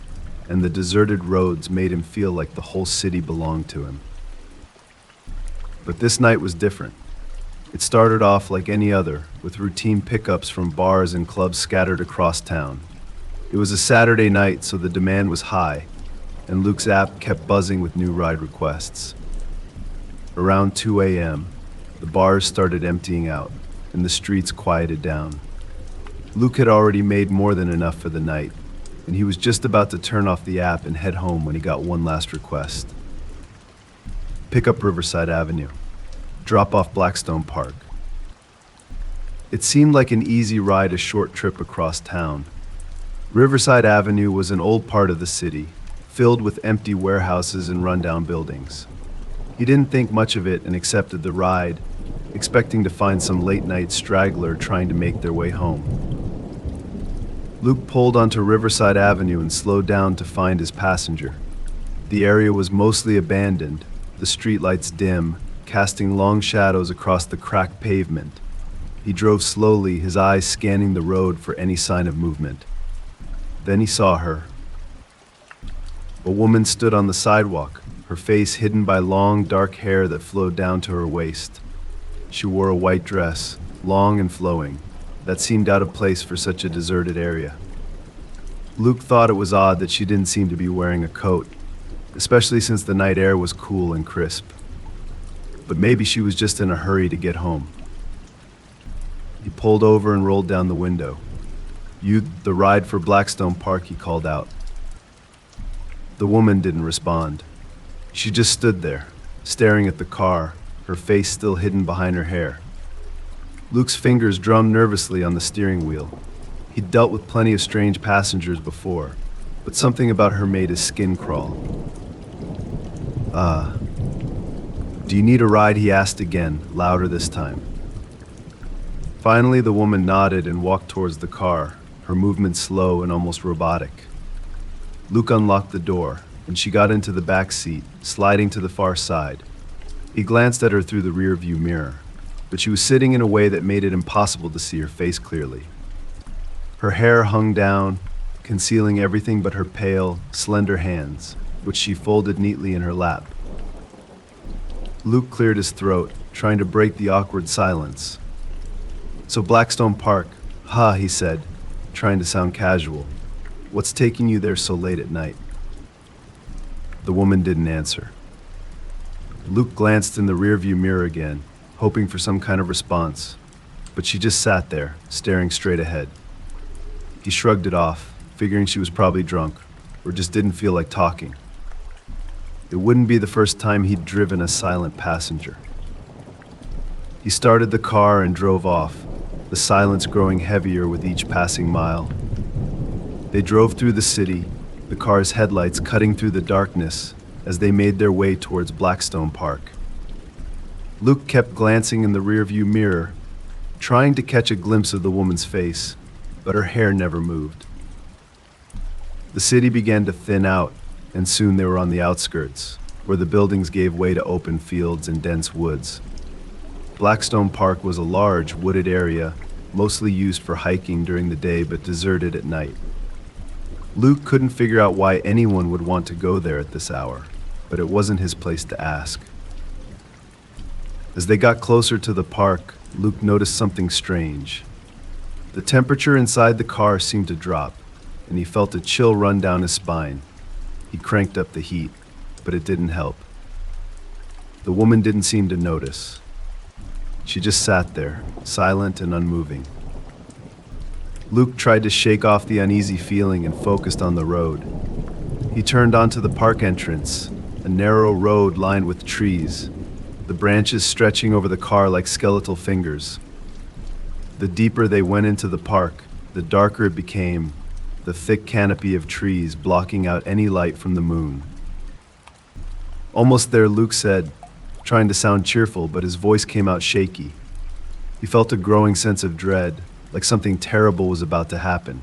and the deserted roads made him feel like the whole city belonged to him. But this night was different. It started off like any other, with routine pickups from bars and clubs scattered across town. It was a Saturday night, so the demand was high, and Luke's app kept buzzing with new ride requests. Around 2 a.m., the bars started emptying out, and the streets quieted down. Luke had already made more than enough for the night, and he was just about to turn off the app and head home when he got one last request. Pick up Riverside Avenue. Drop off Blackstone Park. It seemed like an easy ride, a short trip across town. Riverside Avenue was an old part of the city, filled with empty warehouses and rundown buildings. He didn't think much of it and accepted the ride, expecting to find some late-night straggler trying to make their way home. Luke pulled onto Riverside Avenue and slowed down to find his passenger. The area was mostly abandoned, the streetlights dim, casting long shadows across the cracked pavement. He drove slowly, his eyes scanning the road for any sign of movement. Then he saw her. A woman stood on the sidewalk, her face hidden by long, dark hair that flowed down to her waist. She wore a white dress, long and flowing, that seemed out of place for such a deserted area. Luke thought it was odd that she didn't seem to be wearing a coat, especially since the night air was cool and crisp. But maybe she was just in a hurry to get home. He pulled over and rolled down the window. The ride for Blackstone Park," he called out. The woman didn't respond. She just stood there, staring at the car, her face still hidden behind her hair. Luke's fingers drummed nervously on the steering wheel. He'd dealt with plenty of strange passengers before, but something about her made his skin crawl. Do you need a ride?" he asked again, louder this time. Finally, the woman nodded and walked towards the car, her movement slow and almost robotic. Luke unlocked the door, and she got into the back seat, sliding to the far side. He glanced at her through the rear-view mirror, but she was sitting in a way that made it impossible to see her face clearly. Her hair hung down, concealing everything but her pale, slender hands, which she folded neatly in her lap. Luke cleared his throat, trying to break the awkward silence. "So Blackstone Park, he said, trying to sound casual. "What's taking you there so late at night?" The woman didn't answer. Luke glanced in the rearview mirror again, hoping for some kind of response, but she just sat there, staring straight ahead. He shrugged it off, figuring she was probably drunk, or just didn't feel like talking. It wouldn't be the first time he'd driven a silent passenger. He started the car and drove off, the silence growing heavier with each passing mile. They drove through the city, the car's headlights cutting through the darkness as they made their way towards Blackstone Park. Luke kept glancing in the rearview mirror, trying to catch a glimpse of the woman's face, but her hair never moved. The city began to thin out, and soon they were on the outskirts, where the buildings gave way to open fields and dense woods. Blackstone Park was a large, wooded area, mostly used for hiking during the day but deserted at night. Luke couldn't figure out why anyone would want to go there at this hour, but it wasn't his place to ask. As they got closer to the park, Luke noticed something strange. The temperature inside the car seemed to drop, and he felt a chill run down his spine. He cranked up the heat, but it didn't help. The woman didn't seem to notice. She just sat there, silent and unmoving. Luke tried to shake off the uneasy feeling and focused on the road. He turned onto the park entrance, a narrow road lined with trees, the branches stretching over the car like skeletal fingers. The deeper they went into the park, the darker it became, the thick canopy of trees blocking out any light from the moon. "Almost there," Luke said, trying to sound cheerful, but his voice came out shaky. He felt a growing sense of dread, like something terrible was about to happen.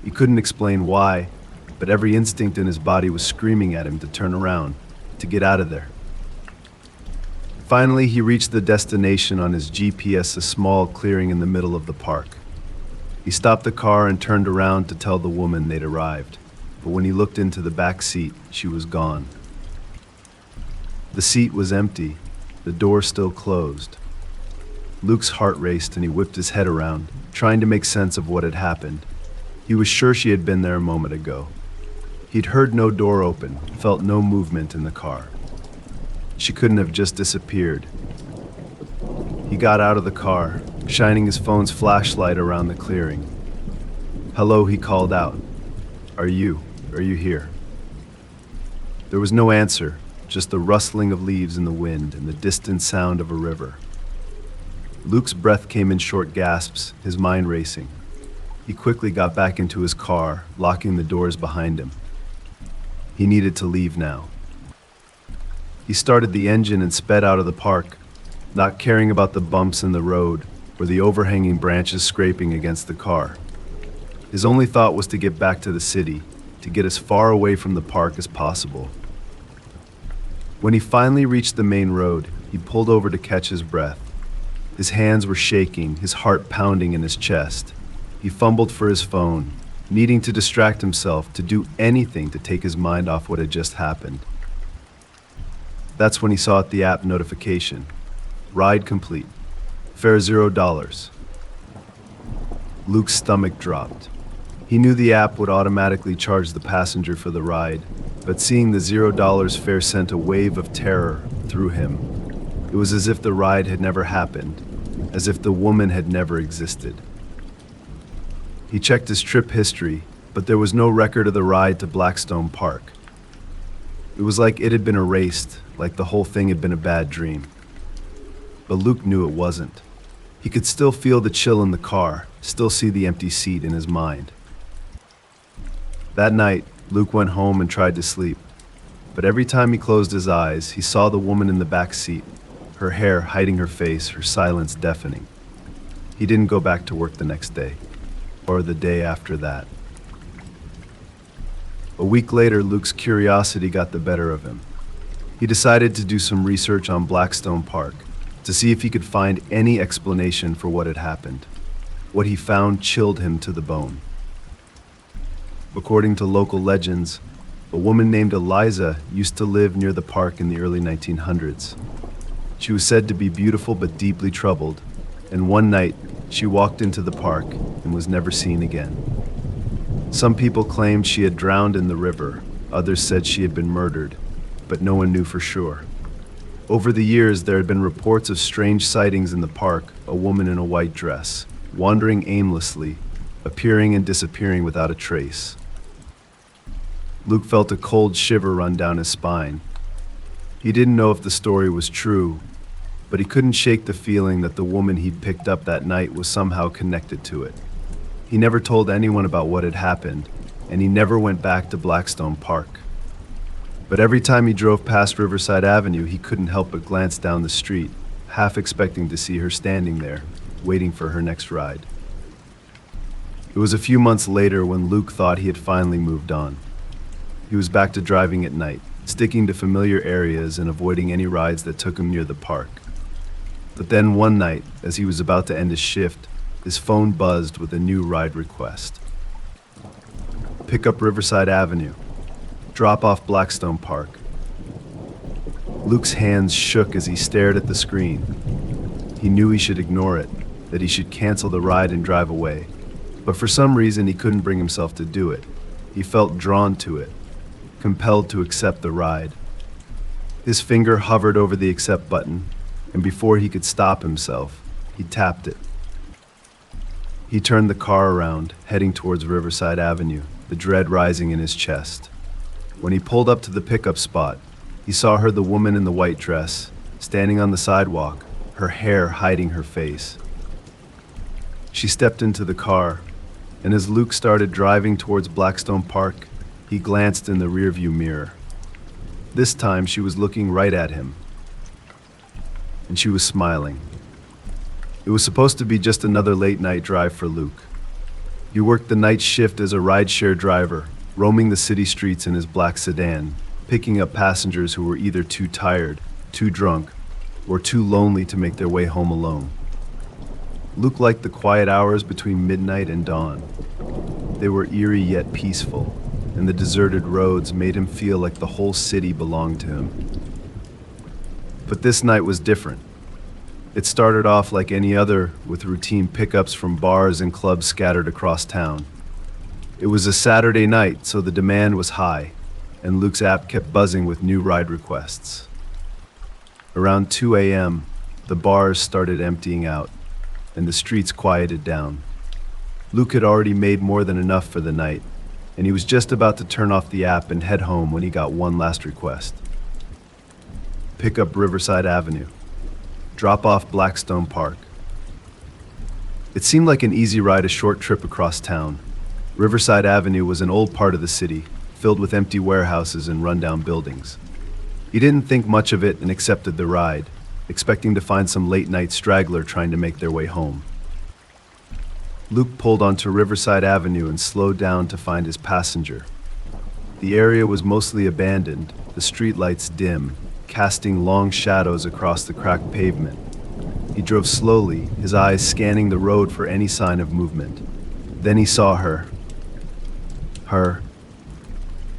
He couldn't explain why, but every instinct in his body was screaming at him to turn around. to get out of there. Finally, he reached the destination on his GPS, a small clearing in the middle of the park. He stopped the car and turned around to tell the woman they'd arrived, but when he looked into the back seat, she was gone. The seat was empty, the door still closed. Luke's heart raced and he whipped his head around, trying to make sense of what had happened. He was sure she had been there a moment ago. He'd heard no door open, felt no movement in the car. She couldn't have just disappeared. He got out of the car, shining his phone's flashlight around the clearing. "Hello," he called out. Are you here?" There was no answer, just the rustling of leaves in the wind and the distant sound of a river. Luke's breath came in short gasps, his mind racing. He quickly got back into his car, locking the doors behind him. He needed to leave now. He started the engine and sped out of the park, not caring about the bumps in the road or the overhanging branches scraping against the car. His only thought was to get back to the city, to get as far away from the park as possible. When he finally reached the main road, he pulled over to catch his breath. His hands were shaking, his heart pounding in his chest. He fumbled for his phone, needing to distract himself, to do anything to take his mind off what had just happened. That's when he saw the app notification. Ride complete. Fare $0. Luke's stomach dropped. He knew the app would automatically charge the passenger for the ride, but seeing the $0 fare sent a wave of terror through him. It was as if the ride had never happened, as if the woman had never existed. He checked his trip history, but there was no record of the ride to Blackstone Park. It was like it had been erased, like the whole thing had been a bad dream. But Luke knew it wasn't. He could still feel the chill in the car, still see the empty seat in his mind. That night, Luke went home and tried to sleep. But every time he closed his eyes, he saw the woman in the back seat, her hair hiding her face, her silence deafening. He didn't go back to work the next day, or the day after that. A week later, Luke's curiosity got the better of him. He decided to do some research on Blackstone Park to see if he could find any explanation for what had happened. What he found chilled him to the bone. According to local legends, a woman named Eliza used to live near the park in the early 1900s. She was said to be beautiful but deeply troubled, and one night she walked into the park and was never seen again. Some people claimed she had drowned in the river, others said she had been murdered, but no one knew for sure. Over the years, there had been reports of strange sightings in the park, a woman in a white dress, wandering aimlessly, appearing and disappearing without a trace. Luke felt a cold shiver run down his spine. He didn't know if the story was true, but he couldn't shake the feeling that the woman he'd picked up that night was somehow connected to it. He never told anyone about what had happened, and he never went back to Blackstone Park. But every time he drove past Riverside Avenue, he couldn't help but glance down the street, half expecting to see her standing there, waiting for her next ride. It was a few months later when Luke thought he had finally moved on. He was back to driving at night, sticking to familiar areas and avoiding any rides that took him near the park. But then one night, as he was about to end his shift, his phone buzzed with a new ride request. Pick up Riverside Avenue. Drop off Blackstone Park. Luke's hands shook as he stared at the screen. He knew he should ignore it, that he should cancel the ride and drive away. But for some reason, he couldn't bring himself to do it. He felt drawn to it, compelled to accept the ride. His finger hovered over the accept button, and before he could stop himself, he tapped it. He turned the car around, heading towards Riverside Avenue, the dread rising in his chest. When he pulled up to the pickup spot, he saw her, the woman in the white dress, standing on the sidewalk, her hair hiding her face. She stepped into the car, and as Luke started driving towards Blackstone Park, he glanced in the rearview mirror. This time she was looking right at him, and she was smiling. It was supposed to be just another late-night drive for Luke. He worked the night shift as a rideshare driver, roaming the city streets in his black sedan, picking up passengers who were either too tired, too drunk, or too lonely to make their way home alone. Luke liked the quiet hours between midnight and dawn. They were eerie yet peaceful, and the deserted roads made him feel like the whole city belonged to him. But this night was different. It started off like any other, with routine pickups from bars and clubs scattered across town. It was a Saturday night, so the demand was high, and Luke's app kept buzzing with new ride requests. Around 2 a.m., the bars started emptying out, and the streets quieted down. Luke had already made more than enough for the night, and he was just about to turn off the app and head home when he got one last request. Pick up Riverside Avenue. Drop off Blackstone Park. It seemed like an easy ride, a short trip across town. Riverside Avenue was an old part of the city, filled with empty warehouses and rundown buildings. He didn't think much of it and accepted the ride, expecting to find some late-night straggler trying to make their way home. Luke pulled onto Riverside Avenue and slowed down to find his passenger. The area was mostly abandoned, the streetlights dim, casting long shadows across the cracked pavement. He drove slowly, his eyes scanning the road for any sign of movement. Then he saw her.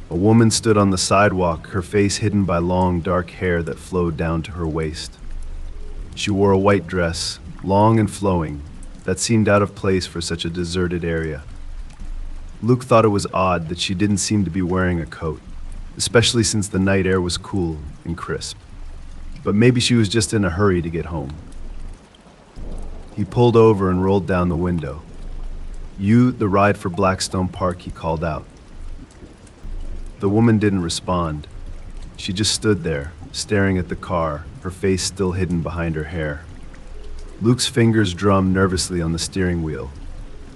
A woman stood on the sidewalk, her face hidden by long, dark hair that flowed down to her waist. She wore a white dress, long and flowing, that seemed out of place for such a deserted area. Luke thought it was odd that she didn't seem to be wearing a coat, especially since the night air was cool and crisp. But maybe she was just in a hurry to get home. He pulled over and rolled down the window. "You, the ride for Blackstone Park," he called out. The woman didn't respond. She just stood there, staring at the car, her face still hidden behind her hair. Luke's fingers drummed nervously on the steering wheel.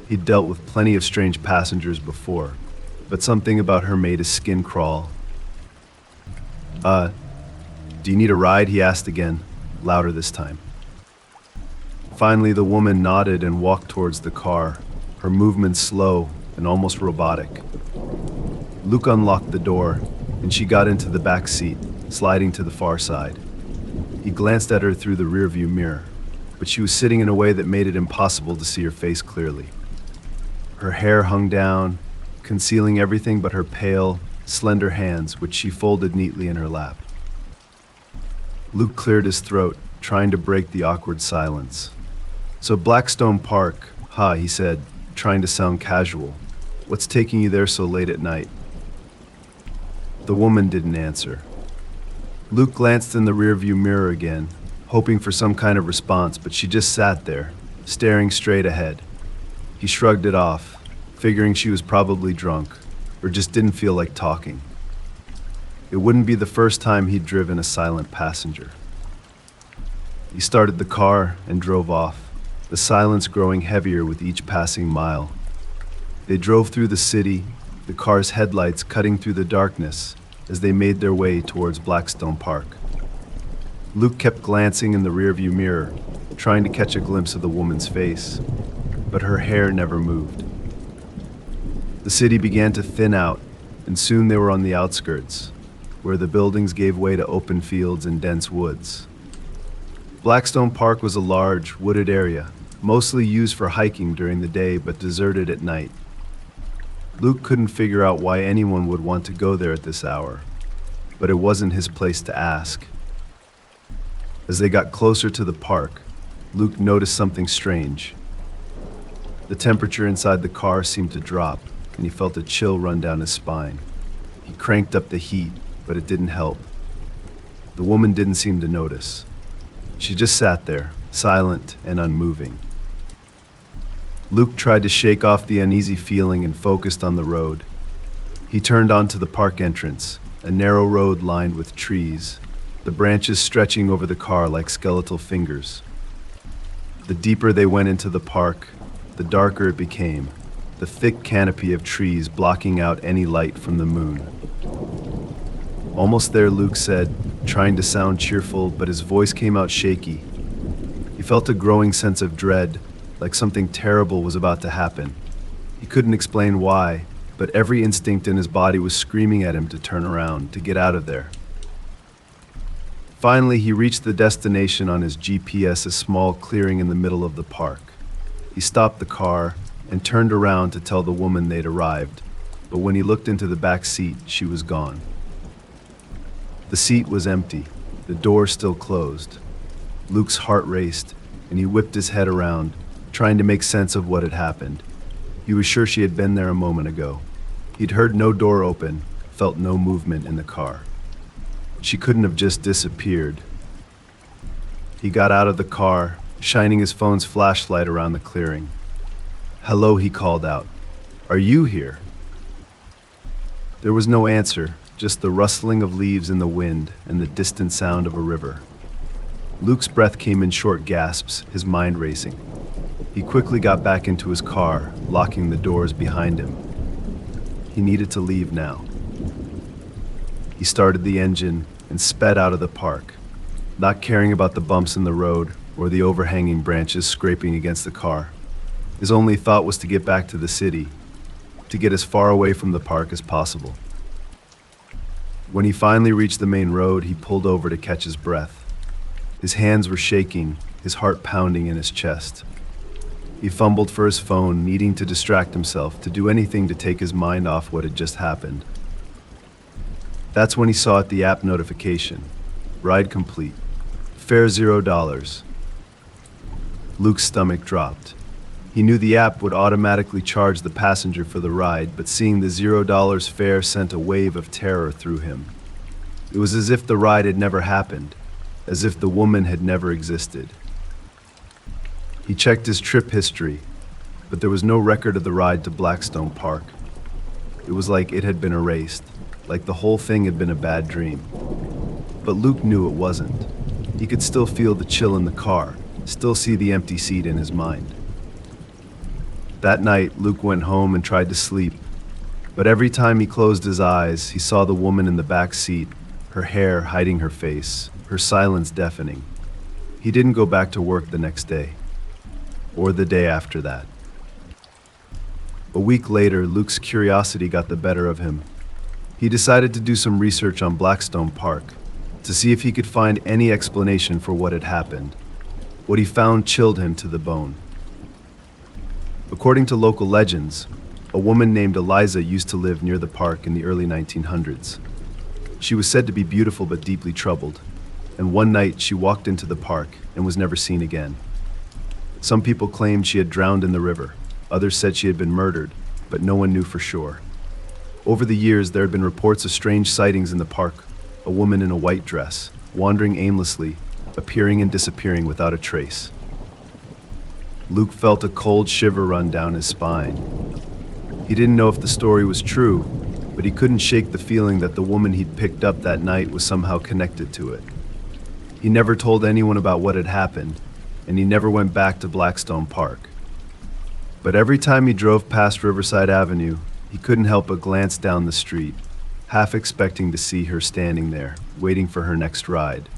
He'd dealt with plenty of strange passengers before, but something about her made his skin crawl. Do you need a ride?" he asked again, louder this time. Finally, the woman nodded and walked towards the car, her movements slow and almost robotic. Luke unlocked the door, and she got into the back seat, sliding to the far side. He glanced at her through the rearview mirror, but she was sitting in a way that made it impossible to see her face clearly. Her hair hung down, concealing everything but her pale, slender hands, which she folded neatly in her lap. Luke cleared his throat, trying to break the awkward silence. "So Blackstone Park, he said, trying to sound casual. "What's taking you there so late at night?" The woman didn't answer. Luke glanced in the rearview mirror again, hoping for some kind of response, but she just sat there, staring straight ahead. He shrugged it off, figuring she was probably drunk, or just didn't feel like talking. It wouldn't be the first time he'd driven a silent passenger. He started the car and drove off, the silence growing heavier with each passing mile. They drove through the city, the car's headlights cutting through the darkness as they made their way towards Blackstone Park. Luke kept glancing in the rearview mirror, trying to catch a glimpse of the woman's face, but her hair never moved. The city began to thin out, and soon they were on the outskirts, where the buildings gave way to open fields and dense woods. Blackstone Park was a large, wooded area, mostly used for hiking during the day but deserted at night. Luke couldn't figure out why anyone would want to go there at this hour, but it wasn't his place to ask. As they got closer to the park, Luke noticed something strange. The temperature inside the car seemed to drop, and he felt a chill run down his spine. He cranked up the heat, but it didn't help. The woman didn't seem to notice. She just sat there, silent and unmoving. Luke tried to shake off the uneasy feeling and focused on the road. He turned onto the park entrance, a narrow road lined with trees, the branches stretching over the car like skeletal fingers. The deeper they went into the park, the darker it became, the thick canopy of trees blocking out any light from the moon. "Almost there," Luke said, trying to sound cheerful, but his voice came out shaky. He felt a growing sense of dread, like something terrible was about to happen. He couldn't explain why, but every instinct in his body was screaming at him to turn around, to get out of there. Finally, he reached the destination on his GPS, a small clearing in the middle of the park. He stopped the car and turned around to tell the woman they'd arrived, but when he looked into the back seat, she was gone. The seat was empty, the door still closed. Luke's heart raced, and he whipped his head around, trying to make sense of what had happened. He was sure she had been there a moment ago. He'd heard no door open, felt no movement in the car. She couldn't have just disappeared. He got out of the car, shining his phone's flashlight around the clearing. "Hello," he called out. "Are you here?" There was no answer, just the rustling of leaves in the wind and the distant sound of a river. Luke's breath came in short gasps, his mind racing. He quickly got back into his car, locking the doors behind him. He needed to leave now. He started the engine and sped out of the park, not caring about the bumps in the road or the overhanging branches scraping against the car. His only thought was to get back to the city, to get as far away from the park as possible. When he finally reached the main road, he pulled over to catch his breath. His hands were shaking, his heart pounding in his chest. He fumbled for his phone, needing to distract himself, to do anything to take his mind off what had just happened. That's when he saw the app notification. Ride complete. Fare $0. Luke's stomach dropped. He knew the app would automatically charge the passenger for the ride, but seeing the $0 fare sent a wave of terror through him. It was as if the ride had never happened, as if the woman had never existed. He checked his trip history, but there was no record of the ride to Blackstone Park. It was like it had been erased, like the whole thing had been a bad dream. But Luke knew it wasn't. He could still feel the chill in the car, still see the empty seat in his mind. That night, Luke went home and tried to sleep, but every time he closed his eyes, he saw the woman in the back seat, her hair hiding her face, her silence deafening. He didn't go back to work the next day, or the day after that. A week later, Luke's curiosity got the better of him. He decided to do some research on Blackstone Park to see if he could find any explanation for what had happened. What he found chilled him to the bone. According to local legends, a woman named Eliza used to live near the park in the early 1900s. She was said to be beautiful but deeply troubled, and one night she walked into the park and was never seen again. Some people claimed she had drowned in the river. Others said she had been murdered, but no one knew for sure. Over the years, there had been reports of strange sightings in the park, a woman in a white dress, wandering aimlessly, appearing and disappearing without a trace. Luke felt a cold shiver run down his spine. He didn't know if the story was true, but he couldn't shake the feeling that the woman he'd picked up that night was somehow connected to it. He never told anyone about what had happened, and he never went back to Blackstone Park. But every time he drove past Riverside Avenue, he couldn't help but glance down the street, half expecting to see her standing there, waiting for her next ride.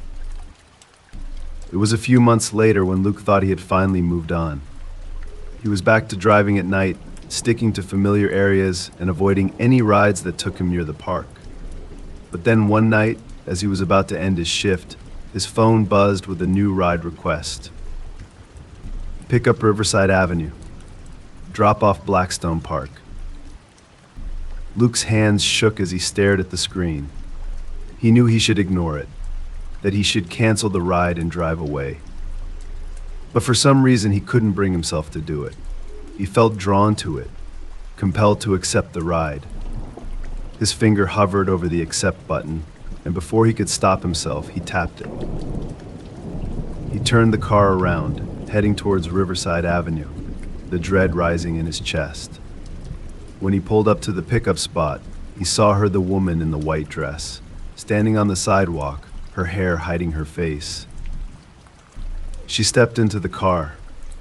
It was a few months later when Luke thought he had finally moved on. He was back to driving at night, sticking to familiar areas and avoiding any rides that took him near the park. But then one night, as he was about to end his shift, his phone buzzed with a new ride request. Pick up Riverside Avenue. Drop off Blackstone Park. Luke's hands shook as he stared at the screen. He knew he should ignore it, that he should cancel the ride and drive away. But for some reason, he couldn't bring himself to do it. He felt drawn to it, compelled to accept the ride. His finger hovered over the accept button, and before he could stop himself, he tapped it. He turned the car around, heading towards Riverside Avenue, the dread rising in his chest. When he pulled up to the pickup spot, he saw her, the woman in the white dress, standing on the sidewalk, her hair hiding her face. She stepped into the car,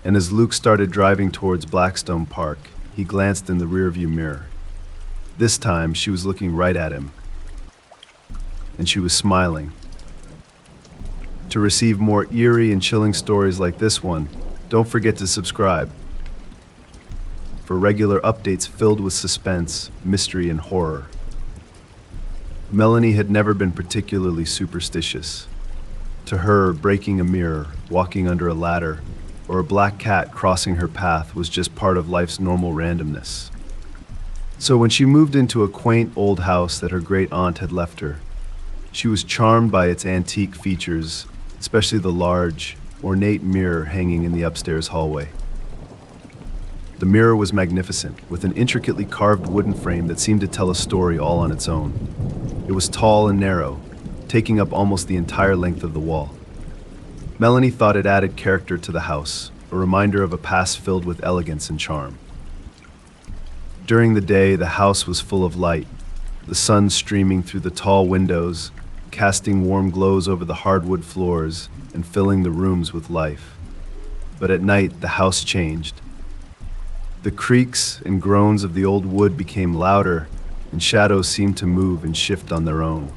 and as Luke started driving towards Blackstone Park, he glanced in the rearview mirror. This time, she was looking right at him, and she was smiling. To receive more eerie and chilling stories like this one, don't forget to subscribe. for regular updates filled with suspense, mystery, and horror. Melanie had never been particularly superstitious. To her, breaking a mirror, walking under a ladder, or a black cat crossing her path was just part of life's normal randomness. So when she moved into a quaint old house that her great-aunt had left her, she was charmed by its antique features, especially the large, ornate mirror hanging in the upstairs hallway. The mirror was magnificent, with an intricately carved wooden frame that seemed to tell a story all on its own. It was tall and narrow, taking up almost the entire length of the wall. Melanie thought it added character to the house, a reminder of a past filled with elegance and charm. During the day, the house was full of light, the sun streaming through the tall windows, casting warm glows over the hardwood floors and filling the rooms with life. But at night, the house changed. The creaks and groans of the old wood became louder, and shadows seemed to move and shift on their own.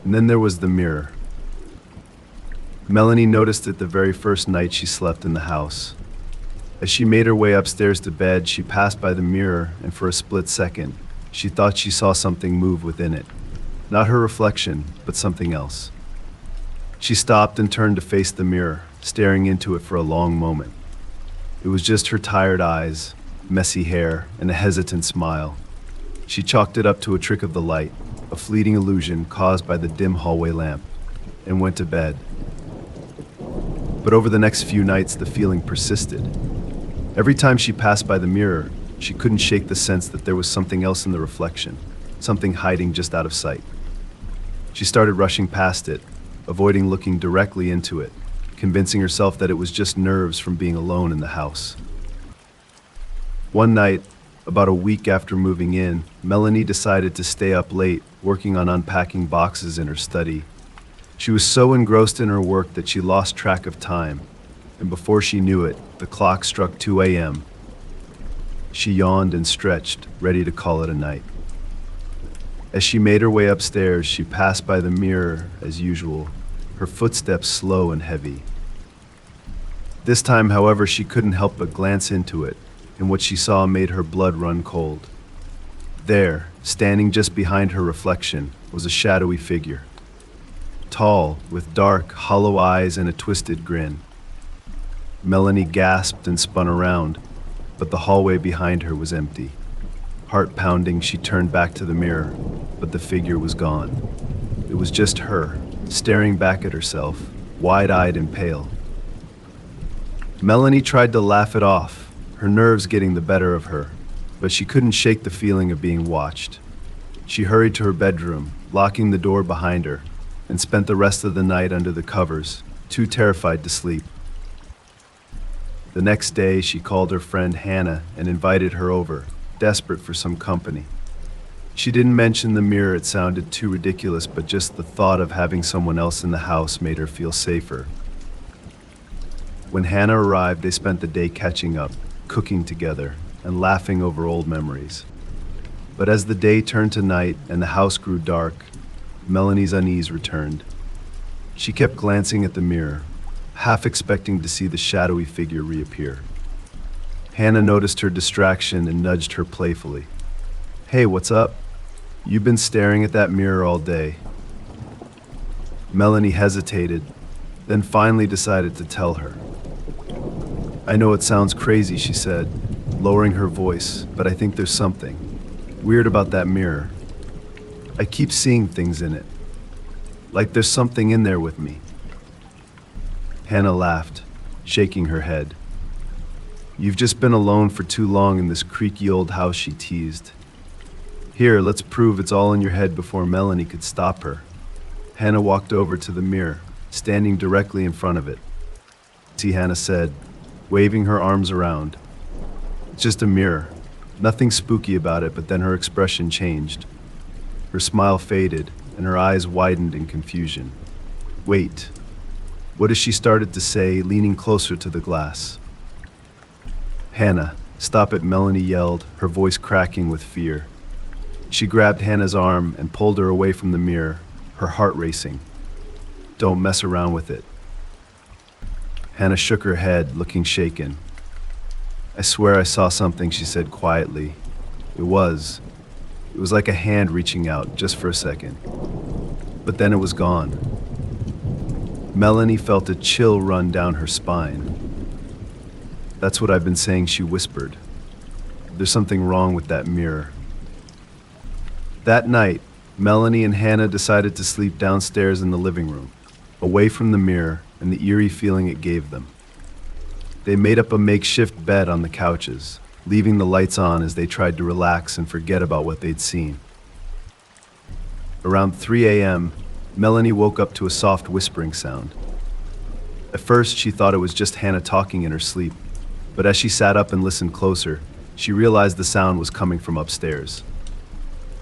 And then there was the mirror. Melanie noticed it the very first night she slept in the house. As she made her way upstairs to bed, she passed by the mirror, and for a split second, she thought she saw something move within it. Not her reflection, but something else. She stopped and turned to face the mirror, staring into it for a long moment. It was just her tired eyes, messy hair, and a hesitant smile. She chalked it up to a trick of the light, a fleeting illusion caused by the dim hallway lamp, and went to bed. But over the next few nights, the feeling persisted. Every time she passed by the mirror, she couldn't shake the sense that there was something else in the reflection, something hiding just out of sight. She started rushing past it, avoiding looking directly into it, convincing herself that it was just nerves from being alone in the house. One night, about a week after moving in, Melanie decided to stay up late, working on unpacking boxes in her study. She was so engrossed in her work that she lost track of time, and before she knew it, the clock struck 2 a.m. She yawned and stretched, ready to call it a night. As she made her way upstairs, she passed by the mirror as usual, her footsteps slow and heavy. This time, however, she couldn't help but glance into it, and what she saw made her blood run cold. There, standing just behind her reflection, was a shadowy figure. Tall, with dark, hollow eyes and a twisted grin. Melanie gasped and spun around, but the hallway behind her was empty. Heart pounding, she turned back to the mirror, but the figure was gone. It was just her, staring back at herself, wide-eyed and pale. Melanie tried to laugh it off, her nerves getting the better of her, but she couldn't shake the feeling of being watched. She hurried to her bedroom, locking the door behind her, and spent the rest of the night under the covers, too terrified to sleep. The next day, she called her friend Hannah and invited her over, desperate for some company. She didn't mention the mirror, it sounded too ridiculous, but just the thought of having someone else in the house made her feel safer. When Hannah arrived, they spent the day catching up, cooking together, and laughing over old memories. But as the day turned to night and the house grew dark, Melanie's unease returned. She kept glancing at the mirror, half expecting to see the shadowy figure reappear. Hannah noticed her distraction and nudged her playfully. "Hey, what's up? You've been staring at that mirror all day." Melanie hesitated, then finally decided to tell her. "I know it sounds crazy," she said, lowering her voice, "but I think there's something weird about that mirror. I keep seeing things in it, like there's something in there with me." Hannah laughed, shaking her head. "You've just been alone for too long in this creaky old house," she teased. "Here, let's prove it's all in your head before Melanie could stop her." Hannah walked over to the mirror, standing directly in front of it. "See," Hannah said, waving her arms around. "It's just a mirror. Nothing spooky about it," but then her expression changed. Her smile faded, and her eyes widened in confusion. "Wait." What as she started to say, leaning closer to the glass. "Hannah, stop it," Melanie yelled, her voice cracking with fear. She grabbed Hannah's arm and pulled her away from the mirror, her heart racing. "Don't mess around with it." Hannah shook her head, looking shaken. I swear I saw something, she said quietly. It was. It was like a hand reaching out, just for a second. But then it was gone. Melanie felt a chill run down her spine. That's what I've been saying, she whispered. There's something wrong with that mirror. That night, Melanie and Hannah decided to sleep downstairs in the living room, away from the mirror and the eerie feeling it gave them. They made up a makeshift bed on the couches, leaving the lights on as they tried to relax and forget about what they'd seen. Around 3 a.m., Melanie woke up to a soft whispering sound. At first, she thought it was just Hannah talking in her sleep, but as she sat up and listened closer, she realized the sound was coming from upstairs.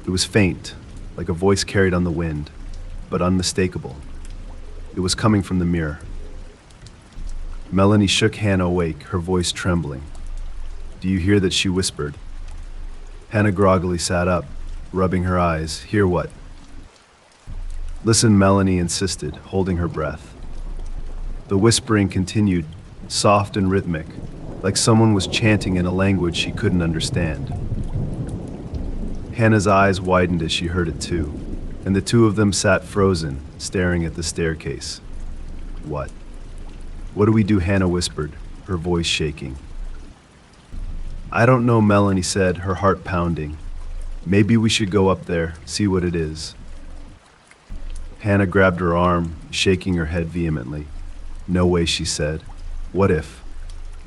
It was faint, like a voice carried on the wind, but unmistakable. It was coming from the mirror. Melanie shook Hannah awake, her voice trembling. Do you hear that? She whispered. Hannah groggily sat up, rubbing her eyes. Hear what? Listen, Melanie insisted, holding her breath. The whispering continued, soft and rhythmic, like someone was chanting in a language she couldn't understand. Hannah's eyes widened as she heard it too, and the two of them sat frozen, staring at the staircase. What? What do we do? Hannah whispered, her voice shaking. I don't know, Melanie said, her heart pounding. Maybe we should go up there, see what it is. Hannah grabbed her arm, shaking her head vehemently. No way, she said. What if?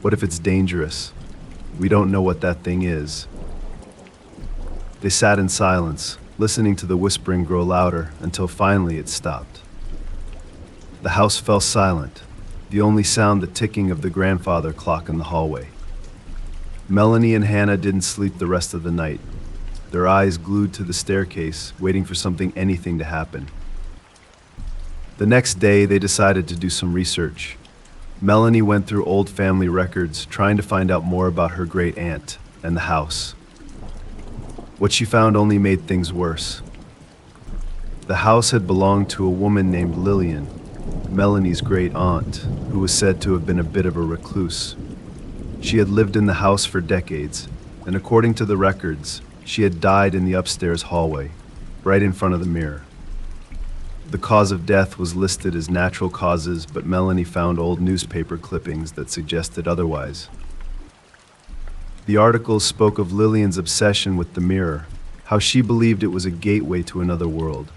What if it's dangerous? We don't know what that thing is. They sat in silence, listening to the whispering grow louder until finally it stopped. The house fell silent, the only sound the ticking of the grandfather clock in the hallway. Melanie and Hannah didn't sleep the rest of the night, their eyes glued to the staircase, waiting for anything to happen. The next day, they decided to do some research. Melanie went through old family records, trying to find out more about her great-aunt and the house. What she found only made things worse. The house had belonged to a woman named Lillian, Melanie's great-aunt, who was said to have been a bit of a recluse. She had lived in the house for decades, and according to the records, she had died in the upstairs hallway, right in front of the mirror. The cause of death was listed as natural causes, but Melanie found old newspaper clippings that suggested otherwise. The articles spoke of Lillian's obsession with the mirror, how she believed it was a gateway to another world.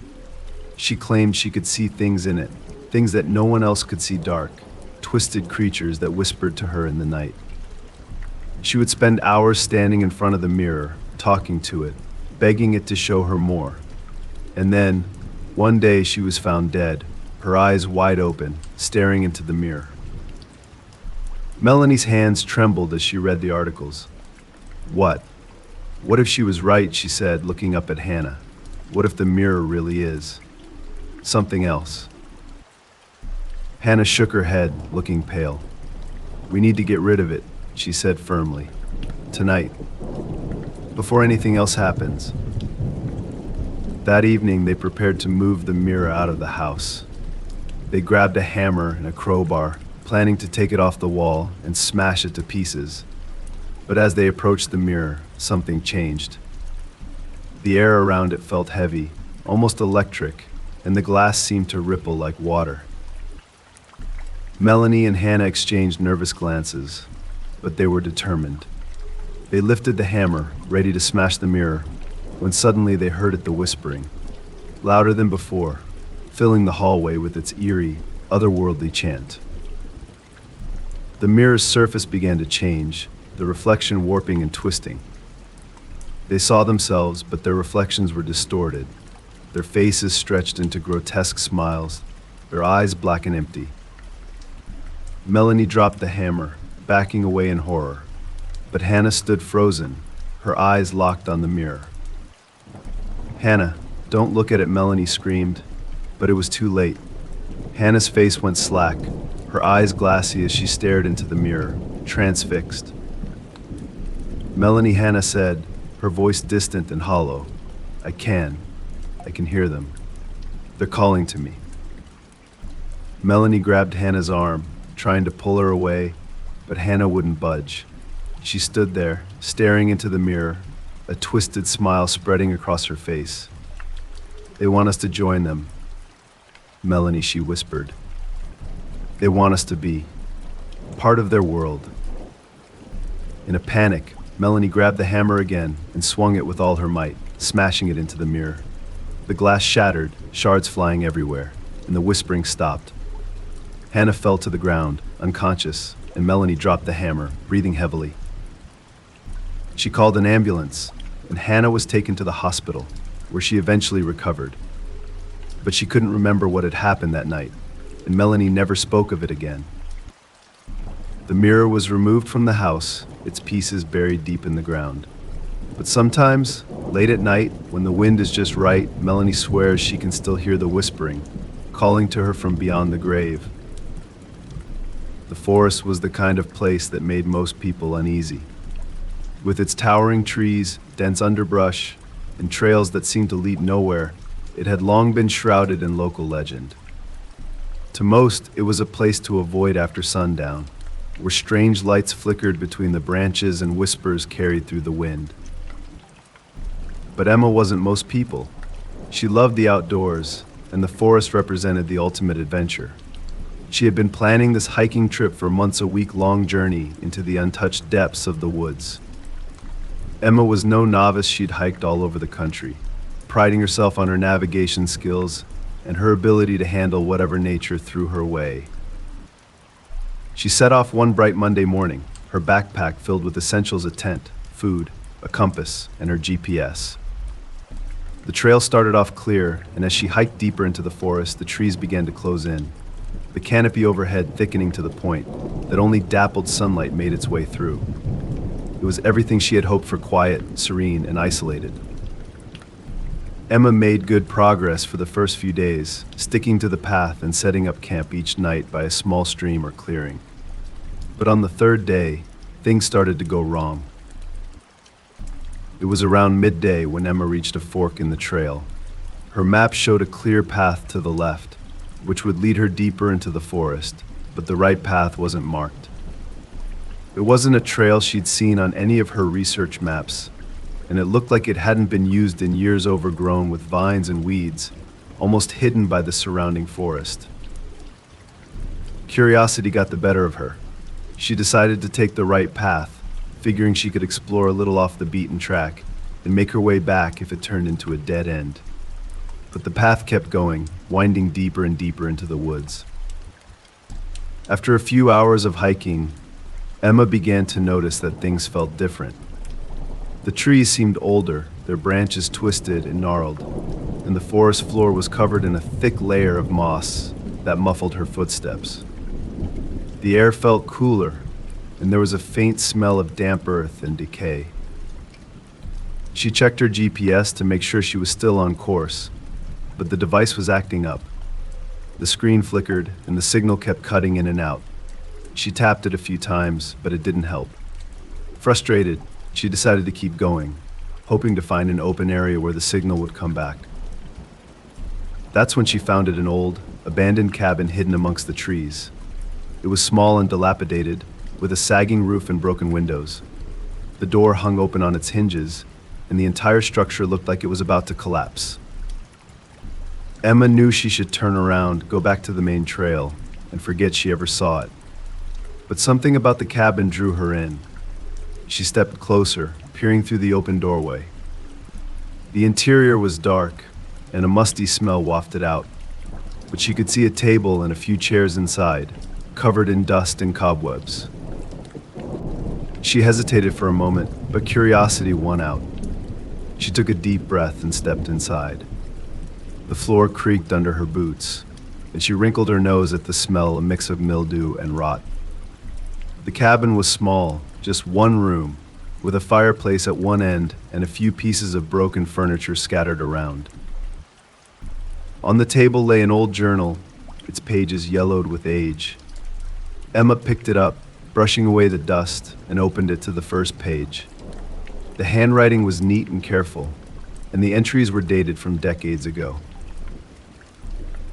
She claimed she could see things in it, things that no one else could see, dark, twisted creatures that whispered to her in the night. She would spend hours standing in front of the mirror, talking to it, begging it to show her more. And then, one day she was found dead, her eyes wide open, staring into the mirror. Melanie's hands trembled as she read the articles. What? What if she was right, she said, looking up at Hannah. What if the mirror really is something else? Hannah shook her head, looking pale. We need to get rid of it, she said firmly. Tonight, before anything else happens. That evening, they prepared to move the mirror out of the house. They grabbed a hammer and a crowbar, planning to take it off the wall and smash it to pieces. But as they approached the mirror, something changed. The air around it felt heavy, almost electric, and the glass seemed to ripple like water. Melanie and Hannah exchanged nervous glances, but they were determined. They lifted the hammer, ready to smash the mirror, when suddenly they heard it, the whispering, louder than before, filling the hallway with its eerie, otherworldly chant. The mirror's surface began to change, the reflection warping and twisting. They saw themselves, but their reflections were distorted, their faces stretched into grotesque smiles, their eyes black and empty. Melanie dropped the hammer, backing away in horror, but Hannah stood frozen, her eyes locked on the mirror. Hannah, don't look at it, Melanie screamed, but it was too late. Hannah's face went slack, her eyes glassy as she stared into the mirror, transfixed. Melanie, Hannah said, her voice distant and hollow. I can hear them. They're calling to me. Melanie grabbed Hannah's arm, trying to pull her away, but Hannah wouldn't budge. She stood there, staring into the mirror, a twisted smile spreading across her face. "They want us to join them, Melanie," she whispered. "They want us to be part of their world." In a panic, Melanie grabbed the hammer again and swung it with all her might, smashing it into the mirror. The glass shattered, shards flying everywhere, and the whispering stopped. Hannah fell to the ground, unconscious, and Melanie dropped the hammer, breathing heavily. She called an ambulance, and Hannah was taken to the hospital, where she eventually recovered. But she couldn't remember what had happened that night, and Melanie never spoke of it again. The mirror was removed from the house, its pieces buried deep in the ground. But sometimes, late at night, when the wind is just right, Melanie swears she can still hear the whispering, calling to her from beyond the grave. The forest was the kind of place that made most people uneasy. With its towering trees, dense underbrush, and trails that seemed to lead nowhere, it had long been shrouded in local legend. To most, it was a place to avoid after sundown, where strange lights flickered between the branches and whispers carried through the wind. But Emma wasn't most people. She loved the outdoors, and the forest represented the ultimate adventure. She had been planning this hiking trip for months, a week-long journey into the untouched depths of the woods. Emma was no novice. She'd hiked all over the country, priding herself on her navigation skills and her ability to handle whatever nature threw her way. She set off one bright Monday morning, her backpack filled with essentials: a tent, food, a compass, and her GPS. The trail started off clear, and as she hiked deeper into the forest, the trees began to close in, the canopy overhead thickening to the point that only dappled sunlight made its way through. It was everything she had hoped for: quiet, serene, and isolated. Emma made good progress for the first few days, sticking to the path and setting up camp each night by a small stream or clearing. But on the third day, things started to go wrong. It was around midday when Emma reached a fork in the trail. Her map showed a clear path to the left, which would lead her deeper into the forest, but the right path wasn't marked. It wasn't a trail she'd seen on any of her research maps, and it looked like it hadn't been used in years, overgrown with vines and weeds, almost hidden by the surrounding forest. Curiosity got the better of her. She decided to take the right path, figuring she could explore a little off the beaten track and make her way back if it turned into a dead end. But the path kept going, winding deeper and deeper into the woods. After a few hours of hiking, Emma began to notice that things felt different. The trees seemed older, their branches twisted and gnarled, and the forest floor was covered in a thick layer of moss that muffled her footsteps. The air felt cooler, and there was a faint smell of damp earth and decay. She checked her GPS to make sure she was still on course, but the device was acting up. The screen flickered, and the signal kept cutting in and out. She tapped it a few times, but it didn't help. Frustrated, she decided to keep going, hoping to find an open area where the signal would come back. That's when she found an old, abandoned cabin hidden amongst the trees. It was small and dilapidated, with a sagging roof and broken windows. The door hung open on its hinges, and the entire structure looked like it was about to collapse. Emma knew she should turn around, go back to the main trail, and forget she ever saw it. But something about the cabin drew her in. She stepped closer, peering through the open doorway. The interior was dark, and a musty smell wafted out, but she could see a table and a few chairs inside, covered in dust and cobwebs. She hesitated for a moment, but curiosity won out. She took a deep breath and stepped inside. The floor creaked under her boots, and she wrinkled her nose at the smell, a mix of mildew and rot. The cabin was small, just one room, with a fireplace at one end and a few pieces of broken furniture scattered around. On the table lay an old journal, its pages yellowed with age. Emma picked it up, brushing away the dust, and opened it to the first page. The handwriting was neat and careful, and the entries were dated from decades ago.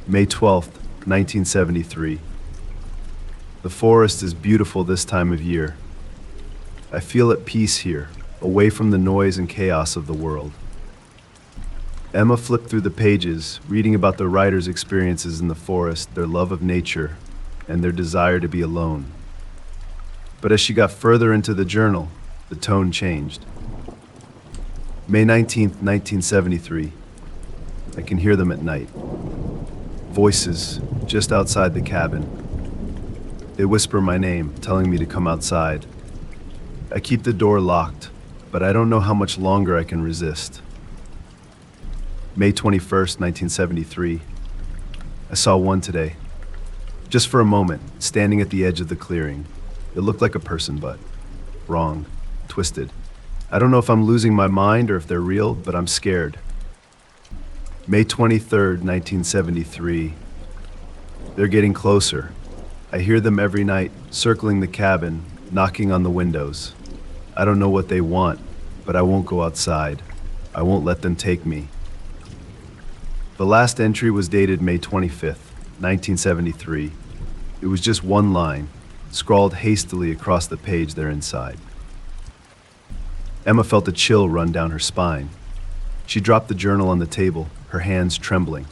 May 12th, 1973. The forest is beautiful this time of year. I feel at peace here, away from the noise and chaos of the world. Emma flipped through the pages, reading about the writer's experiences in the forest, their love of nature, and their desire to be alone. But as she got further into the journal, the tone changed. May 19th, 1973. I can hear them at night. Voices just outside the cabin. They whisper my name, telling me to come outside. I keep the door locked, but I don't know how much longer I can resist. May 21st, 1973. I saw one today. Just for a moment, standing at the edge of the clearing. It looked like a person, but wrong, twisted. I don't know if I'm losing my mind or if they're real, but I'm scared. May 23rd, 1973. They're getting closer. I hear them every night, circling the cabin, knocking on the windows. I don't know what they want, but I won't go outside. I won't let them take me. The last entry was dated May 25th, 1973. It was just one line, scrawled hastily across the page there inside. Emma felt a chill run down her spine. She dropped the journal on the table, her hands trembling.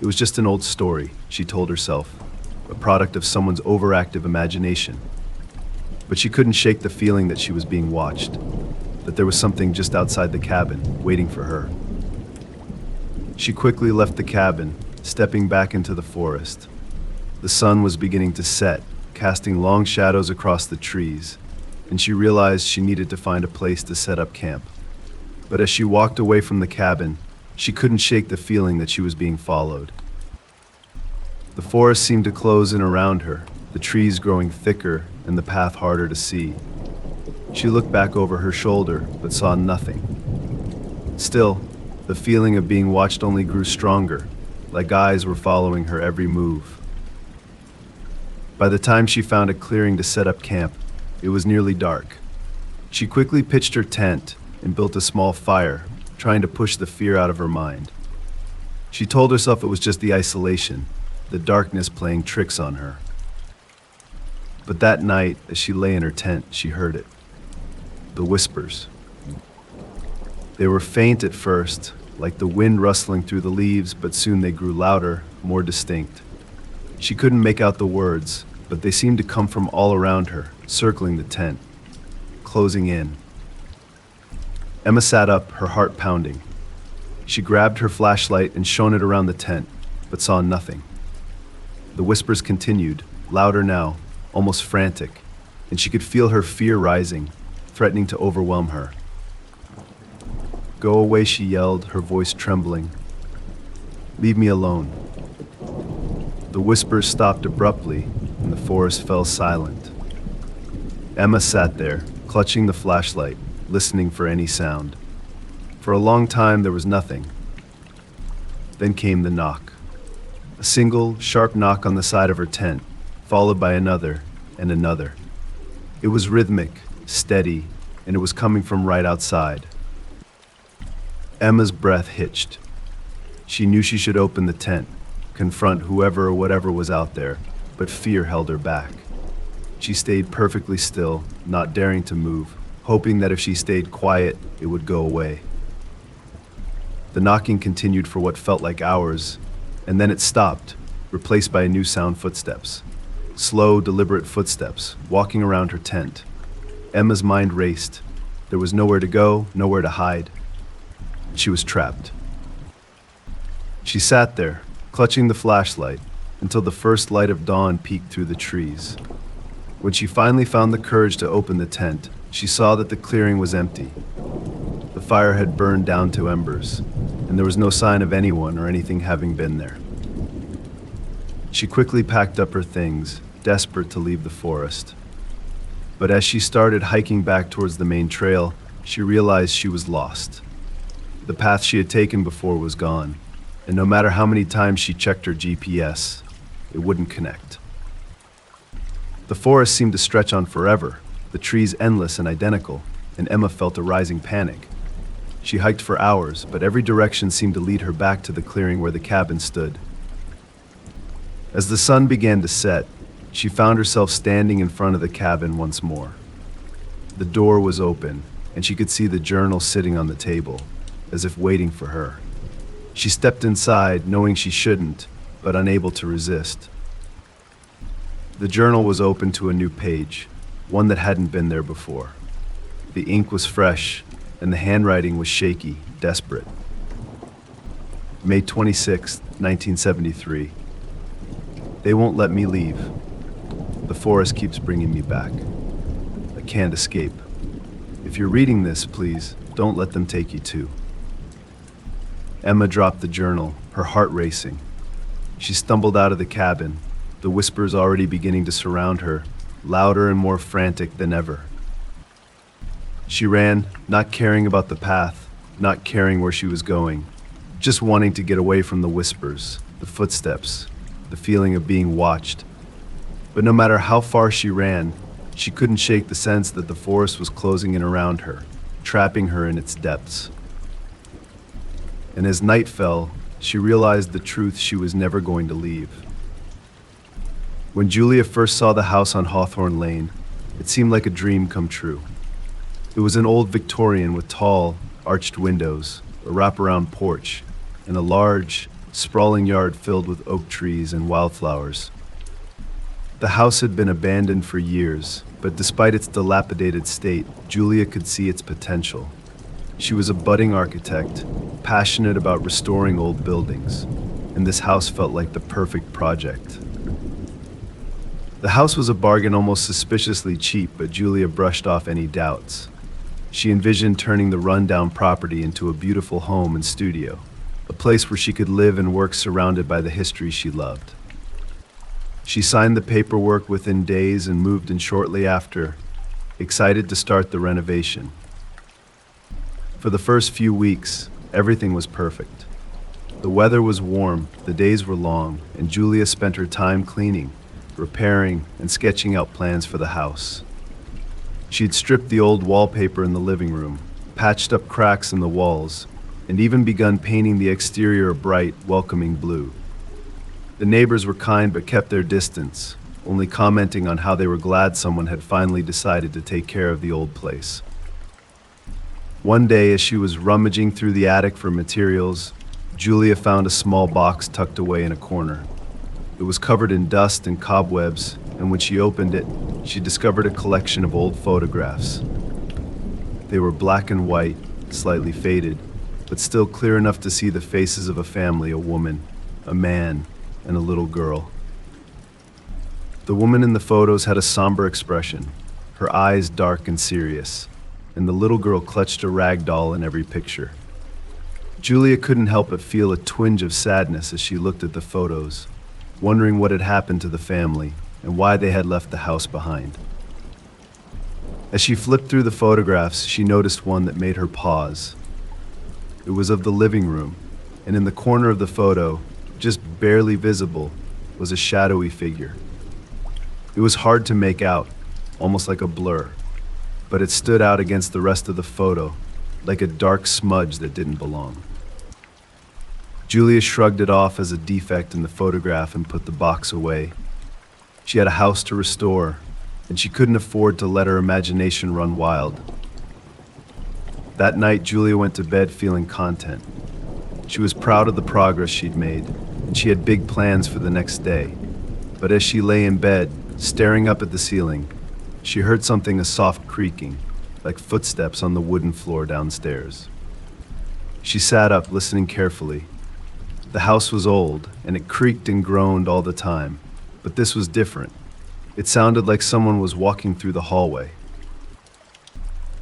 It was just an old story, she told herself, a product of someone's overactive imagination. But she couldn't shake the feeling that she was being watched, that there was something just outside the cabin, waiting for her. She quickly left the cabin, stepping back into the forest. The sun was beginning to set, casting long shadows across the trees, and she realized she needed to find a place to set up camp. But as she walked away from the cabin, she couldn't shake the feeling that she was being followed. The forest seemed to close in around her, the trees growing thicker and the path harder to see. She looked back over her shoulder, but saw nothing. Still, the feeling of being watched only grew stronger, like eyes were following her every move. By the time she found a clearing to set up camp, it was nearly dark. She quickly pitched her tent and built a small fire, trying to push the fear out of her mind. She told herself it was just the isolation, the darkness playing tricks on her. But that night, as she lay in her tent, she heard it. The whispers. They were faint at first, like the wind rustling through the leaves, but soon they grew louder, more distinct. She couldn't make out the words, but they seemed to come from all around her, circling the tent, closing in. Emma sat up, her heart pounding. She grabbed her flashlight and shone it around the tent, but saw nothing. The whispers continued, louder now, almost frantic, and she could feel her fear rising, threatening to overwhelm her. "Go away," she yelled, her voice trembling. "Leave me alone." The whispers stopped abruptly, and the forest fell silent. Emma sat there, clutching the flashlight, listening for any sound. For a long time, there was nothing. Then came the knock. A single, sharp knock on the side of her tent, followed by another and another. It was rhythmic, steady, and it was coming from right outside. Emma's breath hitched. She knew she should open the tent, confront whoever or whatever was out there, but fear held her back. She stayed perfectly still, not daring to move, hoping that if she stayed quiet, it would go away. The knocking continued for what felt like hours, and then it stopped, replaced by a new sound: footsteps. Slow, deliberate footsteps, walking around her tent. Emma's mind raced. There was nowhere to go, nowhere to hide. She was trapped. She sat there, clutching the flashlight, until the first light of dawn peeked through the trees. When she finally found the courage to open the tent, she saw that the clearing was empty. The fire had burned down to embers, and there was no sign of anyone or anything having been there. She quickly packed up her things, desperate to leave the forest. But as she started hiking back towards the main trail, she realized she was lost. The path she had taken before was gone, and no matter how many times she checked her GPS, it wouldn't connect. The forest seemed to stretch on forever, the trees endless and identical, and Emma felt a rising panic. She hiked for hours, but every direction seemed to lead her back to the clearing where the cabin stood. As the sun began to set, she found herself standing in front of the cabin once more. The door was open, and she could see the journal sitting on the table, as if waiting for her. She stepped inside, knowing she shouldn't, but unable to resist. The journal was open to a new page, one that hadn't been there before. The ink was fresh, and the handwriting was shaky, desperate. May 26, 1973. They won't let me leave. The forest keeps bringing me back. I can't escape. If you're reading this, please, don't let them take you too. Emma dropped the journal, her heart racing. She stumbled out of the cabin, the whispers already beginning to surround her, louder and more frantic than ever. She ran, not caring about the path, not caring where she was going, just wanting to get away from the whispers, the footsteps, the feeling of being watched. But no matter how far she ran, she couldn't shake the sense that the forest was closing in around her, trapping her in its depths. And as night fell, she realized the truth: she was never going to leave. When Julia first saw the house on Hawthorne Lane, it seemed like a dream come true. It was an old Victorian with tall, arched windows, a wraparound porch, and a large, sprawling yard filled with oak trees and wildflowers. The house had been abandoned for years, but despite its dilapidated state, Julia could see its potential. She was a budding architect, passionate about restoring old buildings, and this house felt like the perfect project. The house was a bargain, almost suspiciously cheap, but Julia brushed off any doubts. She envisioned turning the rundown property into a beautiful home and studio, a place where she could live and work surrounded by the history she loved. She signed the paperwork within days and moved in shortly after, excited to start the renovation. For the first few weeks, everything was perfect. The weather was warm, the days were long, and Julia spent her time cleaning, repairing, and sketching out plans for the house. She'd stripped the old wallpaper in the living room, patched up cracks in the walls, and even begun painting the exterior a bright, welcoming blue. The neighbors were kind but kept their distance, only commenting on how they were glad someone had finally decided to take care of the old place. One day, as she was rummaging through the attic for materials, Julia found a small box tucked away in a corner. It was covered in dust and cobwebs, and when she opened it, she discovered a collection of old photographs. They were black and white, slightly faded, but still clear enough to see the faces of a family, a woman, a man, and a little girl. The woman in the photos had a somber expression, her eyes dark and serious, and the little girl clutched a rag doll in every picture. Julia couldn't help but feel a twinge of sadness as she looked at the photos, wondering what had happened to the family and why they had left the house behind. As she flipped through the photographs, she noticed one that made her pause. It was of the living room, and in the corner of the photo, just barely visible, was a shadowy figure. It was hard to make out, almost like a blur, but it stood out against the rest of the photo, like a dark smudge that didn't belong. Julia shrugged it off as a defect in the photograph and put the box away. She had a house to restore, and she couldn't afford to let her imagination run wild. That night, Julia went to bed feeling content. She was proud of the progress she'd made, and she had big plans for the next day. But as she lay in bed, staring up at the ceiling, she heard something, a soft creaking, like footsteps on the wooden floor downstairs. She sat up, listening carefully. The house was old, and it creaked and groaned all the time, but this was different. It sounded like someone was walking through the hallway.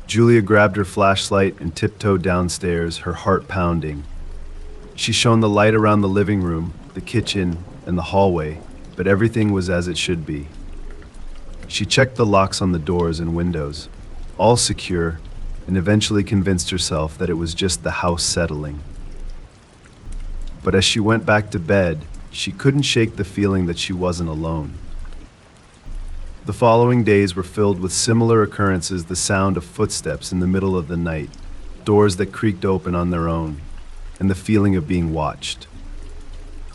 Julia grabbed her flashlight and tiptoed downstairs, her heart pounding. She shone the light around the living room, the kitchen, and the hallway, but everything was as it should be. She checked the locks on the doors and windows, all secure, and eventually convinced herself that it was just the house settling. But as she went back to bed, she couldn't shake the feeling that she wasn't alone. The following days were filled with similar occurrences: the sound of footsteps in the middle of the night, doors that creaked open on their own, and the feeling of being watched.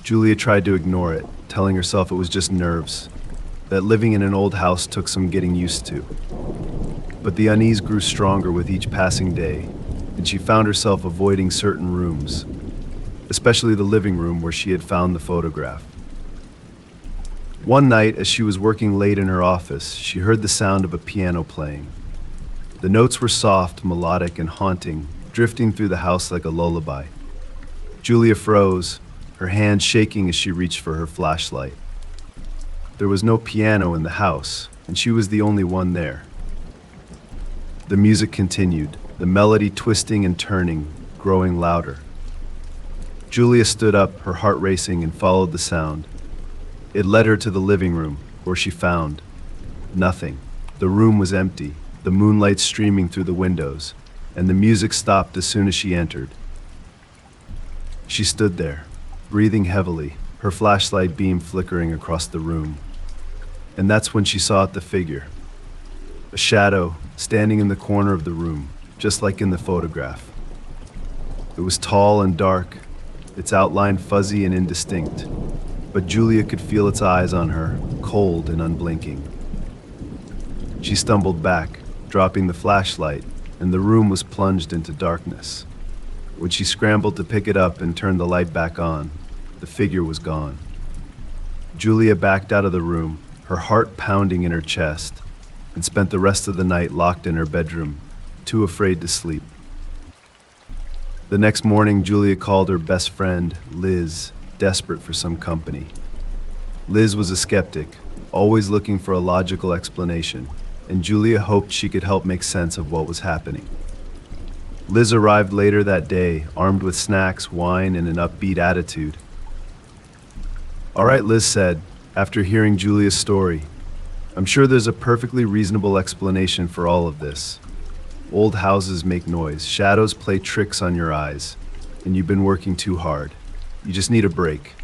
Julia tried to ignore it, telling herself it was just nerves, that living in an old house took some getting used to. But the unease grew stronger with each passing day, and she found herself avoiding certain rooms, especially the living room where she had found the photograph. One night, as she was working late in her office, she heard the sound of a piano playing. The notes were soft, melodic, and haunting, drifting through the house like a lullaby. Julia froze, her hand shaking as she reached for her flashlight. There was no piano in the house, and she was the only one there. The music continued, the melody twisting and turning, growing louder. Julia stood up, her heart racing, and followed the sound. It led her to the living room, where she found nothing. The room was empty, the moonlight streaming through the windows, and the music stopped as soon as she entered. She stood there, breathing heavily, her flashlight beam flickering across the room. And that's when she saw the figure. A shadow standing in the corner of the room, just like in the photograph. It was tall and dark, its outline fuzzy and indistinct, but Julia could feel its eyes on her, cold and unblinking. She stumbled back, dropping the flashlight, and the room was plunged into darkness. When she scrambled to pick it up and turn the light back on, the figure was gone. Julia backed out of the room, her heart pounding in her chest, and spent the rest of the night locked in her bedroom, too afraid to sleep. The next morning, Julia called her best friend, Liz, desperate for some company. Liz was a skeptic, always looking for a logical explanation, and Julia hoped she could help make sense of what was happening. Liz arrived later that day, armed with snacks, wine, and an upbeat attitude. "All right," Liz said, after hearing Julia's story. "I'm sure there's a perfectly reasonable explanation for all of this. Old houses make noise, shadows play tricks on your eyes, and you've been working too hard. You just need a break."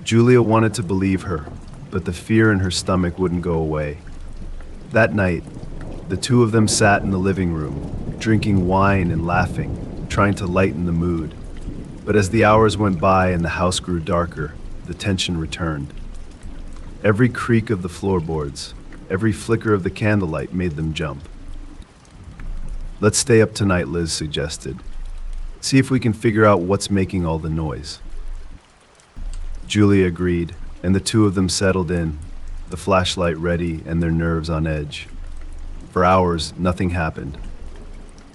Julia wanted to believe her, but the fear in her stomach wouldn't go away. That night, the two of them sat in the living room, drinking wine and laughing, trying to lighten the mood. But as the hours went by and the house grew darker, the tension returned. Every creak of the floorboards, every flicker of the candlelight made them jump. "Let's stay up tonight," Liz suggested. "See if we can figure out what's making all the noise." Julia agreed, and the two of them settled in, the flashlight ready and their nerves on edge. For hours, nothing happened.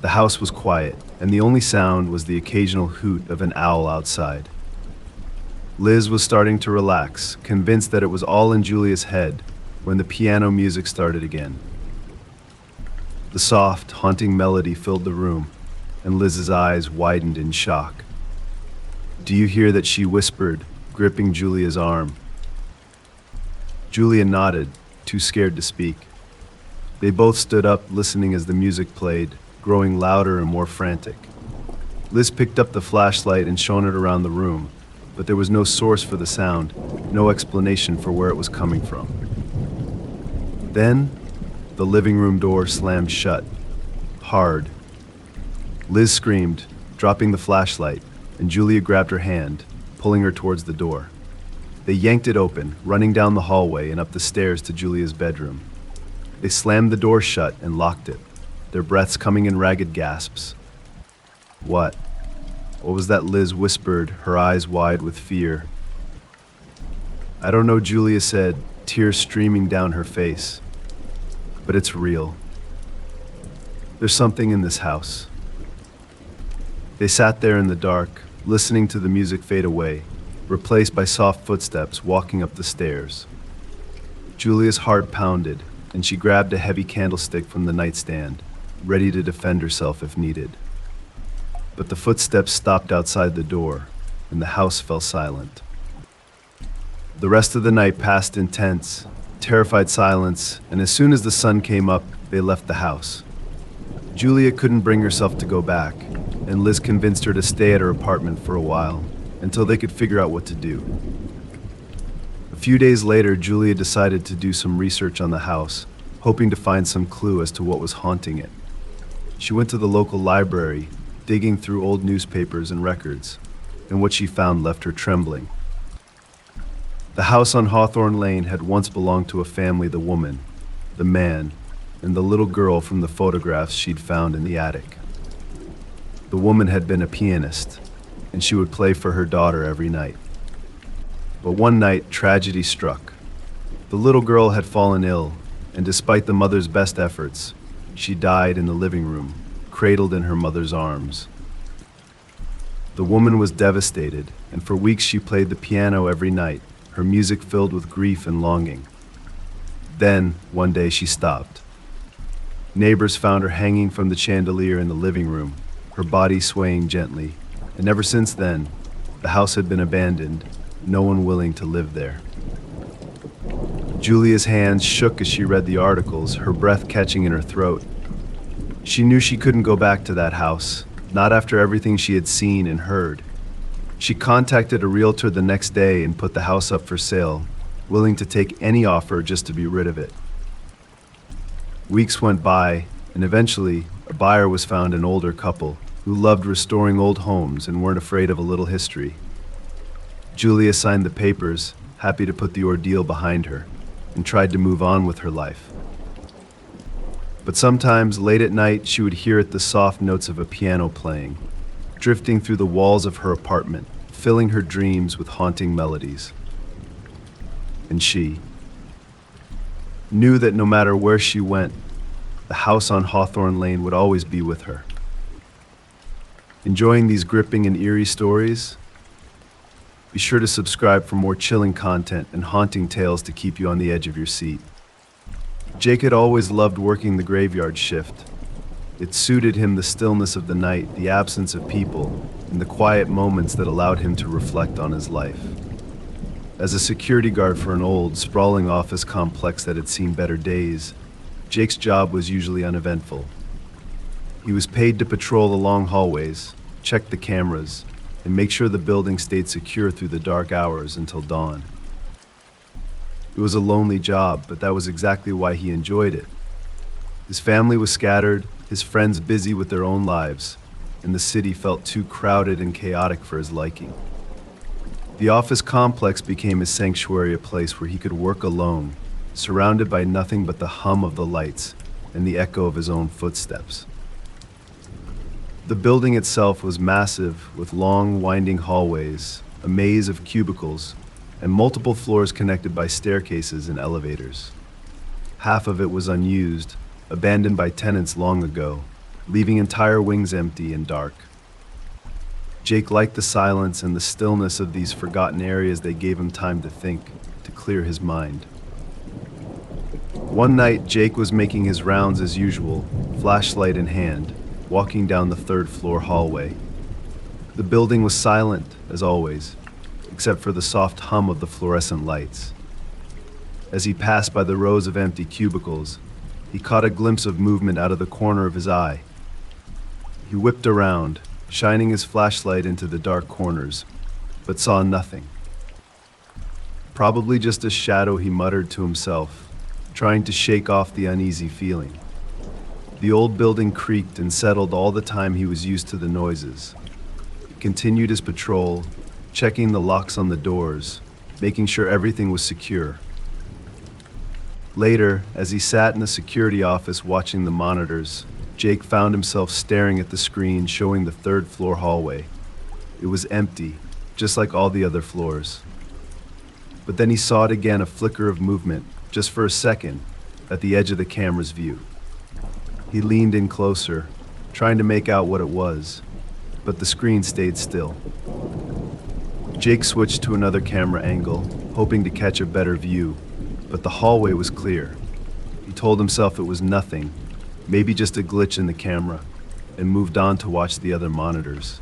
The house was quiet, and the only sound was the occasional hoot of an owl outside. Liz was starting to relax, convinced that it was all in Julia's head, when the piano music started again. The soft, haunting melody filled the room, and Liz's eyes widened in shock. "Do you hear that?" she whispered, gripping Julia's arm. Julia nodded, too scared to speak. They both stood up, listening as the music played, growing louder and more frantic. Liz picked up the flashlight and shone it around the room, but there was no source for the sound, no explanation for where it was coming from. Then, the living room door slammed shut, hard. Liz screamed, dropping the flashlight, and Julia grabbed her hand, pulling her towards the door. They yanked it open, running down the hallway and up the stairs to Julia's bedroom. They slammed the door shut and locked it, their breaths coming in ragged gasps. What? What was that? Liz whispered, her eyes wide with fear. "I don't know," Julia said, tears streaming down her face. "But it's real. There's something in this house." They sat there in the dark, listening to the music fade away, replaced by soft footsteps walking up the stairs. Julia's heart pounded, and she grabbed a heavy candlestick from the nightstand, ready to defend herself if needed. But the footsteps stopped outside the door, and the house fell silent. The rest of the night passed in tense, terrified silence, and as soon as the sun came up, they left the house. Julia couldn't bring herself to go back, and Liz convinced her to stay at her apartment for a while, until they could figure out what to do. A few days later, Julia decided to do some research on the house, hoping to find some clue as to what was haunting it. She went to the local library, digging through old newspapers and records, and what she found left her trembling. The house on Hawthorne Lane had once belonged to a family: the woman, the man, and the little girl from the photographs she'd found in the attic. The woman had been a pianist, and she would play for her daughter every night. But one night, tragedy struck. The little girl had fallen ill, and despite the mother's best efforts, she died in the living room, cradled in her mother's arms. The woman was devastated, and for weeks she played the piano every night, her music filled with grief and longing. Then, one day, she stopped. Neighbors found her hanging from the chandelier in the living room, her body swaying gently, and ever since then, the house had been abandoned, no one willing to live there. Julia's hands shook as she read the articles, her breath catching in her throat. She knew she couldn't go back to that house, not after everything she had seen and heard. She contacted a realtor the next day and put the house up for sale, willing to take any offer just to be rid of it. Weeks went by, and eventually, a buyer was found, an older couple who loved restoring old homes and weren't afraid of a little history. Julia signed the papers, happy to put the ordeal behind her, and tried to move on with her life. But sometimes, late at night, she would hear the soft notes of a piano playing, drifting through the walls of her apartment, filling her dreams with haunting melodies. And she knew that no matter where she went, the house on Hawthorne Lane would always be with her. Enjoying these gripping and eerie stories? Be sure to subscribe for more chilling content and haunting tales to keep you on the edge of your seat. Jake had always loved working the graveyard shift. It suited him, the stillness of the night, the absence of people, and the quiet moments that allowed him to reflect on his life. As a security guard for an old, sprawling office complex that had seen better days, Jake's job was usually uneventful. He was paid to patrol the long hallways, check the cameras, and make sure the building stayed secure through the dark hours until dawn. It was a lonely job, but that was exactly why he enjoyed it. His family was scattered, his friends busy with their own lives, and the city felt too crowded and chaotic for his liking. The office complex became his sanctuary, a place where he could work alone, surrounded by nothing but the hum of the lights and the echo of his own footsteps. The building itself was massive, with long, winding hallways, a maze of cubicles, and multiple floors connected by staircases and elevators. Half of it was unused, abandoned by tenants long ago, leaving entire wings empty and dark. Jake liked the silence and the stillness of these forgotten areas. They gave him time to think, to clear his mind. One night, Jake was making his rounds as usual, flashlight in hand, walking down the third-floor hallway. The building was silent, as always, except for the soft hum of the fluorescent lights. As he passed by the rows of empty cubicles, he caught a glimpse of movement out of the corner of his eye. He whipped around, shining his flashlight into the dark corners, but saw nothing. Probably just a shadow, he muttered to himself, trying to shake off the uneasy feeling. The old building creaked and settled all the time he was used to the noises. He continued his patrol, checking the locks on the doors, making sure everything was secure. Later, as he sat in the security office watching the monitors, Jake found himself staring at the screen showing the third-floor hallway. It was empty, just like all the other floors. But then he saw it again, a flicker of movement, just for a second, at the edge of the camera's view. He leaned in closer, trying to make out what it was, but the screen stayed still. Jake switched to another camera angle, hoping to catch a better view, but the hallway was clear. He told himself it was nothing, maybe just a glitch in the camera, and moved on to watch the other monitors.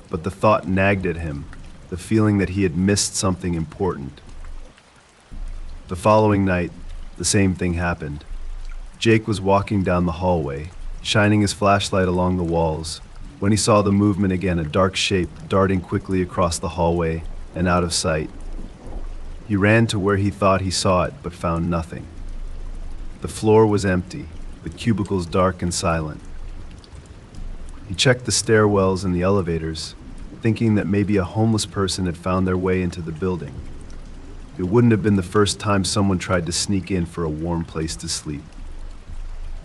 But the thought nagged at him, the feeling that he had missed something important. The following night, the same thing happened. Jake was walking down the hallway, shining his flashlight along the walls, when he saw the movement again, a dark shape darting quickly across the hallway and out of sight. He ran to where he thought he saw it, but found nothing. The floor was empty, the cubicles dark and silent. He checked the stairwells and the elevators, thinking that maybe a homeless person had found their way into the building. It wouldn't have been the first time someone tried to sneak in for a warm place to sleep.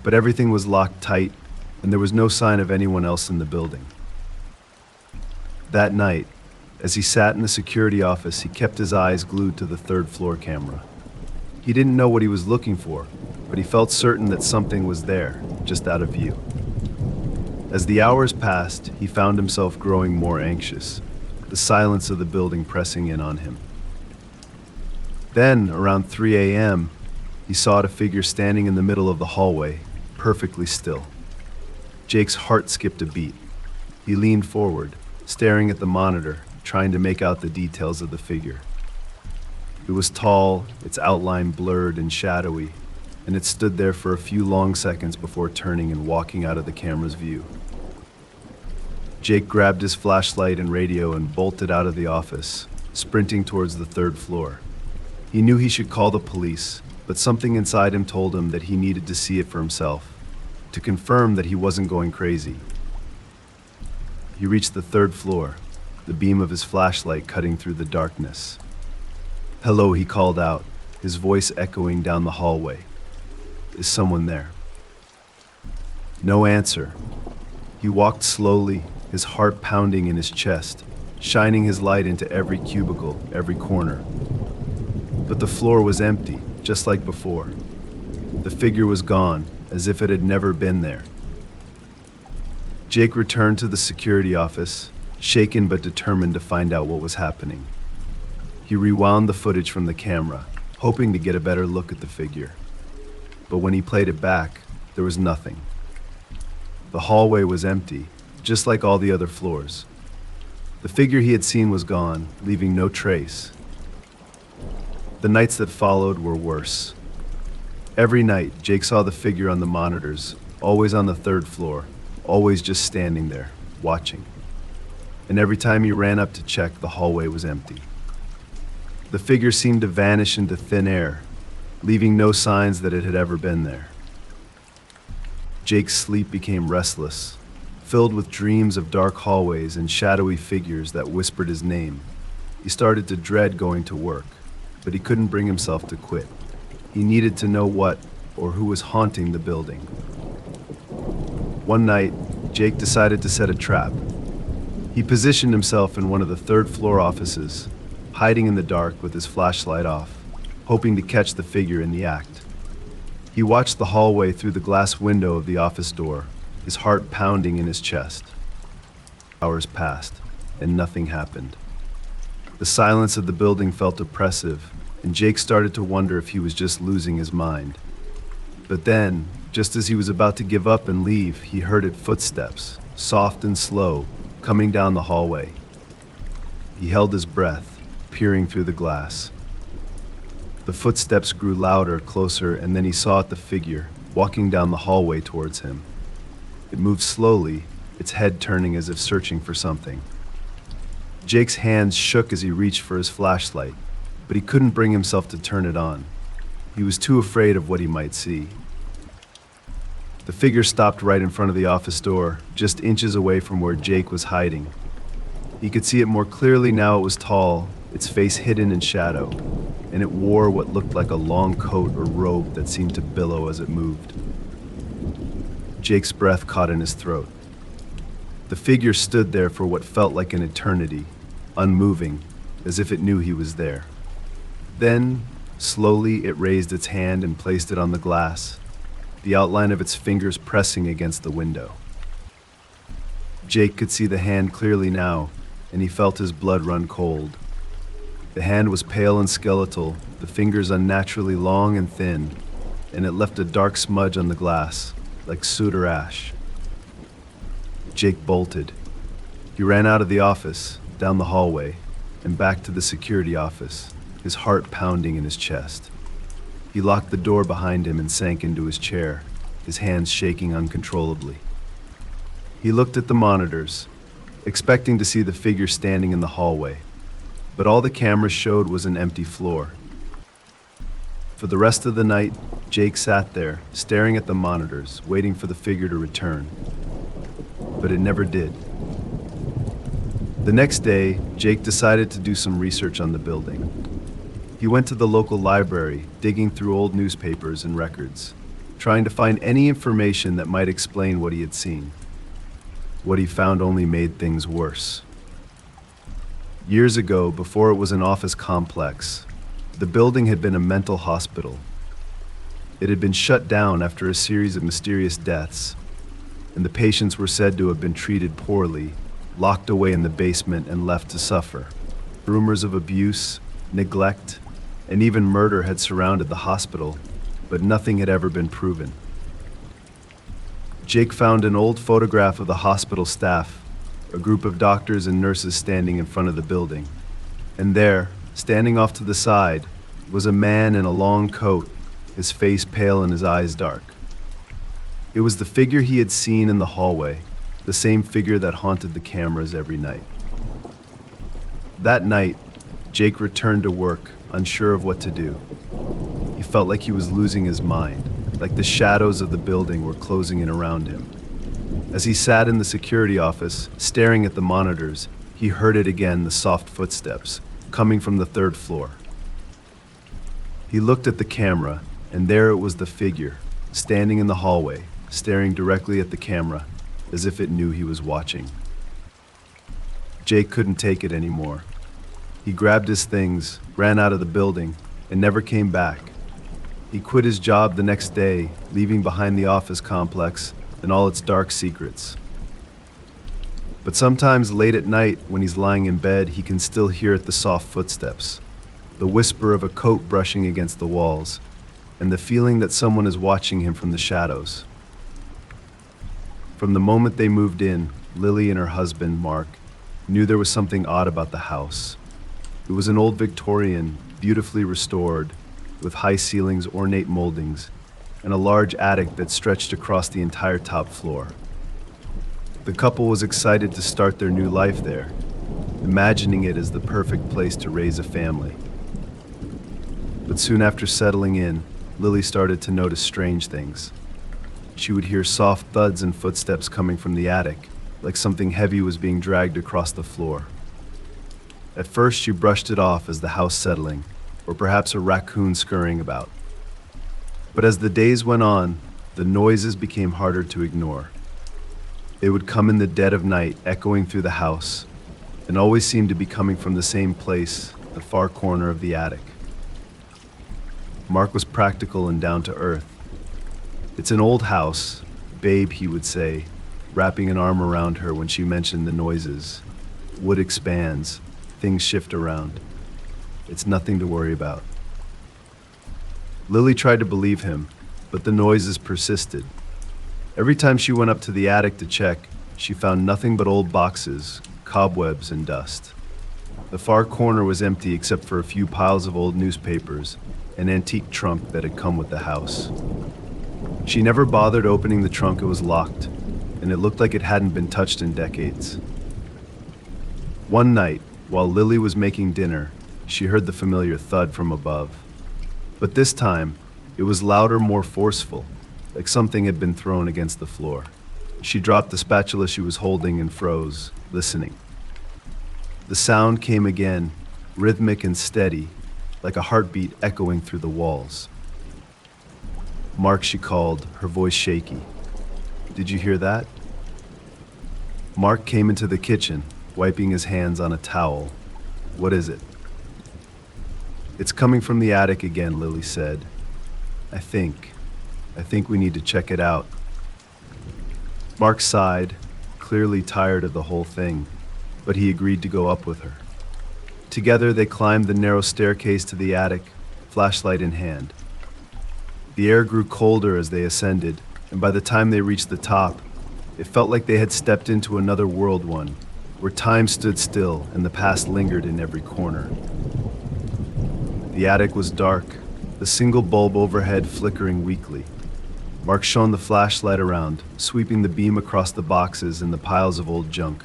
But everything was locked tight, and there was no sign of anyone else in the building. That night, as he sat in the security office, he kept his eyes glued to the third-floor camera. He didn't know what he was looking for, but he felt certain that something was there, just out of view. As the hours passed, he found himself growing more anxious, the silence of the building pressing in on him. Then, around 3 a.m., he saw a figure standing in the middle of the hallway, perfectly still. Jake's heart skipped a beat. He leaned forward, staring at the monitor, trying to make out the details of the figure. It was tall, its outline blurred and shadowy, and it stood there for a few long seconds before turning and walking out of the camera's view. Jake grabbed his flashlight and radio and bolted out of the office, sprinting towards the third floor. He knew he should call the police, but something inside him told him that he needed to see it for himself, to confirm that he wasn't going crazy. He reached the third floor, the beam of his flashlight cutting through the darkness. "Hello," he called out, his voice echoing down the hallway. "Is someone there?" No answer. He walked slowly, his heart pounding in his chest, shining his light into every cubicle, every corner. But the floor was empty, just like before. The figure was gone, as if it had never been there. Jake returned to the security office, shaken but determined to find out what was happening. He rewound the footage from the camera, hoping to get a better look at the figure. But when he played it back, there was nothing. The hallway was empty, just like all the other floors. The figure he had seen was gone, leaving no trace. The nights that followed were worse. Every night, Jake saw the figure on the monitors, always on the third floor, always just standing there, watching. And every time he ran up to check, the hallway was empty. The figure seemed to vanish into thin air, leaving no signs that it had ever been there. Jake's sleep became restless, filled with dreams of dark hallways and shadowy figures that whispered his name. He started to dread going to work, but he couldn't bring himself to quit. He needed to know what or who was haunting the building. One night, Jake decided to set a trap. He positioned himself in one of the third-floor offices, hiding in the dark with his flashlight off, hoping to catch the figure in the act. He watched the hallway through the glass window of the office door, his heart pounding in his chest. Hours passed, and nothing happened. The silence of the building felt oppressive, and Jake started to wonder if he was just losing his mind. But then, just as he was about to give up and leave, he heard footsteps, soft and slow, coming down the hallway. He held his breath, peering through the glass. The footsteps grew louder, closer, and then he saw the figure, walking down the hallway towards him. It moved slowly, its head turning as if searching for something. Jake's hands shook as he reached for his flashlight, but he couldn't bring himself to turn it on. He was too afraid of what he might see. The figure stopped right in front of the office door, just inches away from where Jake was hiding. He could see it more clearly now. It was tall, its face hidden in shadow, and it wore what looked like a long coat or robe that seemed to billow as it moved. Jake's breath caught in his throat. The figure stood there for what felt like an eternity, unmoving, as if it knew he was there. Then, slowly, it raised its hand and placed it on the glass, the outline of its fingers pressing against the window. Jake could see the hand clearly now, and he felt his blood run cold. The hand was pale and skeletal, the fingers unnaturally long and thin, and it left a dark smudge on the glass, like soot or ash. Jake bolted. He ran out of the office, down the hallway, and back to the security office, his heart pounding in his chest. He locked the door behind him and sank into his chair, his hands shaking uncontrollably. He looked at the monitors, expecting to see the figure standing in the hallway, but all the cameras showed was an empty floor. For the rest of the night, Jake sat there, staring at the monitors, waiting for the figure to return. But it never did. The next day, Jake decided to do some research on the building. He went to the local library, digging through old newspapers and records, trying to find any information that might explain what he had seen. What he found only made things worse. Years ago, before it was an office complex, the building had been a mental hospital. It had been shut down after a series of mysterious deaths, and the patients were said to have been treated poorly, locked away in the basement and left to suffer. Rumors of abuse, neglect, and even murder had surrounded the hospital, but nothing had ever been proven. Jake found an old photograph of the hospital staff, a group of doctors and nurses standing in front of the building. And there, standing off to the side, was a man in a long coat, his face pale and his eyes dark. It was the figure he had seen in the hallway, the same figure that haunted the cameras every night. That night, Jake returned to work, unsure of what to do. He felt like he was losing his mind, like the shadows of the building were closing in around him. As he sat in the security office, staring at the monitors, he heard it again, the soft footsteps, coming from the third floor. He looked at the camera, and there it was the figure, standing in the hallway, staring directly at the camera, as if it knew he was watching. Jake couldn't take it anymore. He grabbed his things, ran out of the building, and never came back. He quit his job the next day, leaving behind the office complex and all its dark secrets. But sometimes late at night, when he's lying in bed, he can still hear the soft footsteps, the whisper of a coat brushing against the walls, and the feeling that someone is watching him from the shadows. From the moment they moved in, Lily and her husband, Mark, knew there was something odd about the house. It was an old Victorian, beautifully restored, with high ceilings, ornate moldings, and a large attic that stretched across the entire top floor. The couple was excited to start their new life there, imagining it as the perfect place to raise a family. But soon after settling in, Lily started to notice strange things. She would hear soft thuds and footsteps coming from the attic, like something heavy was being dragged across the floor. At first, she brushed it off as the house settling, or perhaps a raccoon scurrying about. But as the days went on, the noises became harder to ignore. They would come in the dead of night, echoing through the house, and always seemed to be coming from the same place, the far corner of the attic. Mark was practical and down to earth. "It's an old house, babe," he would say, wrapping an arm around her when she mentioned the noises. "Wood expands, things shift around. It's nothing to worry about." Lily tried to believe him, but the noises persisted. Every time she went up to the attic to check, she found nothing but old boxes, cobwebs, and dust. The far corner was empty except for a few piles of old newspapers, an antique trunk that had come with the house. She never bothered opening the trunk. It was locked, and it looked like it hadn't been touched in decades. One night, while Lily was making dinner, she heard the familiar thud from above. But this time, it was louder, more forceful, like something had been thrown against the floor. She dropped the spatula she was holding and froze, listening. The sound came again, rhythmic and steady, like a heartbeat echoing through the walls. "Mark," she called, her voice shaky. "Did you hear that?" Mark came into the kitchen, wiping his hands on a towel. "What is it?" "It's coming from the attic again," Lily said. I think we need to check it out." Mark sighed, clearly tired of the whole thing, but he agreed to go up with her. Together they climbed the narrow staircase to the attic, flashlight in hand. The air grew colder as they ascended, and by the time they reached the top, it felt like they had stepped into another world, one where time stood still and the past lingered in every corner. The attic was dark, the single bulb overhead flickering weakly. Mark shone the flashlight around, sweeping the beam across the boxes and the piles of old junk.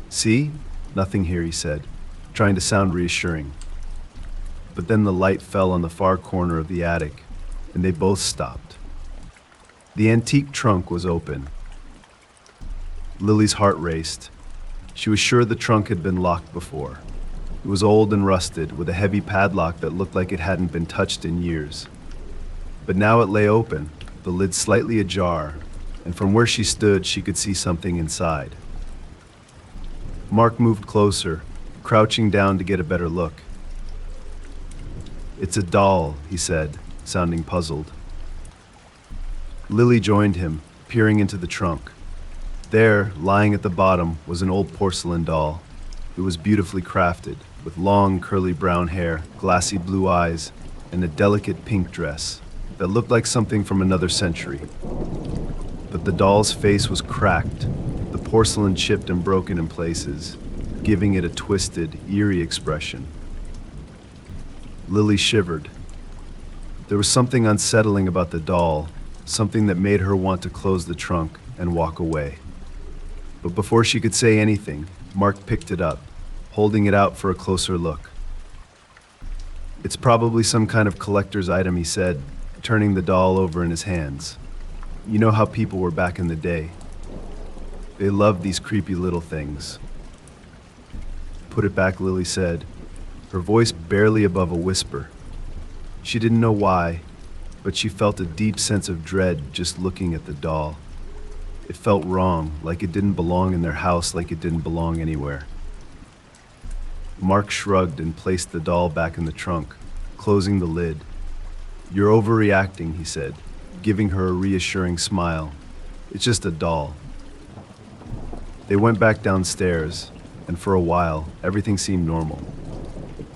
"See? Nothing here," he said, trying to sound reassuring. But then the light fell on the far corner of the attic, and they both stopped. The antique trunk was open. Lily's heart raced. She was sure the trunk had been locked before. It was old and rusted, with a heavy padlock that looked like it hadn't been touched in years. But now it lay open, the lid slightly ajar, and from where she stood, she could see something inside. Mark moved closer, crouching down to get a better look. "It's a doll," he said, sounding puzzled. Lily joined him, peering into the trunk. There, lying at the bottom, was an old porcelain doll. It was beautifully crafted, with long, curly brown hair, glassy blue eyes, and a delicate pink dress that looked like something from another century. But the doll's face was cracked, the porcelain chipped and broken in places, giving it a twisted, eerie expression. Lily shivered. There was something unsettling about the doll, something that made her want to close the trunk and walk away. But before she could say anything, Mark picked it up, holding it out for a closer look. "It's probably some kind of collector's item," he said, turning the doll over in his hands. "You know how people were back in the day. They loved these creepy little things." "Put it back," Lily said, her voice barely above a whisper. She didn't know why, but she felt a deep sense of dread just looking at the doll. It felt wrong, like it didn't belong in their house, like it didn't belong anywhere. Mark shrugged and placed the doll back in the trunk, closing the lid. "You're overreacting," he said, giving her a reassuring smile. "It's just a doll." They went back downstairs, and for a while, everything seemed normal.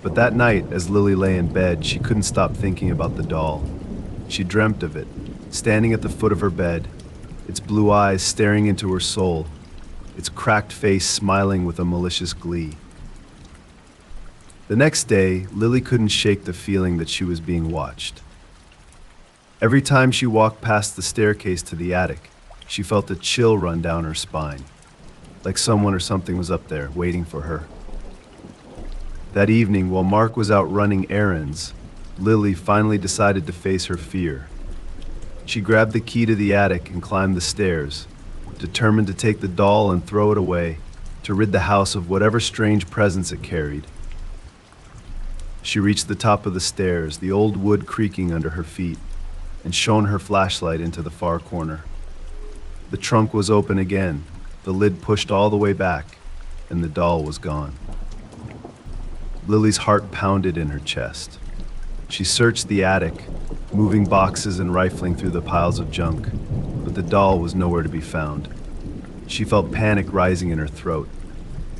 But that night, as Lily lay in bed, she couldn't stop thinking about the doll. She dreamt of it, standing at the foot of her bed, its blue eyes staring into her soul, its cracked face smiling with a malicious glee. The next day, Lily couldn't shake the feeling that she was being watched. Every time she walked past the staircase to the attic, she felt a chill run down her spine, like someone or something was up there waiting for her. That evening, while Mark was out running errands, Lily finally decided to face her fear. She grabbed the key to the attic and climbed the stairs, determined to take the doll and throw it away, to rid the house of whatever strange presence it carried. She reached the top of the stairs, the old wood creaking under her feet, and shone her flashlight into the far corner. The trunk was open again, the lid pushed all the way back, and the doll was gone. Lily's heart pounded in her chest. She searched the attic, moving boxes and rifling through the piles of junk, but the doll was nowhere to be found. She felt panic rising in her throat.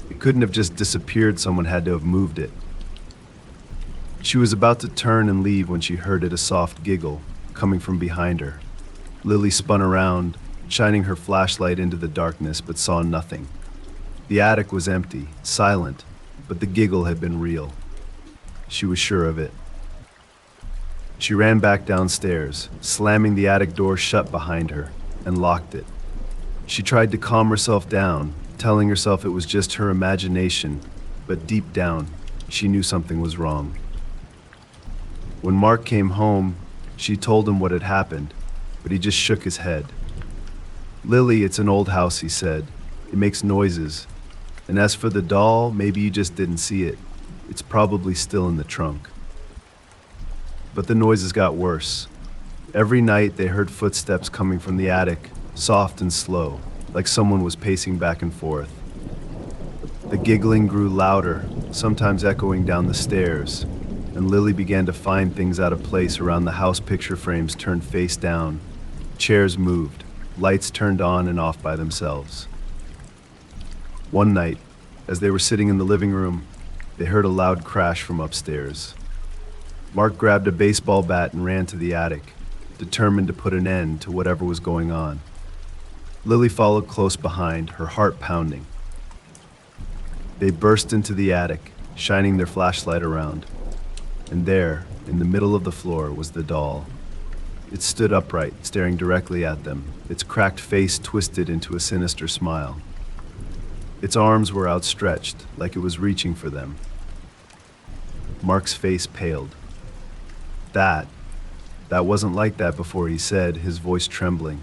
It couldn't have just disappeared, someone had to have moved it. She was about to turn and leave when she heard a soft giggle coming from behind her. Lily spun around, shining her flashlight into the darkness, but saw nothing. The attic was empty, silent, but the giggle had been real. She was sure of it. She ran back downstairs, slamming the attic door shut behind her, and locked it. She tried to calm herself down, telling herself it was just her imagination, but deep down, she knew something was wrong. When Mark came home, she told him what had happened, but he just shook his head. "Lily, it's an old house," he said. "It makes noises. And as for the doll, maybe you just didn't see it. It's probably still in the trunk." But the noises got worse. Every night they heard footsteps coming from the attic, soft and slow, like someone was pacing back and forth. The giggling grew louder, sometimes echoing down the stairs, and Lily began to find things out of place around the house. Picture frames turned face down, chairs moved, lights turned on and off by themselves. One night, as they were sitting in the living room, they heard a loud crash from upstairs. Mark grabbed a baseball bat and ran to the attic, determined to put an end to whatever was going on. Lily followed close behind, her heart pounding. They burst into the attic, shining their flashlight around. And there, in the middle of the floor, was the doll. It stood upright, staring directly at them, its cracked face twisted into a sinister smile. Its arms were outstretched, like it was reaching for them. Mark's face paled. That wasn't like that before," he said, his voice trembling.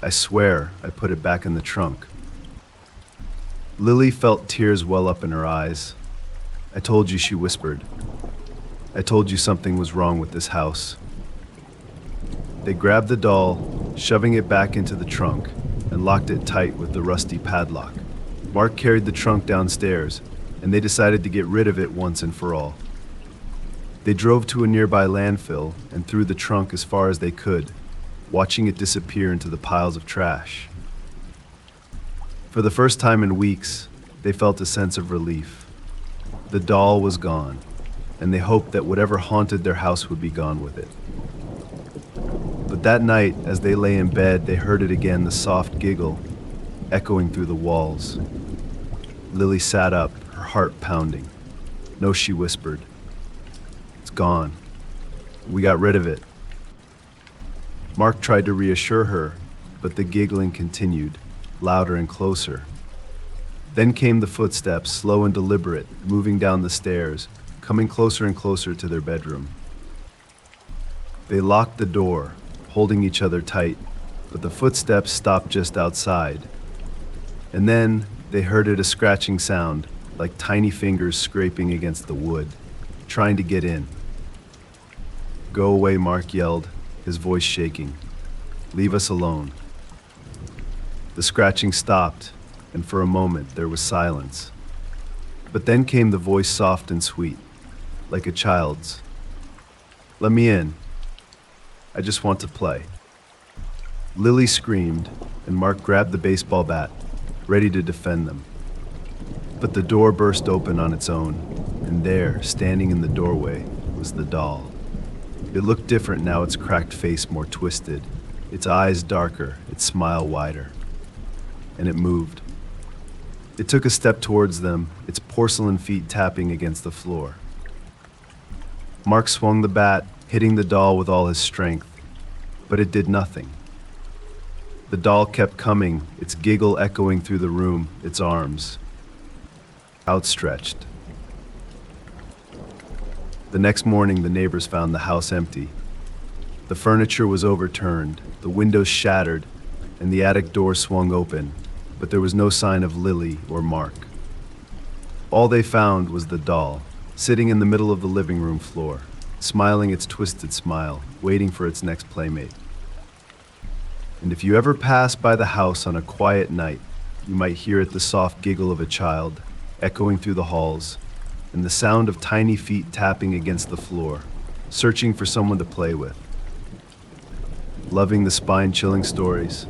"I swear I put it back in the trunk." Lily felt tears well up in her eyes. "I told you," she whispered. "I told you something was wrong with this house." They grabbed the doll, shoving it back into the trunk, and locked it tight with the rusty padlock. Mark carried the trunk downstairs, and they decided to get rid of it once and for all. They drove to a nearby landfill and threw the trunk as far as they could, watching it disappear into the piles of trash. For the first time in weeks, they felt a sense of relief. The doll was gone, and they hoped that whatever haunted their house would be gone with it. But that night, as they lay in bed, they heard it again, the soft giggle, echoing through the walls. Lily sat up, her heart pounding. "No," she whispered. "It's gone. We got rid of it." Mark tried to reassure her, but the giggling continued, louder and closer. Then came the footsteps, slow and deliberate, moving down the stairs, coming closer and closer to their bedroom. They locked the door, holding each other tight, but the footsteps stopped just outside. And then they heard a scratching sound, like tiny fingers scraping against the wood, trying to get in. "Go away," Mark yelled, his voice shaking. "Leave us alone." The scratching stopped, and for a moment there was silence. But then came the voice, soft and sweet, like a child's. "Let me in. I just want to play." Lily screamed, and Mark grabbed the baseball bat, ready to defend them. But the door burst open on its own, and there, standing in the doorway, was the doll. It looked different now, its cracked face more twisted, its eyes darker, its smile wider. And it moved. It took a step towards them, its porcelain feet tapping against the floor. Mark swung the bat, hitting the doll with all his strength, but it did nothing. The doll kept coming, its giggle echoing through the room, its arms outstretched. The next morning, the neighbors found the house empty. The furniture was overturned, the windows shattered, and the attic door swung open, but there was no sign of Lily or Mark. All they found was the doll, sitting in the middle of the living room floor, smiling its twisted smile, waiting for its next playmate. And if you ever pass by the house on a quiet night, you might hear it, the soft giggle of a child, echoing through the halls, and the sound of tiny feet tapping against the floor, searching for someone to play with. Loving the spine-chilling stories?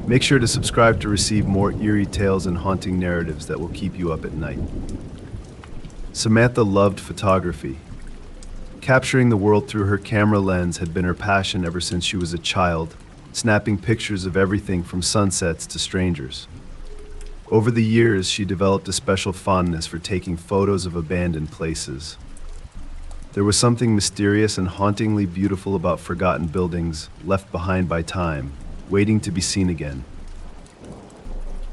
Make sure to subscribe to receive more eerie tales and haunting narratives that will keep you up at night. Samantha loved photography. Capturing the world through her camera lens had been her passion ever since she was a child, snapping pictures of everything from sunsets to strangers. Over the years, she developed a special fondness for taking photos of abandoned places. There was something mysterious and hauntingly beautiful about forgotten buildings left behind by time, waiting to be seen again.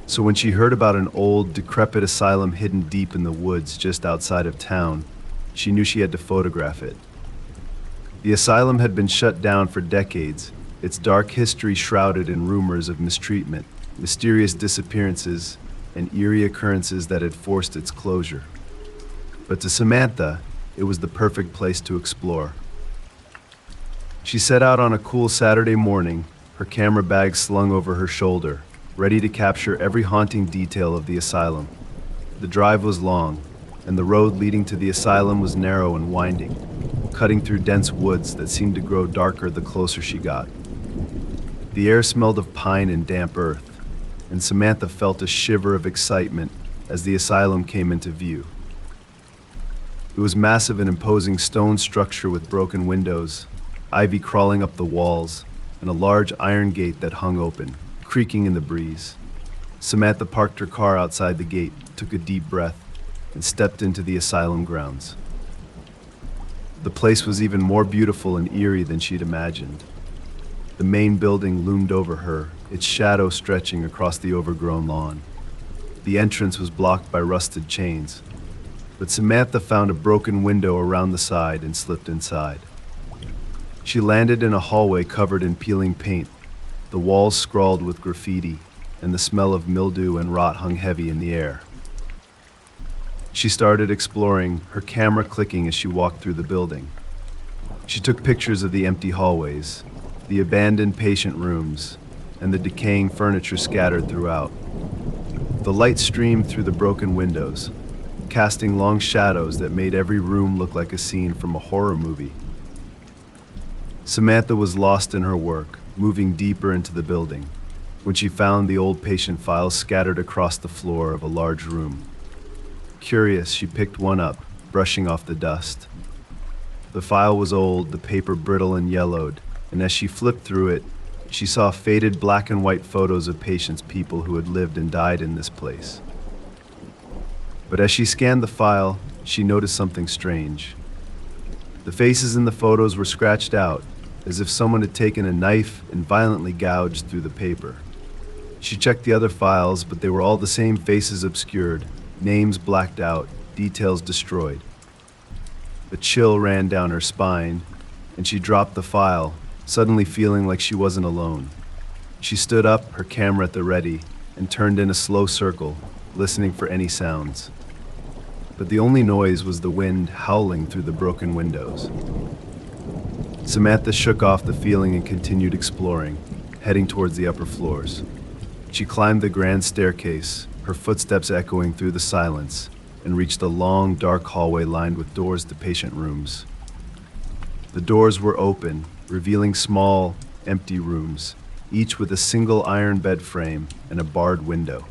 So when she heard about an old, decrepit asylum hidden deep in the woods just outside of town, she knew she had to photograph it. The asylum had been shut down for decades, its dark history shrouded in rumors of mistreatment, mysterious disappearances, and eerie occurrences that had forced its closure. But to Samantha, it was the perfect place to explore. She set out on a cool Saturday morning, her camera bag slung over her shoulder, ready to capture every haunting detail of the asylum. The drive was long, and the road leading to the asylum was narrow and winding, cutting through dense woods that seemed to grow darker the closer she got. The air smelled of pine and damp earth, and Samantha felt a shiver of excitement as the asylum came into view. It was massive and imposing stone structure with broken windows, ivy crawling up the walls, and a large iron gate that hung open, creaking in the breeze. Samantha parked her car outside the gate, took a deep breath, and stepped into the asylum grounds. The place was even more beautiful and eerie than she'd imagined. The main building loomed over her, its shadow stretching across the overgrown lawn. The entrance was blocked by rusted chains, but Samantha found a broken window around the side and slipped inside. She landed in a hallway covered in peeling paint, the walls scrawled with graffiti, and the smell of mildew and rot hung heavy in the air. She started exploring, her camera clicking as she walked through the building. She took pictures of the empty hallways, the abandoned patient rooms, and the decaying furniture scattered throughout. The light streamed through the broken windows, casting long shadows that made every room look like a scene from a horror movie. Samantha was lost in her work, moving deeper into the building, when she found the old patient files scattered across the floor of a large room. Curious, she picked one up, brushing off the dust. The file was old, the paper brittle and yellowed, and as she flipped through it, she saw faded black and white photos of patients, people who had lived and died in this place. But as she scanned the file, she noticed something strange. The faces in the photos were scratched out, as if someone had taken a knife and violently gouged through the paper. She checked the other files, but they were all the same, faces obscured, names blacked out, details destroyed. A chill ran down her spine, and she dropped the file, suddenly feeling like she wasn't alone. She stood up, her camera at the ready, and turned in a slow circle, listening for any sounds. But the only noise was the wind howling through the broken windows. Samantha shook off the feeling and continued exploring, heading towards the upper floors. She climbed the grand staircase, her footsteps echoing through the silence, and reached a long, dark hallway lined with doors to patient rooms. The doors were open, revealing small, empty rooms, each with a single iron bed frame and a barred window.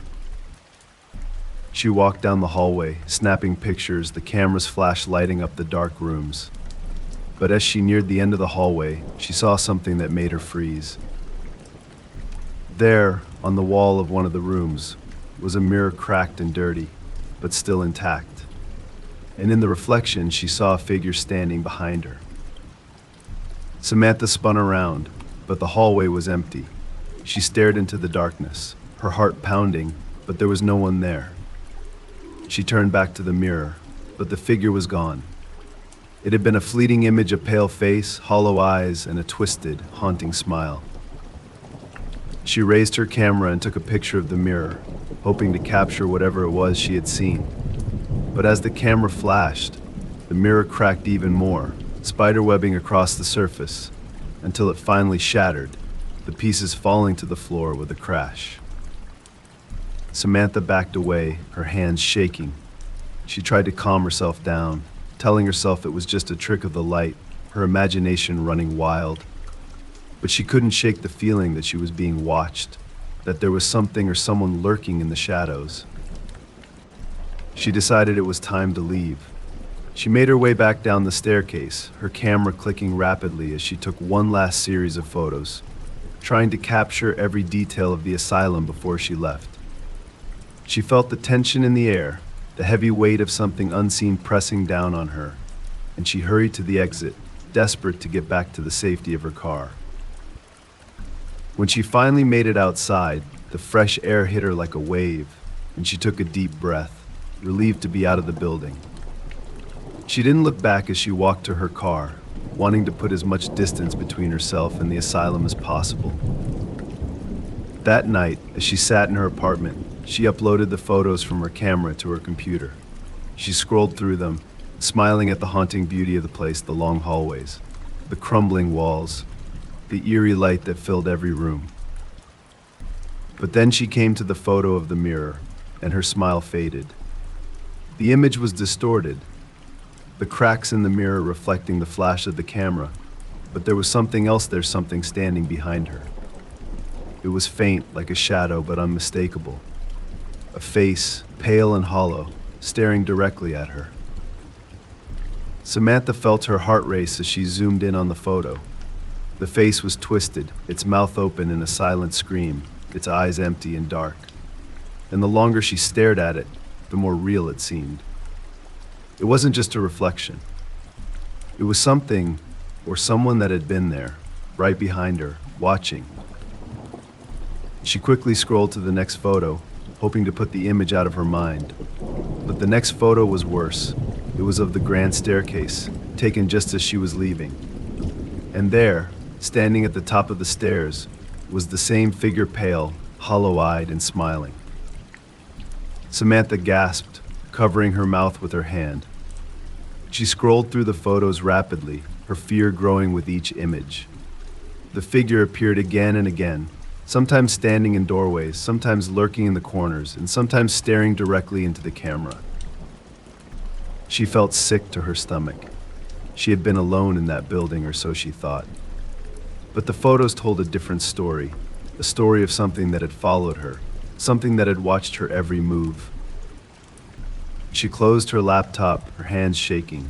She walked down the hallway, snapping pictures, the camera's flash lighting up the dark rooms. But as she neared the end of the hallway, she saw something that made her freeze. There, on the wall of one of the rooms, was a mirror, cracked and dirty, but still intact. And in the reflection, she saw a figure standing behind her. Samantha spun around, but the hallway was empty. She stared into the darkness, her heart pounding, but there was no one there. She turned back to the mirror, but the figure was gone. It had been a fleeting image, a pale face, hollow eyes, and a twisted, haunting smile. She raised her camera and took a picture of the mirror, hoping to capture whatever it was she had seen. But as the camera flashed, the mirror cracked even more, spiderwebbing across the surface, until it finally shattered, the pieces falling to the floor with a crash. Samantha backed away, her hands shaking. She tried to calm herself down, telling herself it was just a trick of the light, her imagination running wild. But she couldn't shake the feeling that she was being watched, that there was something or someone lurking in the shadows. She decided it was time to leave. She made her way back down the staircase, her camera clicking rapidly as she took one last series of photos, trying to capture every detail of the asylum before she left. She felt the tension in the air, the heavy weight of something unseen pressing down on her, and she hurried to the exit, desperate to get back to the safety of her car. When she finally made it outside, the fresh air hit her like a wave, and she took a deep breath, relieved to be out of the building. She didn't look back as she walked to her car, wanting to put as much distance between herself and the asylum as possible. That night, as she sat in her apartment, she uploaded the photos from her camera to her computer. She scrolled through them, smiling at the haunting beauty of the place, the long hallways, the crumbling walls, the eerie light that filled every room. But then she came to the photo of the mirror, and her smile faded. The image was distorted, the cracks in the mirror reflecting the flash of the camera, but there was something else there, something standing behind her. It was faint, like a shadow, but unmistakable. A face, pale and hollow, staring directly at her. Samantha felt her heart race as she zoomed in on the photo. The face was twisted, its mouth open in a silent scream, its eyes empty and dark. And the longer she stared at it, the more real it seemed. It wasn't just a reflection. It was something, or someone that had been there, right behind her, watching. She quickly scrolled to the next photo, hoping to put the image out of her mind. But the next photo was worse. It was of the grand staircase, taken just as she was leaving. And there, standing at the top of the stairs, was the same figure, pale, hollow-eyed, and smiling. Samantha gasped, covering her mouth with her hand. She scrolled through the photos rapidly, her fear growing with each image. The figure appeared again and again, sometimes standing in doorways, sometimes lurking in the corners, and sometimes staring directly into the camera. She felt sick to her stomach. She had been alone in that building, or so she thought. But the photos told a different story, a story of something that had followed her, something that had watched her every move. She closed her laptop, her hands shaking.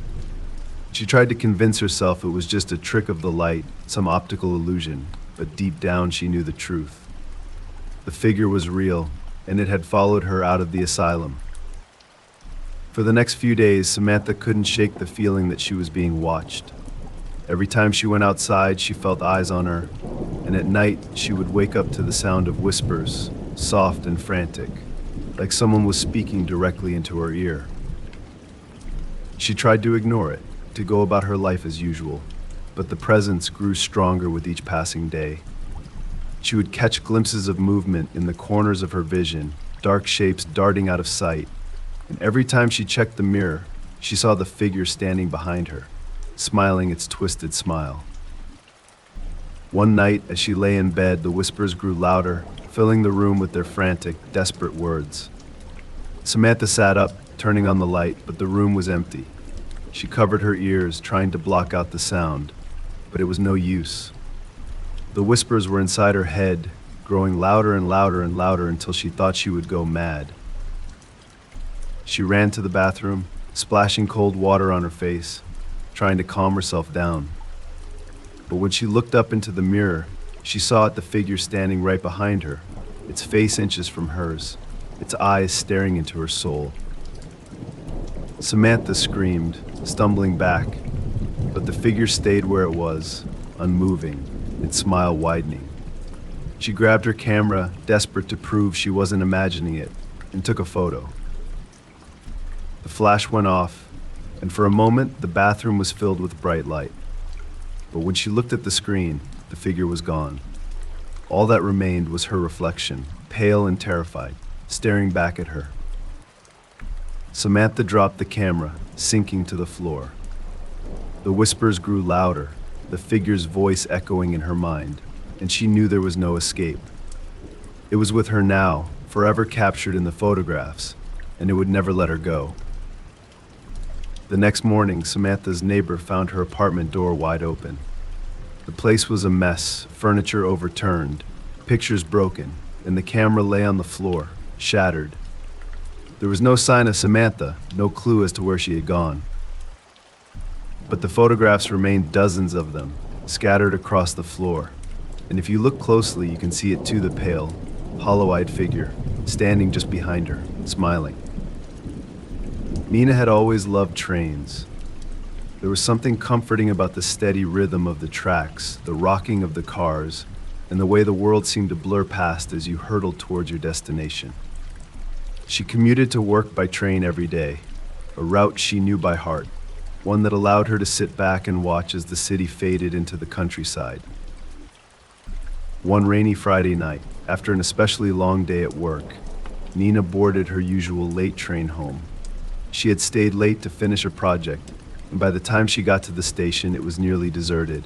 She tried to convince herself it was just a trick of the light, some optical illusion, but deep down she knew the truth. The figure was real, and it had followed her out of the asylum. For the next few days, Samantha couldn't shake the feeling that she was being watched. Every time she went outside, she felt eyes on her, and at night she would wake up to the sound of whispers, soft and frantic, like someone was speaking directly into her ear. She tried to ignore it, to go about her life as usual, but the presence grew stronger with each passing day. She would catch glimpses of movement in the corners of her vision, dark shapes darting out of sight, and every time she checked the mirror, she saw the figure standing behind her, smiling its twisted smile. One night, as she lay in bed, the whispers grew louder, filling the room with their frantic, desperate words. Samantha sat up, turning on the light, but the room was empty. She covered her ears, trying to block out the sound, but it was no use. The whispers were inside her head, growing louder and louder and louder until she thought she would go mad. She ran to the bathroom, splashing cold water on her face, trying to calm herself down. But when she looked up into the mirror, she saw the figure standing right behind her, its face inches from hers, its eyes staring into her soul. Samantha screamed, stumbling back, but the figure stayed where it was, unmoving, its smile widening. She grabbed her camera, desperate to prove she wasn't imagining it, and took a photo. The flash went off, and for a moment the bathroom was filled with bright light. But when she looked at the screen, the figure was gone. All that remained was her reflection, pale and terrified, staring back at her. Samantha dropped the camera, sinking to the floor. The whispers grew louder, the figure's voice echoing in her mind, and she knew there was no escape. It was with her now, forever captured in the photographs, and it would never let her go. The next morning, Samantha's neighbor found her apartment door wide open. The place was a mess, furniture overturned, pictures broken, and the camera lay on the floor, shattered. There was no sign of Samantha, no clue as to where she had gone. But the photographs remained, dozens of them, scattered across the floor. And if you look closely, you can see it too, the pale, hollow-eyed figure, standing just behind her, smiling. Nina had always loved trains. There was something comforting about the steady rhythm of the tracks, the rocking of the cars, and the way the world seemed to blur past as you hurtled towards your destination. She commuted to work by train every day, a route she knew by heart, one that allowed her to sit back and watch as the city faded into the countryside. One rainy Friday night, after an especially long day at work, Nina boarded her usual late train home. She had stayed late to finish a project, and by the time she got to the station, it was nearly deserted.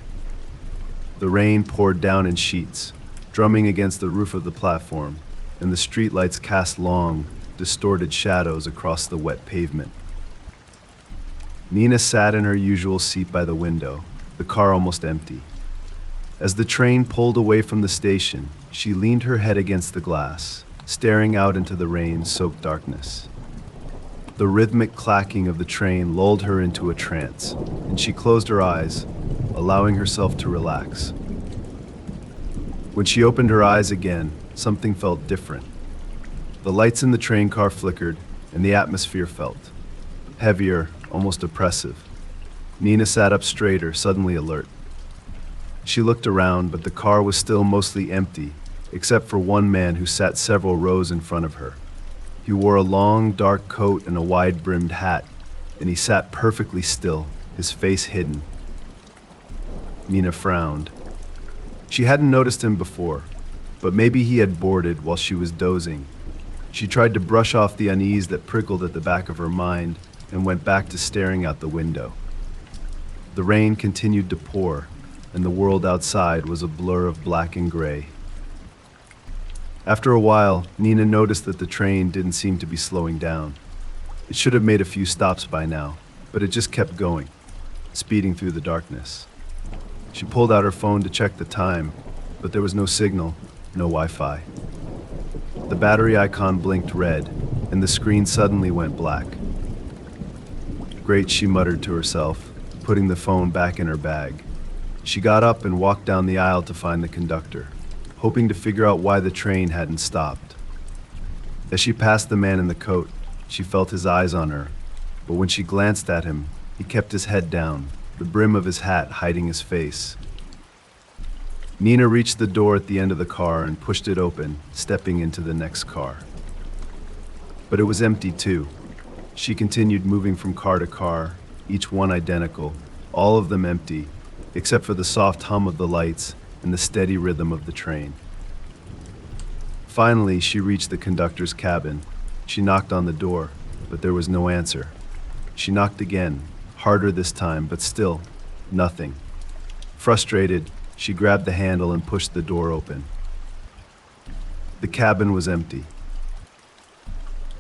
The rain poured down in sheets, drumming against the roof of the platform, and the streetlights cast long, distorted shadows across the wet pavement. Nina sat in her usual seat by the window, the car almost empty. As the train pulled away from the station, she leaned her head against the glass, staring out into the rain-soaked darkness. The rhythmic clacking of the train lulled her into a trance, and she closed her eyes, allowing herself to relax. When she opened her eyes again, something felt different. The lights in the train car flickered, and the atmosphere felt heavier, almost oppressive. Nina sat up straighter, suddenly alert. She looked around, but the car was still mostly empty, except for one man who sat several rows in front of her. He wore a long, dark coat and a wide-brimmed hat, and he sat perfectly still, his face hidden. Nina frowned. She hadn't noticed him before, but maybe he had boarded while she was dozing. She tried to brush off the unease that prickled at the back of her mind and went back to staring out the window. The rain continued to pour, and the world outside was a blur of black and gray. After a while, Nina noticed that the train didn't seem to be slowing down. It should have made a few stops by now, but it just kept going, speeding through the darkness. She pulled out her phone to check the time, but there was no signal, no Wi-Fi. The battery icon blinked red, and the screen suddenly went black. Great, she muttered to herself, putting the phone back in her bag. She got up and walked down the aisle to find the conductor, hoping to figure out why the train hadn't stopped. As she passed the man in the coat, she felt his eyes on her, but when she glanced at him, he kept his head down, the brim of his hat hiding his face. Nina reached the door at the end of the car and pushed it open, stepping into the next car. But it was empty too. She continued moving from car to car, each one identical, all of them empty, except for the soft hum of the lights and the steady rhythm of the train. Finally, she reached the conductor's cabin. She knocked on the door, but there was no answer. She knocked again, harder this time, but still, nothing. Frustrated, she grabbed the handle and pushed the door open. The cabin was empty.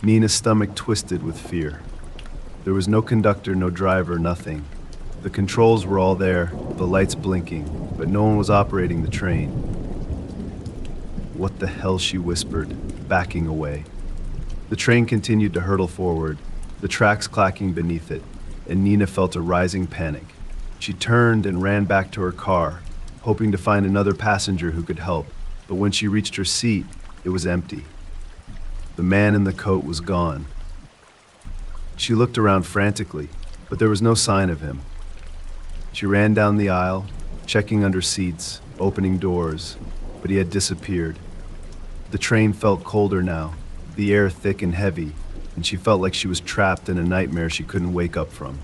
Nina's stomach twisted with fear. There was no conductor, no driver, nothing. The controls were all there, the lights blinking, but no one was operating the train. What the hell, she whispered, backing away. The train continued to hurtle forward, the tracks clacking beneath it, and Nina felt a rising panic. She turned and ran back to her car, hoping to find another passenger who could help, but when she reached her seat, it was empty. The man in the coat was gone. She looked around frantically, but there was no sign of him. She ran down the aisle, checking under seats, opening doors, but he had disappeared. The train felt colder now, the air thick and heavy, and she felt like she was trapped in a nightmare she couldn't wake up from.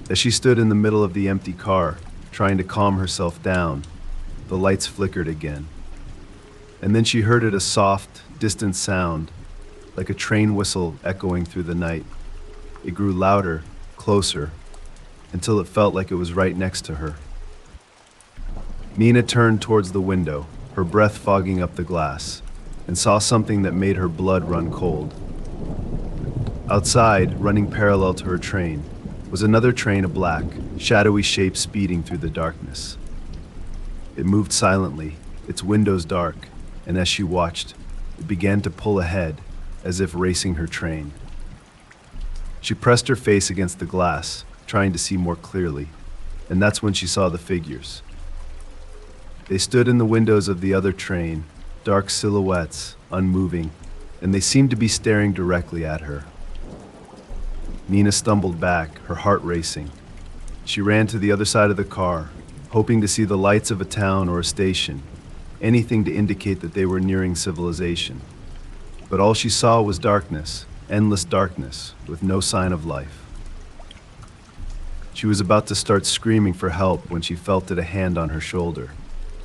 As she stood in the middle of the empty car, trying to calm herself down, the lights flickered again. And then she heard a soft, distant sound, like a train whistle echoing through the night. It grew louder, closer, until it felt like it was right next to her. Nina turned towards the window, her breath fogging up the glass, and saw something that made her blood run cold. Outside, running parallel to her train, was another train, a black, shadowy shape speeding through the darkness. It moved silently, its windows dark, and as she watched, it began to pull ahead, as if racing her train. She pressed her face against the glass, trying to see more clearly, and that's when she saw the figures. They stood in the windows of the other train, dark silhouettes, unmoving, and they seemed to be staring directly at her. Nina stumbled back, her heart racing. She ran to the other side of the car, hoping to see the lights of a town or a station, anything to indicate that they were nearing civilization. But all she saw was darkness, endless darkness, with no sign of life. She was about to start screaming for help when she felt a hand on her shoulder.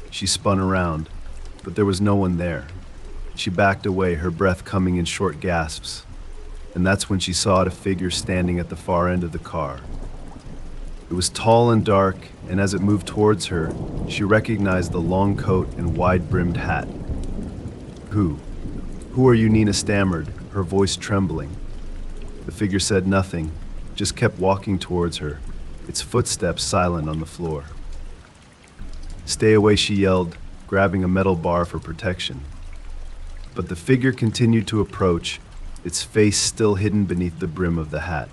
She spun around, but there was no one there. She backed away, her breath coming in short gasps, and that's when she saw a figure standing at the far end of the car. It was tall and dark, and as it moved towards her, she recognized the long coat and wide-brimmed hat. Who are you?" Nina stammered, her voice trembling. The figure said nothing, just kept walking towards her, its footsteps silent on the floor. "Stay away," she yelled, grabbing a metal bar for protection. But the figure continued to approach, its face still hidden beneath the brim of the hat.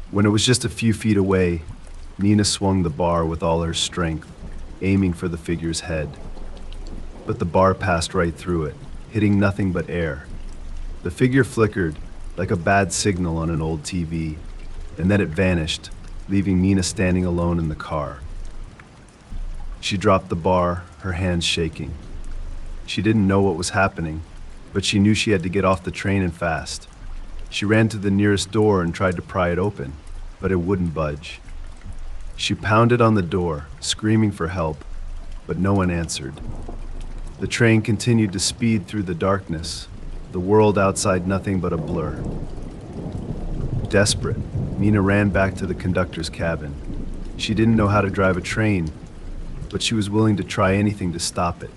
When it was just a few feet away, Nina swung the bar with all her strength, aiming for the figure's head. But the bar passed right through it, hitting nothing but air. The figure flickered, like a bad signal on an old TV, and then it vanished, leaving Nina standing alone in the car. She dropped the bar, her hands shaking. She didn't know what was happening, but she knew she had to get off the train and fast. She ran to the nearest door and tried to pry it open, but it wouldn't budge. She pounded on the door, screaming for help, but no one answered. The train continued to speed through the darkness, the world outside nothing but a blur. Desperate, Nina ran back to the conductor's cabin. She didn't know how to drive a train, but she was willing to try anything to stop it.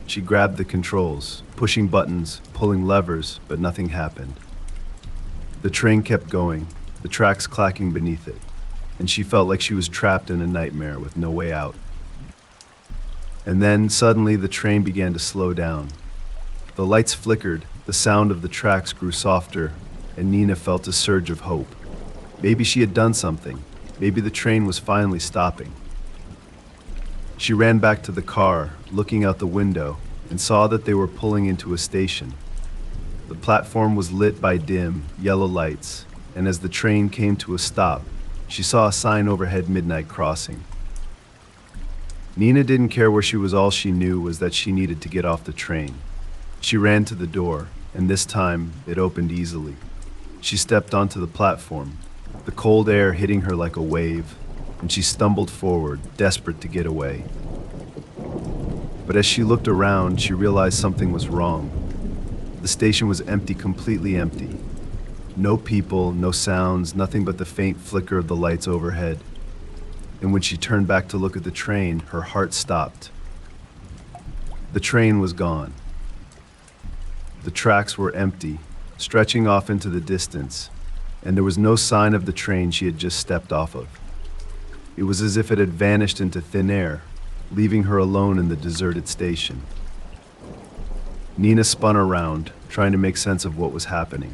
She grabbed the controls, pushing buttons, pulling levers, but nothing happened. The train kept going, the tracks clacking beneath it, and she felt like she was trapped in a nightmare with no way out. And then, suddenly, the train began to slow down. The lights flickered, the sound of the tracks grew softer, and Nina felt a surge of hope. Maybe she had done something. Maybe the train was finally stopping. She ran back to the car, looking out the window, and saw that they were pulling into a station. The platform was lit by dim, yellow lights, and as the train came to a stop, she saw a sign overhead, "Midnight Crossing." Nina didn't care where she was. All she knew was that she needed to get off the train. She ran to the door, and this time it opened easily. She stepped onto the platform, the cold air hitting her like a wave, and she stumbled forward, desperate to get away. But as she looked around, she realized something was wrong. The station was empty, completely empty. No people, no sounds, nothing but the faint flicker of the lights overhead. And when she turned back to look at the train, her heart stopped. The train was gone. The tracks were empty, stretching off into the distance, and there was no sign of the train she had just stepped off of. It was as if it had vanished into thin air, leaving her alone in the deserted station. Nina spun around, trying to make sense of what was happening.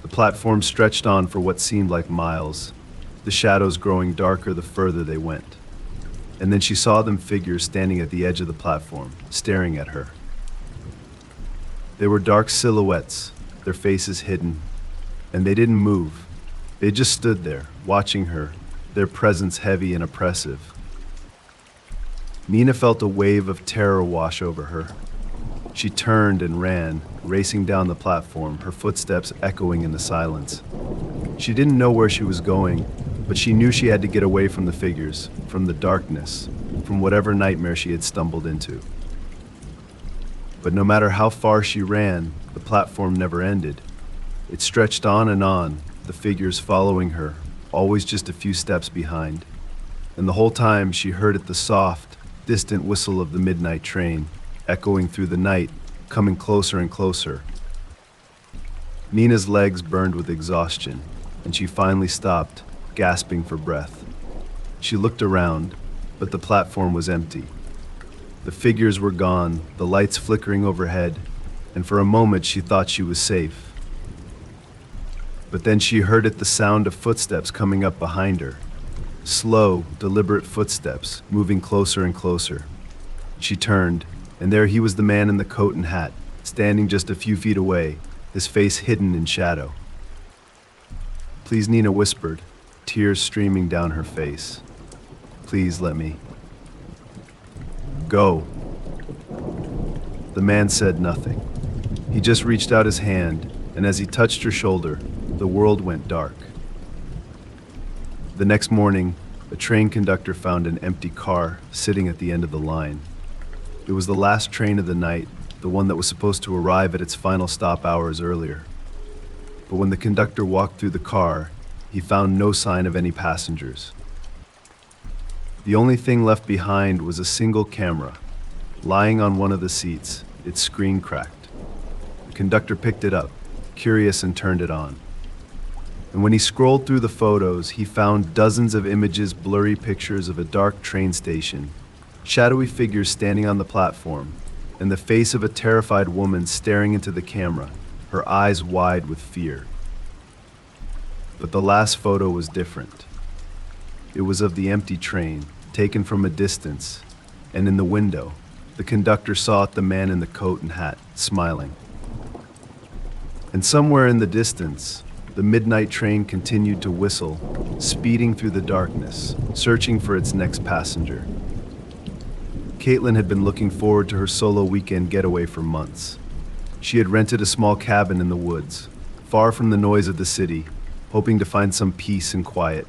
The platform stretched on for what seemed like miles, the shadows growing darker the further they went. And then she saw them figures standing at the edge of the platform, staring at her. They were dark silhouettes, their faces hidden, and they didn't move. They just stood there, watching her, their presence heavy and oppressive. Nina felt a wave of terror wash over her. She turned and ran, racing down the platform, her footsteps echoing in the silence. She didn't know where she was going, but she knew she had to get away from the figures, from the darkness, from whatever nightmare she had stumbled into. But no matter how far she ran, the platform never ended. It stretched on, the figures following her, always just a few steps behind. And the whole time she heard it, the soft, distant whistle of the midnight train, echoing through the night, coming closer and closer. Nina's legs burned with exhaustion, and she finally stopped, gasping for breath. She looked around, but the platform was empty. The figures were gone, the lights flickering overhead, and for a moment she thought she was safe. But then she heard it, the sound of footsteps coming up behind her. Slow, deliberate footsteps, moving closer and closer. She turned, and there he was, the man in the coat and hat, standing just a few feet away, his face hidden in shadow. "Please," Nina whispered, tears streaming down her face. "Please let me." "Go." The man said nothing. He just reached out his hand, and as he touched her shoulder, the world went dark. The next morning, a train conductor found an empty car sitting at the end of the line. It was the last train of the night, the one that was supposed to arrive at its final stop hours earlier. But when the conductor walked through the car, he found no sign of any passengers. The only thing left behind was a single camera, lying on one of the seats, its screen cracked. The conductor picked it up, curious, and turned it on. And when he scrolled through the photos, he found dozens of images, blurry pictures of a dark train station, shadowy figures standing on the platform, and the face of a terrified woman staring into the camera, her eyes wide with fear. But the last photo was different. It was of the empty train, taken from a distance, and in the window, the conductor saw the man in the coat and hat, smiling. And somewhere in the distance, the midnight train continued to whistle, speeding through the darkness, searching for its next passenger. Caitlin had been looking forward to her solo weekend getaway for months. She had rented a small cabin in the woods, far from the noise of the city, hoping to find some peace and quiet.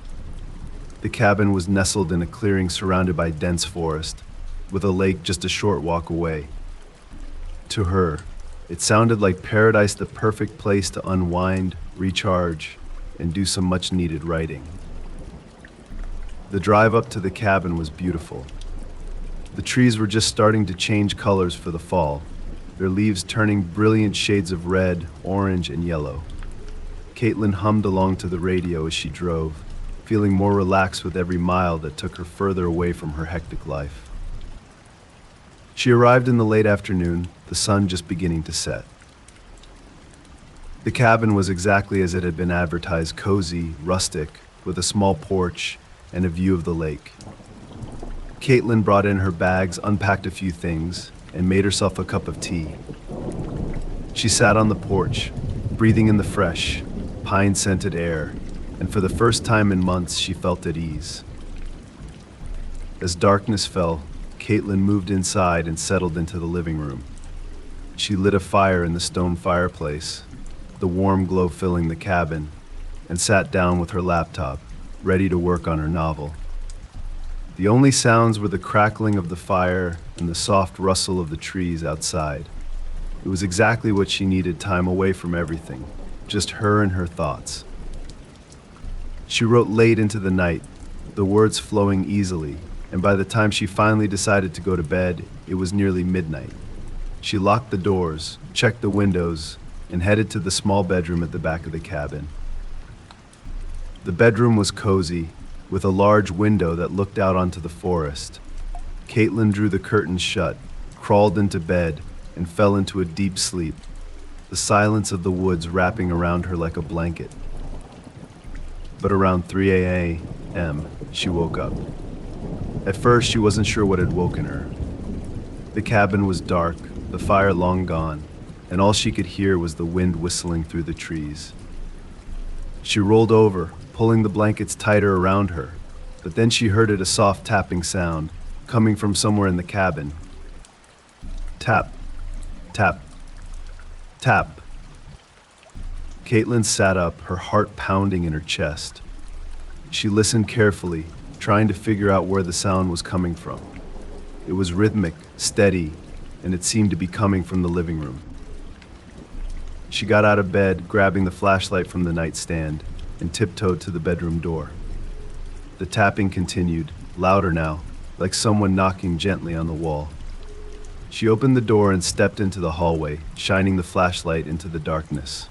The cabin was nestled in a clearing surrounded by dense forest, with a lake just a short walk away. To her, it sounded like paradise, the perfect place to unwind, recharge, and do some much-needed writing. The drive up to the cabin was beautiful. The trees were just starting to change colors for the fall, their leaves turning brilliant shades of red, orange, and yellow. Caitlin hummed along to the radio as she drove, feeling more relaxed with every mile that took her further away from her hectic life. She arrived in the late afternoon, the sun just beginning to set. The cabin was exactly as it had been advertised: cozy, rustic, with a small porch and a view of the lake. Caitlin brought in her bags, unpacked a few things, and made herself a cup of tea. She sat on the porch, breathing in the fresh, pine-scented air, and for the first time in months, she felt at ease. As darkness fell, Caitlin moved inside and settled into the living room. She lit a fire in the stone fireplace, the warm glow filling the cabin, and sat down with her laptop, ready to work on her novel. The only sounds were the crackling of the fire and the soft rustle of the trees outside. It was exactly what she needed: time away from everything, just her and her thoughts. She wrote late into the night, the words flowing easily, and by the time she finally decided to go to bed, it was nearly midnight. She locked the doors, checked the windows, and headed to the small bedroom at the back of the cabin. The bedroom was cozy, with a large window that looked out onto the forest. Caitlin drew the curtains shut, crawled into bed, and fell into a deep sleep, the silence of the woods wrapping around her like a blanket. But around 3 a.m., she woke up. At first, she wasn't sure what had woken her. The cabin was dark, the fire long gone, and all she could hear was the wind whistling through the trees. She rolled over, pulling the blankets tighter around her, but then she heard a soft tapping sound coming from somewhere in the cabin. Tap, tap, tap. Caitlin sat up, her heart pounding in her chest. She listened carefully, trying to figure out where the sound was coming from. It was rhythmic, steady, and it seemed to be coming from the living room. She got out of bed, grabbing the flashlight from the nightstand, and tiptoed to the bedroom door. The tapping continued, louder now, like someone knocking gently on the wall. She opened the door and stepped into the hallway, shining the flashlight into the darkness.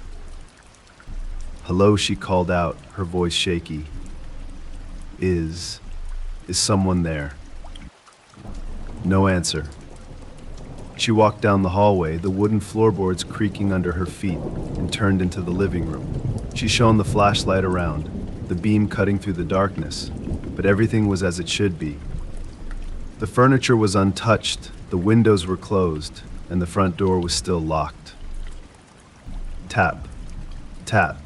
"Hello," she called out, her voice shaky. Is someone there?" No answer. She walked down the hallway, the wooden floorboards creaking under her feet, and turned into the living room. She shone the flashlight around, the beam cutting through the darkness, but everything was as it should be. The furniture was untouched, the windows were closed, and the front door was still locked. Tap, tap,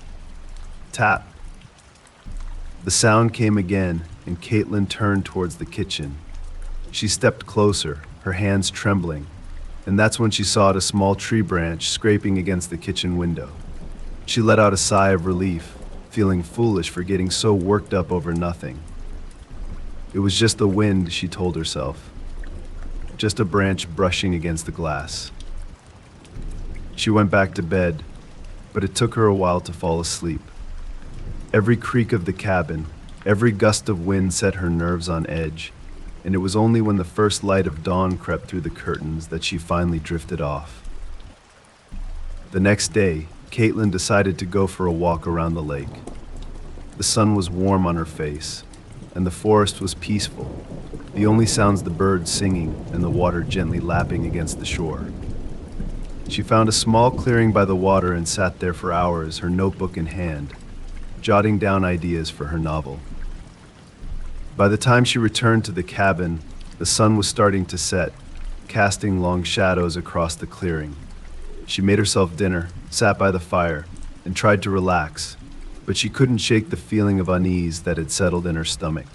tap. The sound came again, and Caitlin turned towards the kitchen. She stepped closer, her hands trembling, and that's when she saw a small tree branch scraping against the kitchen window. She let out a sigh of relief, feeling foolish for getting so worked up over nothing. It was just the wind, she told herself. Just a branch brushing against the glass. She went back to bed, but it took her a while to fall asleep. Every creak of the cabin, every gust of wind set her nerves on edge, and it was only when the first light of dawn crept through the curtains that she finally drifted off. The next day, Caitlin decided to go for a walk around the lake. The sun was warm on her face, and the forest was peaceful, the only sounds the birds singing and the water gently lapping against the shore. She found a small clearing by the water and sat there for hours, her notebook in hand, jotting down ideas for her novel. By the time she returned to the cabin, the sun was starting to set, casting long shadows across the clearing. She made herself dinner, sat by the fire, and tried to relax, but she couldn't shake the feeling of unease that had settled in her stomach.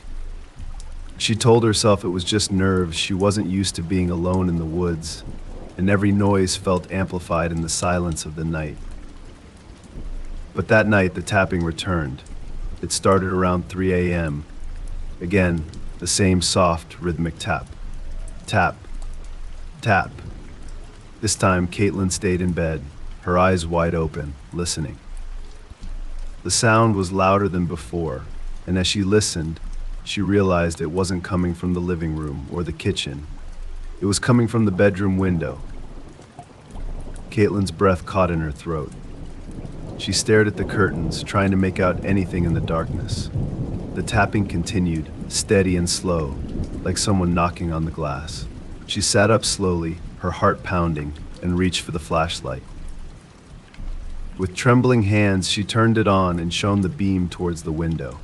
She told herself it was just nerves, she wasn't used to being alone in the woods, and every noise felt amplified in the silence of the night. But that night, the tapping returned. It started around 3 a.m. Again, the same soft, rhythmic tap. Tap, tap, This time, Caitlin stayed in bed, her eyes wide open, listening. The sound was louder than before, and as she listened, she realized it wasn't coming from the living room or the kitchen. It was coming from the bedroom window. Caitlin's breath caught in her throat. She stared at the curtains, trying to make out anything in the darkness. The tapping continued, steady and slow, like someone knocking on the glass. She sat up slowly, her heart pounding, and reached for the flashlight. With trembling hands, she turned it on and shone the beam towards the window.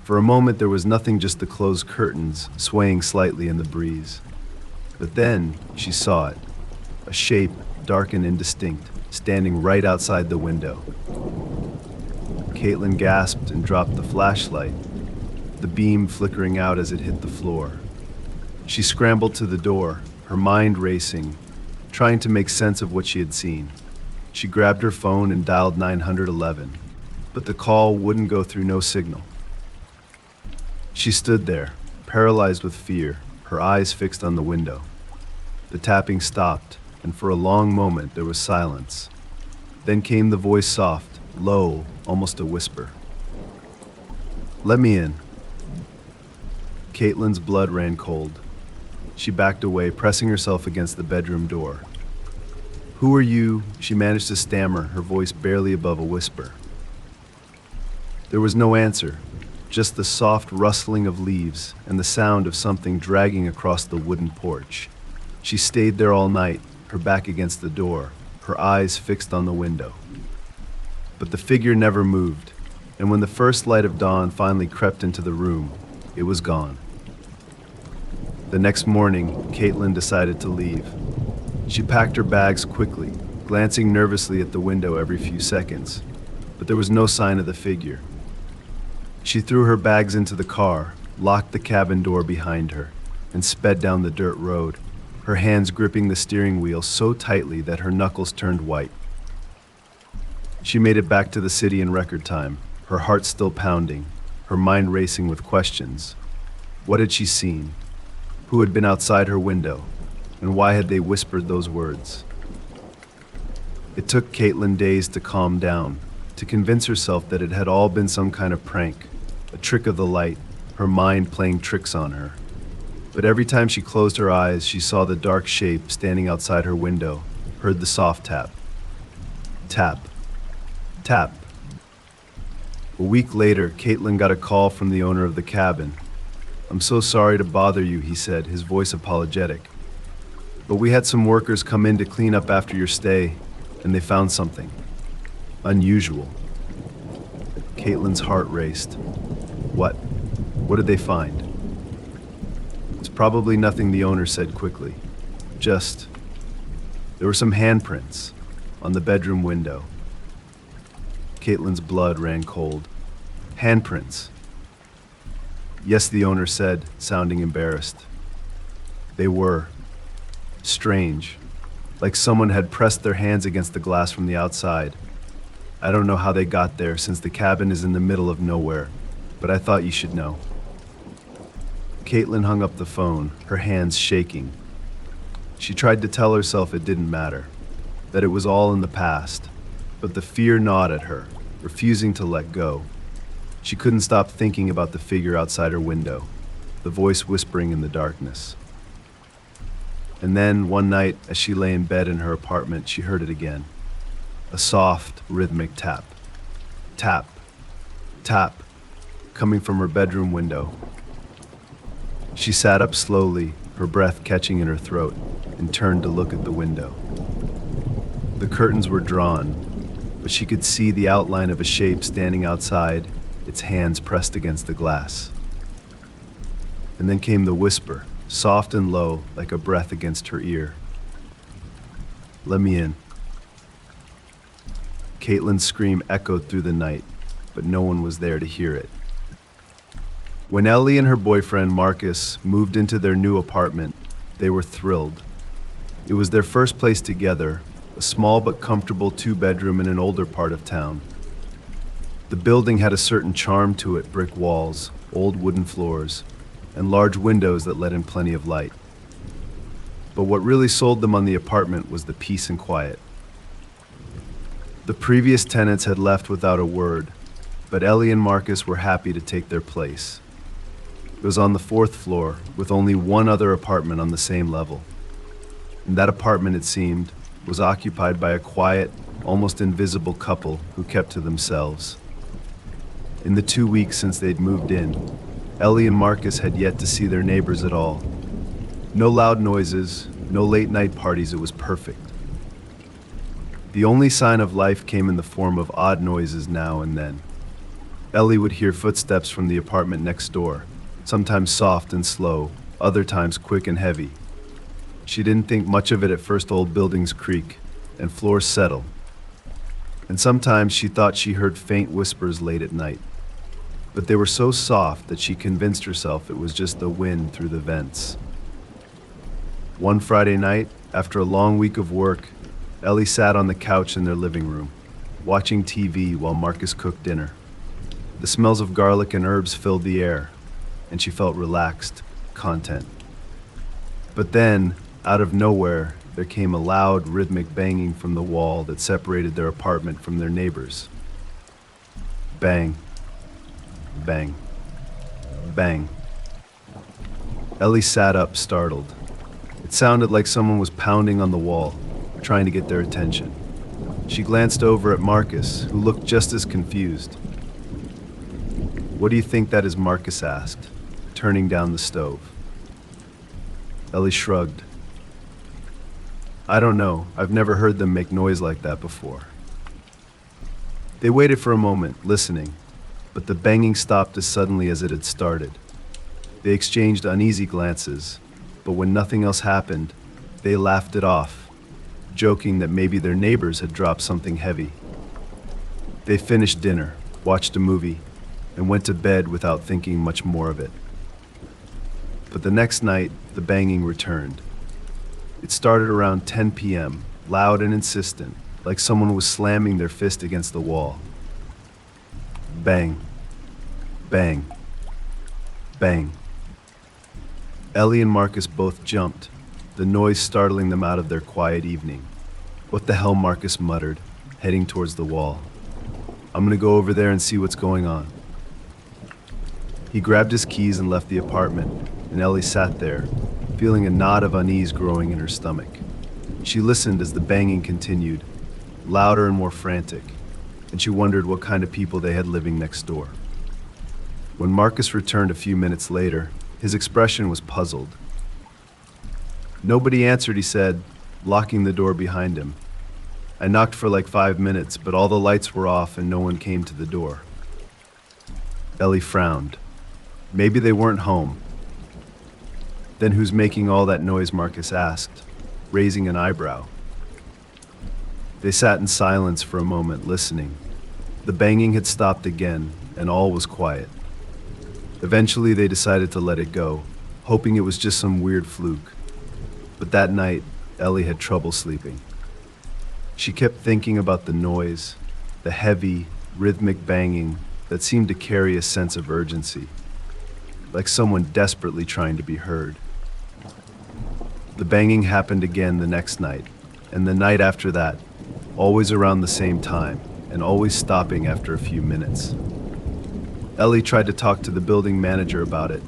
For a moment, there was nothing, just the closed curtains swaying slightly in the breeze. But then she saw it, a shape, dark and indistinct, standing right outside the window. Caitlin gasped and dropped the flashlight, the beam flickering out as it hit the floor. She scrambled to the door, her mind racing, trying to make sense of what she had seen. She grabbed her phone and dialed 911, but the call wouldn't go through, no signal. She stood there, paralyzed with fear, her eyes fixed on the window. The tapping stopped, and for a long moment there was silence. Then came the voice, soft, low, almost a whisper. "Let me in." Caitlin's blood ran cold. She backed away, pressing herself against the bedroom door. "Who are you?" she managed to stammer, her voice barely above a whisper. There was no answer, just the soft rustling of leaves and the sound of something dragging across the wooden porch. She stayed there all night, her back against the door, her eyes fixed on the window. But the figure never moved, and when the first light of dawn finally crept into the room, it was gone. The next morning, Caitlin decided to leave. She packed her bags quickly, glancing nervously at the window every few seconds, but there was no sign of the figure. She threw her bags into the car, locked the cabin door behind her, and sped down the dirt road, her hands gripping the steering wheel so tightly that her knuckles turned white. She made it back to the city in record time, her heart still pounding, her mind racing with questions. What had she seen? Who had been outside her window? And why had they whispered those words? It took Caitlin days to calm down, to convince herself that it had all been some kind of prank, a trick of the light, her mind playing tricks on her. But every time she closed her eyes, she saw the dark shape standing outside her window, heard the soft tap. Tap. Tap. A week later, Caitlin got a call from the owner of the cabin. "I'm so sorry to bother you," he said, his voice apologetic. "But we had some workers come in to clean up after your stay, and they found something unusual." Caitlin's heart raced. What? What did they find? "It's probably nothing," the owner said quickly. "Just, there were some handprints on the bedroom window." Caitlin's blood ran cold. "Handprints?" "Yes," the owner said, sounding embarrassed. "They were strange, like someone had pressed their hands against the glass from the outside. I don't know how they got there, since the cabin is in the middle of nowhere, but I thought you should know." Caitlin hung up the phone, her hands shaking. She tried to tell herself it didn't matter, that it was all in the past, but the fear gnawed at her, refusing to let go. She couldn't stop thinking about the figure outside her window, the voice whispering in the darkness. And then, one night, as she lay in bed in her apartment, she heard it again. A soft, rhythmic tap. Tap. Tap. Coming from her bedroom window. She sat up slowly, her breath catching in her throat, and turned to look at the window. The curtains were drawn, but she could see the outline of a shape standing outside, its hands pressed against the glass. And then came the whisper, soft and low, like a breath against her ear. "Let me in." Caitlin's scream echoed through the night, but no one was there to hear it. When Ellie and her boyfriend, Marcus, moved into their new apartment, they were thrilled. It was their first place together, a small but comfortable two-bedroom in an older part of town. The building had a certain charm to it, brick walls, old wooden floors, and large windows that let in plenty of light. But what really sold them on the apartment was the peace and quiet. The previous tenants had left without a word, but Ellie and Marcus were happy to take their place. It was on the 4th floor, with only one other apartment on the same level. And that apartment, it seemed, was occupied by a quiet, almost invisible couple who kept to themselves. In the 2 weeks since they'd moved in, Ellie and Marcus had yet to see their neighbors at all. No loud noises, no late-night parties, it was perfect. The only sign of life came in the form of odd noises now and then. Ellie would hear footsteps from the apartment next door, sometimes soft and slow, other times quick and heavy. She didn't think much of it at first. Old buildings creak and floors settle. And sometimes she thought she heard faint whispers late at night. But they were so soft that she convinced herself it was just the wind through the vents. One Friday night, after a long week of work, Ellie sat on the couch in their living room, watching TV while Marcus cooked dinner. The smells of garlic and herbs filled the air, and she felt relaxed, content. But then, out of nowhere, there came a loud, rhythmic banging from the wall that separated their apartment from their neighbors. Bang. Bang. Bang. Ellie sat up, startled. It sounded like someone was pounding on the wall, trying to get their attention. She glanced over at Marcus, who looked just as confused. "What do you think that is?" Marcus asked, turning down the stove. Ellie shrugged. "I don't know. I've never heard them make noise like that before." They waited for a moment, listening, but the banging stopped as suddenly as it had started. They exchanged uneasy glances, but when nothing else happened, they laughed it off, joking that maybe their neighbors had dropped something heavy. They finished dinner, watched a movie, and went to bed without thinking much more of it. But the next night, the banging returned. It started around 10 p.m., loud and insistent, like someone was slamming their fist against the wall. Bang. Bang. Bang. Ellie and Marcus both jumped, the noise startling them out of their quiet evening. "What the hell?" Marcus muttered, heading towards the wall. "I'm gonna go over there and see what's going on." He grabbed his keys and left the apartment, and Ellie sat there, feeling a knot of unease growing in her stomach. She listened as the banging continued, louder and more frantic, and she wondered what kind of people they had living next door. When Marcus returned a few minutes later, his expression was puzzled. "Nobody answered," he said, locking the door behind him. "I knocked for like 5 minutes, but all the lights were off and no one came to the door." Ellie frowned. Maybe they weren't home. "Then who's making all that noise?" Marcus asked, raising an eyebrow. They sat in silence for a moment, listening. The banging had stopped again, and all was quiet. Eventually, they decided to let it go, hoping it was just some weird fluke. But that night, Ellie had trouble sleeping. She kept thinking about the noise, the heavy, rhythmic banging that seemed to carry a sense of urgency, like someone desperately trying to be heard. The banging happened again the next night, and the night after that, always around the same time, and always stopping after a few minutes. Ellie tried to talk to the building manager about it,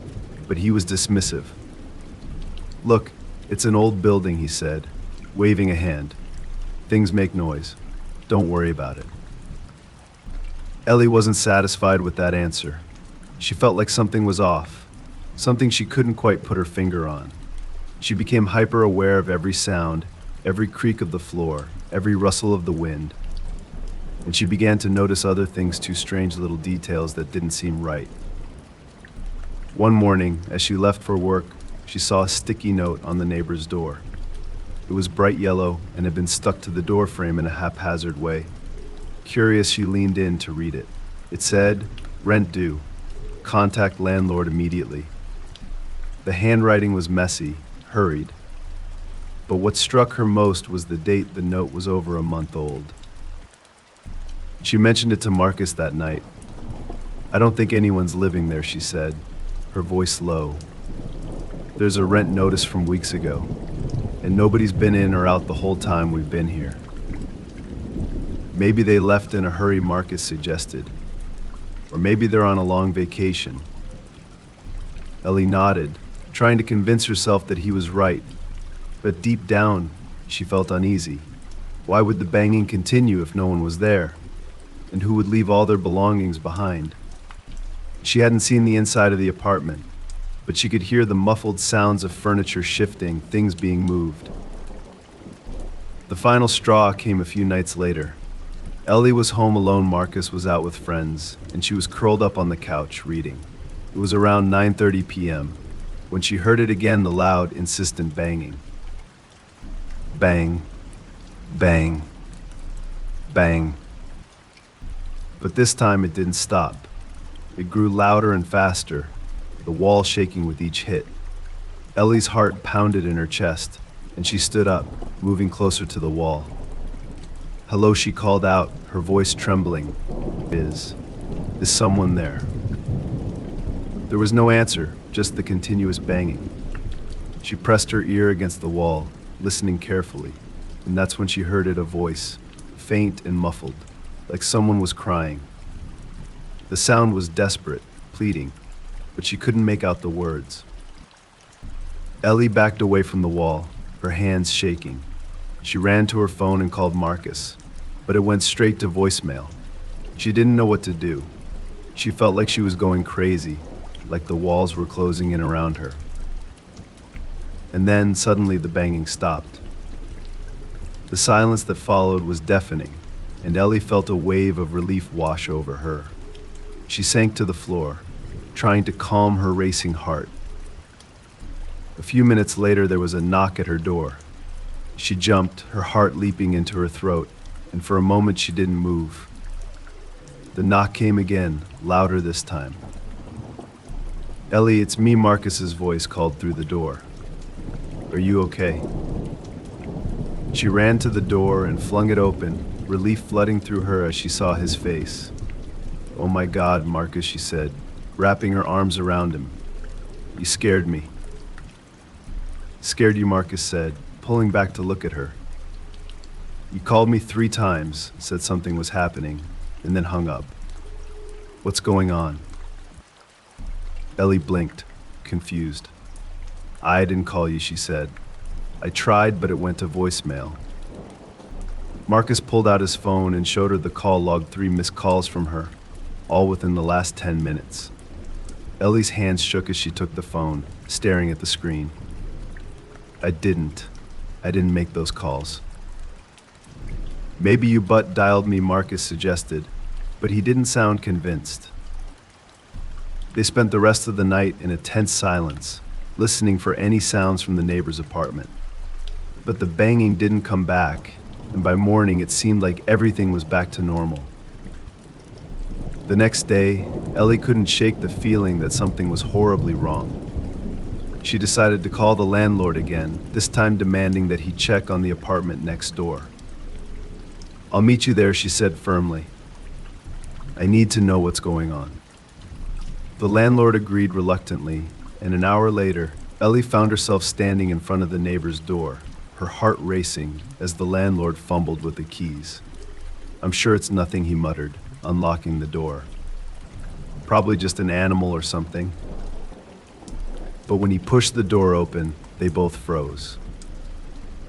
but he was dismissive. "Look, it's an old building," he said, waving a hand. "Things make noise. Don't worry about it." Ellie wasn't satisfied with that answer. She felt like something was off, something she couldn't quite put her finger on. She became hyper-aware of every sound, every creak of the floor, every rustle of the wind. And she began to notice other things too, strange little details that didn't seem right. One morning, as she left for work, she saw a sticky note on the neighbor's door. It was bright yellow and had been stuck to the door frame in a haphazard way. Curious, she leaned in to read it. It said, "Rent due. Contact landlord immediately." The handwriting was messy, hurried. But what struck her most was the date. The note was over a month old. She mentioned it to Marcus that night. "I don't think anyone's living there," she said, her voice low. "There's a rent notice from weeks ago." and nobody's been in or out the whole time we've been here. Maybe they left in a hurry, Marcus suggested. Or maybe they're on a long vacation. Ellie nodded, trying to convince herself that he was right. But deep down, she felt uneasy. Why would the banging continue if no one was there? And who would leave all their belongings behind? She hadn't seen the inside of the apartment, but she could hear the muffled sounds of furniture shifting, things being moved. The final straw came a few nights later. Ellie was home alone, Marcus was out with friends, and she was curled up on the couch, reading. It was around 9:30 p.m. when she heard it again, the loud, insistent banging. Bang, bang, bang. But this time it didn't stop. It grew louder and faster, the wall shaking with each hit. Ellie's heart pounded in her chest, and she stood up, moving closer to the wall. "Hello," she called out, her voice trembling. Is someone there?" There was no answer, just the continuous banging. She pressed her ear against the wall, listening carefully, and that's when she heard it, a voice, faint and muffled, like someone was crying. The sound was desperate, pleading, but she couldn't make out the words. Ellie backed away from the wall, her hands shaking. She ran to her phone and called Marcus, but it went straight to voicemail. She didn't know what to do. She felt like she was going crazy, like the walls were closing in around her. And then suddenly the banging stopped. The silence that followed was deafening, and Ellie felt a wave of relief wash over her. She sank to the floor, trying to calm her racing heart. A few minutes later, there was a knock at her door. She jumped, her heart leaping into her throat, and for a moment she didn't move. The knock came again, louder this time. "Ellie, it's me," Marcus's voice called through the door. "Are you okay?" She ran to the door and flung it open, relief flooding through her as she saw his face. "Oh my God, Marcus," she said, wrapping her arms around him. "You scared me." "Scared you?" Marcus said, pulling back to look at her. "You called me 3 times, said something was happening, and then hung up. What's going on?" Ellie blinked, confused. "I didn't call you," she said. "I tried, but it went to voicemail." Marcus pulled out his phone and showed her the call log, 3 missed calls from her, all within the last 10 minutes. Ellie's hands shook as she took the phone, staring at the screen. I didn't make those calls." "Maybe you butt dialed me," Marcus suggested, but he didn't sound convinced. They spent the rest of the night in a tense silence, listening for any sounds from the neighbor's apartment. But the banging didn't come back, and by morning it seemed like everything was back to normal. The next day, Ellie couldn't shake the feeling that something was horribly wrong. She decided to call the landlord again, this time demanding that he check on the apartment next door. "I'll meet you there," she said firmly. "I need to know what's going on." The landlord agreed reluctantly, and an hour later, Ellie found herself standing in front of the neighbor's door, her heart racing as the landlord fumbled with the keys. "I'm sure it's nothing," he muttered, unlocking the door. "Probably just an animal or something." But when he pushed the door open, they both froze.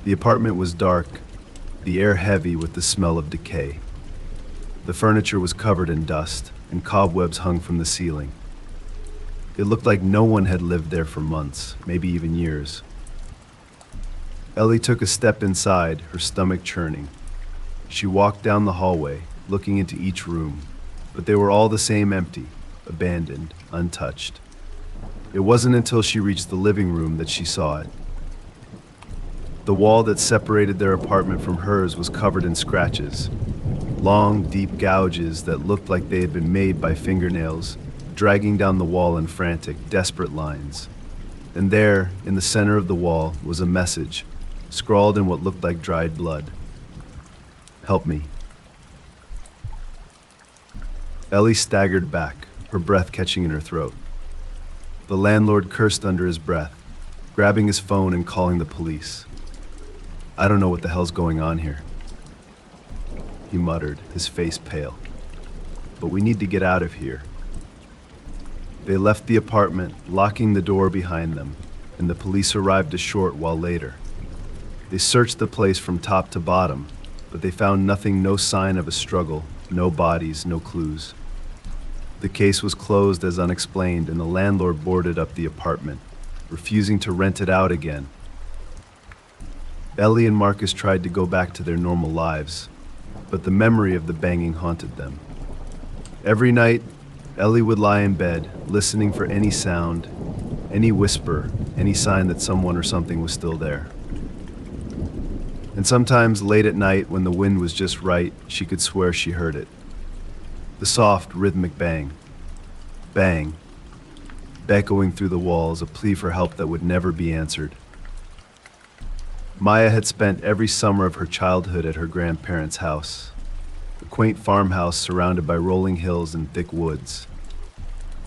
The apartment was dark, the air heavy with the smell of decay. The furniture was covered in dust, and cobwebs hung from the ceiling. It looked like no one had lived there for months, maybe even years. Ellie took a step inside, her stomach churning. She walked down the hallway, looking into each room, but they were all the same, empty, abandoned, untouched. It wasn't until she reached the living room that she saw it. The wall that separated their apartment from hers was covered in scratches, long, deep gouges that looked like they had been made by fingernails, dragging down the wall in frantic, desperate lines. And there, in the center of the wall, was a message, scrawled in what looked like dried blood. "Help me." Ellie staggered back, her breath catching in her throat. The landlord cursed under his breath, grabbing his phone and calling the police. I don't know what the hell's going on here, he muttered, his face pale. But we need to get out of here. They left the apartment, locking the door behind them, and the police arrived a short while later. They searched the place from top to bottom, but they found nothing, no sign of a struggle, no bodies, no clues. The case was closed as unexplained, and the landlord boarded up the apartment, refusing to rent it out again. Ellie and Marcus tried to go back to their normal lives, but the memory of the banging haunted them. Every night, Ellie would lie in bed, listening for any sound, any whisper, any sign that someone or something was still there. And sometimes late at night, when the wind was just right, she could swear she heard it. The soft, rhythmic bang. Bang. Echoing through the walls, a plea for help that would never be answered. Maya had spent every summer of her childhood at her grandparents' house, a quaint farmhouse surrounded by rolling hills and thick woods.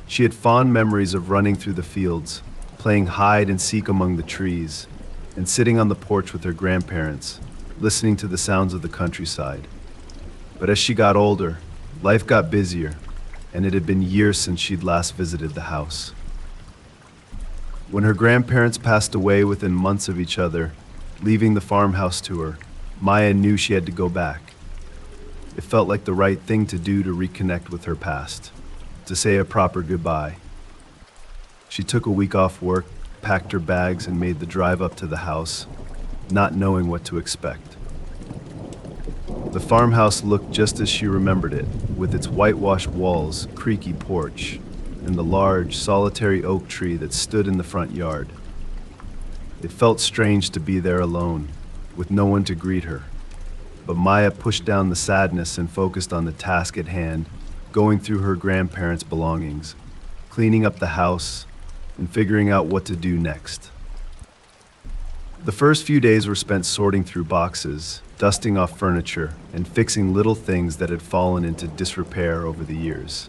She had fond memories of running through the fields, playing hide and seek among the trees, and sitting on the porch with her grandparents, listening to the sounds of the countryside. But as she got older, life got busier, and it had been years since she'd last visited the house. When her grandparents passed away within months of each other, leaving the farmhouse to her, Maya knew she had to go back. It felt like the right thing to do to reconnect with her past, to say a proper goodbye. She took a week off work, packed her bags, and made the drive up to the house, not knowing what to expect. The farmhouse looked just as she remembered it, with its whitewashed walls, creaky porch, and the large, solitary oak tree that stood in the front yard. It felt strange to be there alone, with no one to greet her. But Maya pushed down the sadness and focused on the task at hand, going through her grandparents' belongings, cleaning up the house, and figuring out what to do next. The first few days were spent sorting through boxes, dusting off furniture, and fixing little things that had fallen into disrepair over the years.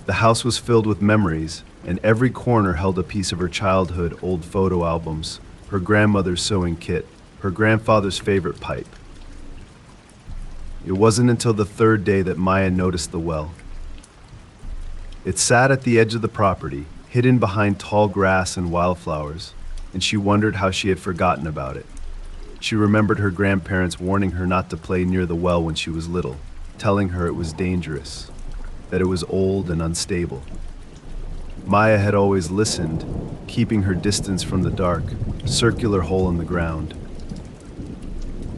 The house was filled with memories, and every corner held a piece of her childhood, old photo albums, her grandmother's sewing kit, her grandfather's favorite pipe. It wasn't until the third day that Maya noticed the well. It sat at the edge of the property, hidden behind tall grass and wildflowers, and she wondered how she had forgotten about it. She remembered her grandparents warning her not to play near the well when she was little, telling her it was dangerous, that it was old and unstable. Maya had always listened, keeping her distance from the dark, circular hole in the ground.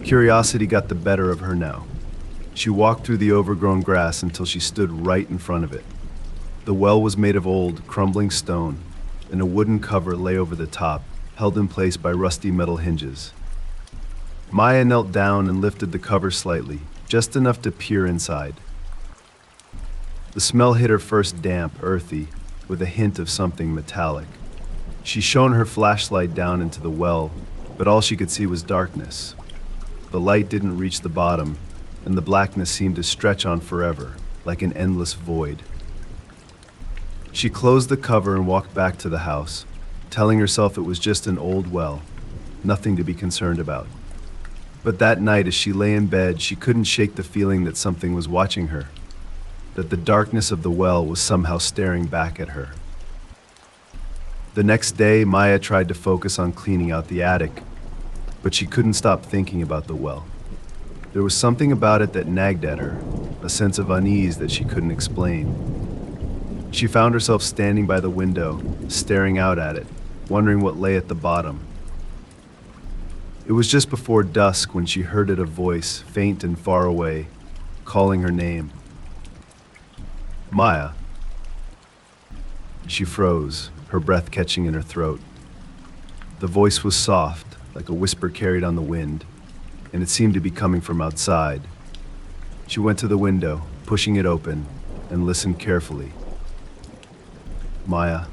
Curiosity got the better of her now. She walked through the overgrown grass until she stood right in front of it. The well was made of old, crumbling stone, and a wooden cover lay over the top, held in place by rusty metal hinges. Maya knelt down and lifted the cover slightly, just enough to peer inside. The smell hit her first damp, earthy, with a hint of something metallic. She shone her flashlight down into the well, but all she could see was darkness. The light didn't reach the bottom, and the blackness seemed to stretch on forever, like an endless void. She closed the cover and walked back to the house, telling herself it was just an old well, nothing to be concerned about. But that night, as she lay in bed, she couldn't shake the feeling that something was watching her, that the darkness of the well was somehow staring back at her. The next day, Maya tried to focus on cleaning out the attic, but she couldn't stop thinking about the well. There was something about it that nagged at her, a sense of unease that she couldn't explain. She found herself standing by the window, staring out at it, wondering what lay at the bottom. It was just before dusk when she heard a voice, faint and far away, calling her name. Maya. She froze, her breath catching in her throat. The voice was soft, like a whisper carried on the wind, and it seemed to be coming from outside. She went to the window, pushing it open, and listened carefully. Maya.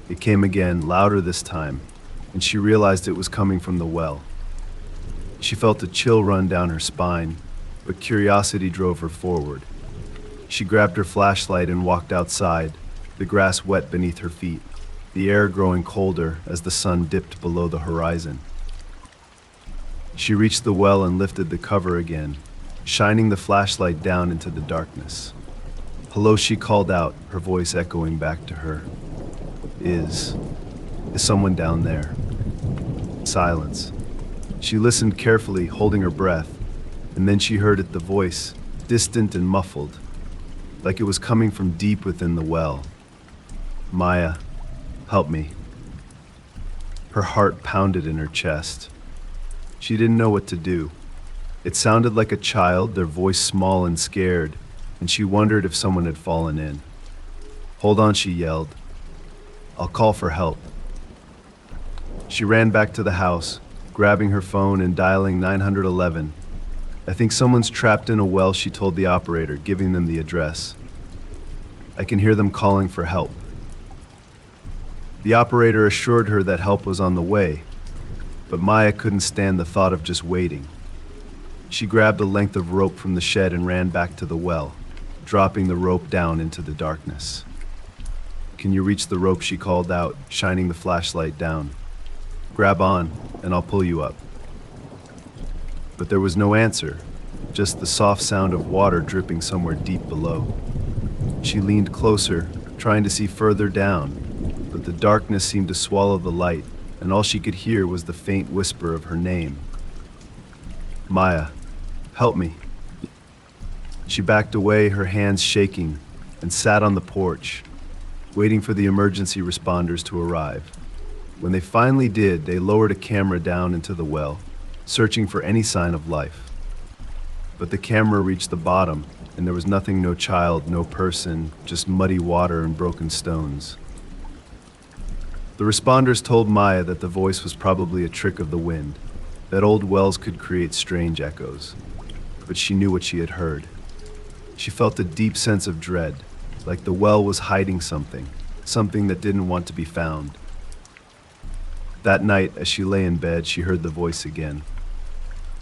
It came again, louder this time, and she realized it was coming from the well. She felt a chill run down her spine, but curiosity drove her forward. She grabbed her flashlight and walked outside, the grass wet beneath her feet, the air growing colder as the sun dipped below the horizon. She reached the well and lifted the cover again, shining the flashlight down into the darkness. "Hello," she called out, her voice echoing back to her. Is someone down there?" Silence. She listened carefully, holding her breath, and then she heard it, the voice, distant and muffled, like it was coming from deep within the well. "Maya, help me." Her heart pounded in her chest. She didn't know what to do. It sounded like a child, their voice small and scared, and she wondered if someone had fallen in. "Hold on," she yelled. "I'll call for help." She ran back to the house, grabbing her phone and dialing 911. "I think someone's trapped in a well," she told the operator, giving them the address. "I can hear them calling for help." The operator assured her that help was on the way, but Maya couldn't stand the thought of just waiting. She grabbed a length of rope from the shed and ran back to the well, dropping the rope down into the darkness. "Can you reach the rope?" she called out, shining the flashlight down. "Grab on, and I'll pull you up." But there was no answer, just the soft sound of water dripping somewhere deep below. She leaned closer, trying to see further down, but the darkness seemed to swallow the light, and all she could hear was the faint whisper of her name. "Maya, help me." She backed away, her hands shaking, and sat on the porch, waiting for the emergency responders to arrive. When they finally did, they lowered a camera down into the well, searching for any sign of life. But the camera reached the bottom, and there was nothing, no child, no person, just muddy water and broken stones. The responders told Maya that the voice was probably a trick of the wind, that old wells could create strange echoes. But she knew what she had heard. She felt a deep sense of dread, like the well was hiding something that didn't want to be found. That night, as she lay in bed, she heard the voice again.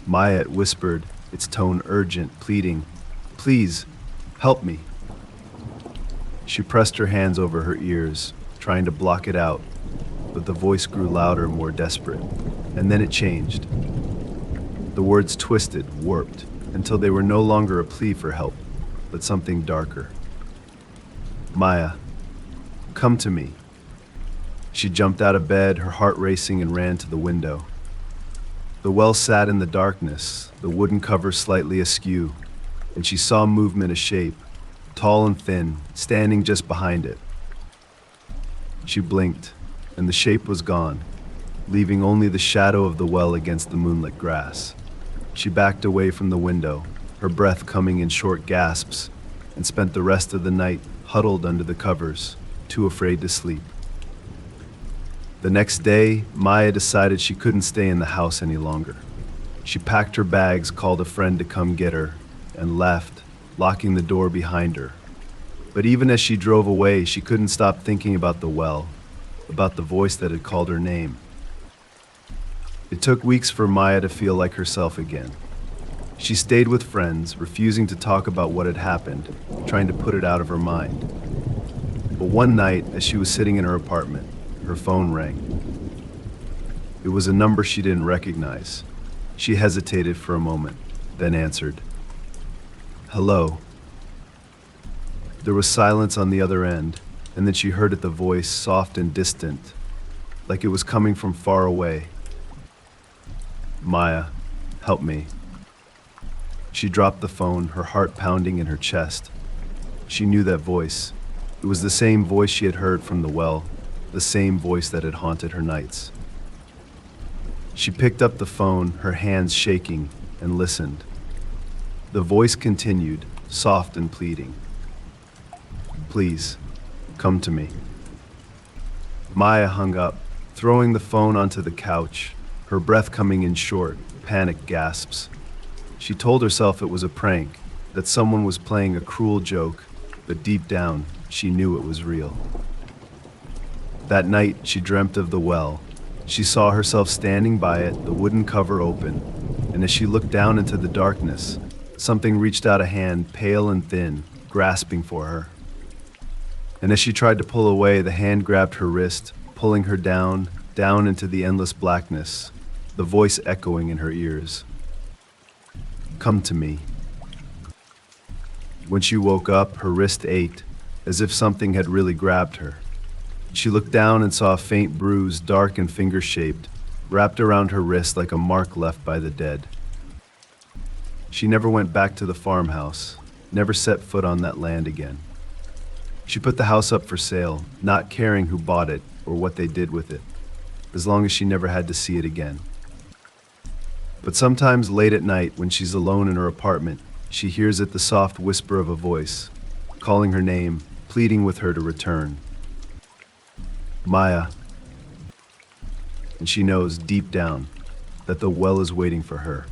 Maya, it whispered, its tone urgent, pleading, "Please, help me." She pressed her hands over her ears, trying to block it out, but the voice grew louder, more desperate, and then it changed. The words twisted, warped, until they were no longer a plea for help, but something darker. "Maya, come to me." She jumped out of bed, her heart racing, and ran to the window. The well sat in the darkness, the wooden cover slightly askew, and she saw movement, a shape, tall and thin, standing just behind it. She blinked, and the shape was gone, leaving only the shadow of the well against the moonlit grass. She backed away from the window, her breath coming in short gasps, and spent the rest of the night huddled under the covers, too afraid to sleep. The next day, Maya decided she couldn't stay in the house any longer. She packed her bags, called a friend to come get her, and left, locking the door behind her. But even as she drove away, she couldn't stop thinking about the well, about the voice that had called her name. It took weeks for Maya to feel like herself again. She stayed with friends, refusing to talk about what had happened, trying to put it out of her mind. But one night, as she was sitting in her apartment, her phone rang. It was a number she didn't recognize. She hesitated for a moment, then answered. "Hello." There was silence on the other end, and then she heard it, the voice, soft and distant, like it was coming from far away. "Maya, help me." She dropped the phone, her heart pounding in her chest. She knew that voice. It was the same voice she had heard from the well, the same voice that had haunted her nights. She picked up the phone, her hands shaking, and listened. The voice continued, soft and pleading. "Please, come to me." Maya hung up, throwing the phone onto the couch, her breath coming in short, panicked gasps. She told herself it was a prank, that someone was playing a cruel joke, but deep down, she knew it was real. That night, she dreamt of the well. She saw herself standing by it, the wooden cover open, and as she looked down into the darkness, something reached out a hand, pale and thin, grasping for her. And as she tried to pull away, the hand grabbed her wrist, pulling her down, down into the endless blackness, the voice echoing in her ears. Come to me. When she woke up, her wrist ached, as if something had really grabbed her. She looked down and saw a faint bruise, dark and finger-shaped, wrapped around her wrist like a mark left by the dead. She never went back to the farmhouse, never set foot on that land again. She put the house up for sale, not caring who bought it or what they did with it, as long as she never had to see it again. But sometimes late at night, when she's alone in her apartment, she hears it, the soft whisper of a voice, calling her name, pleading with her to return. Maya. And she knows deep down that the well is waiting for her.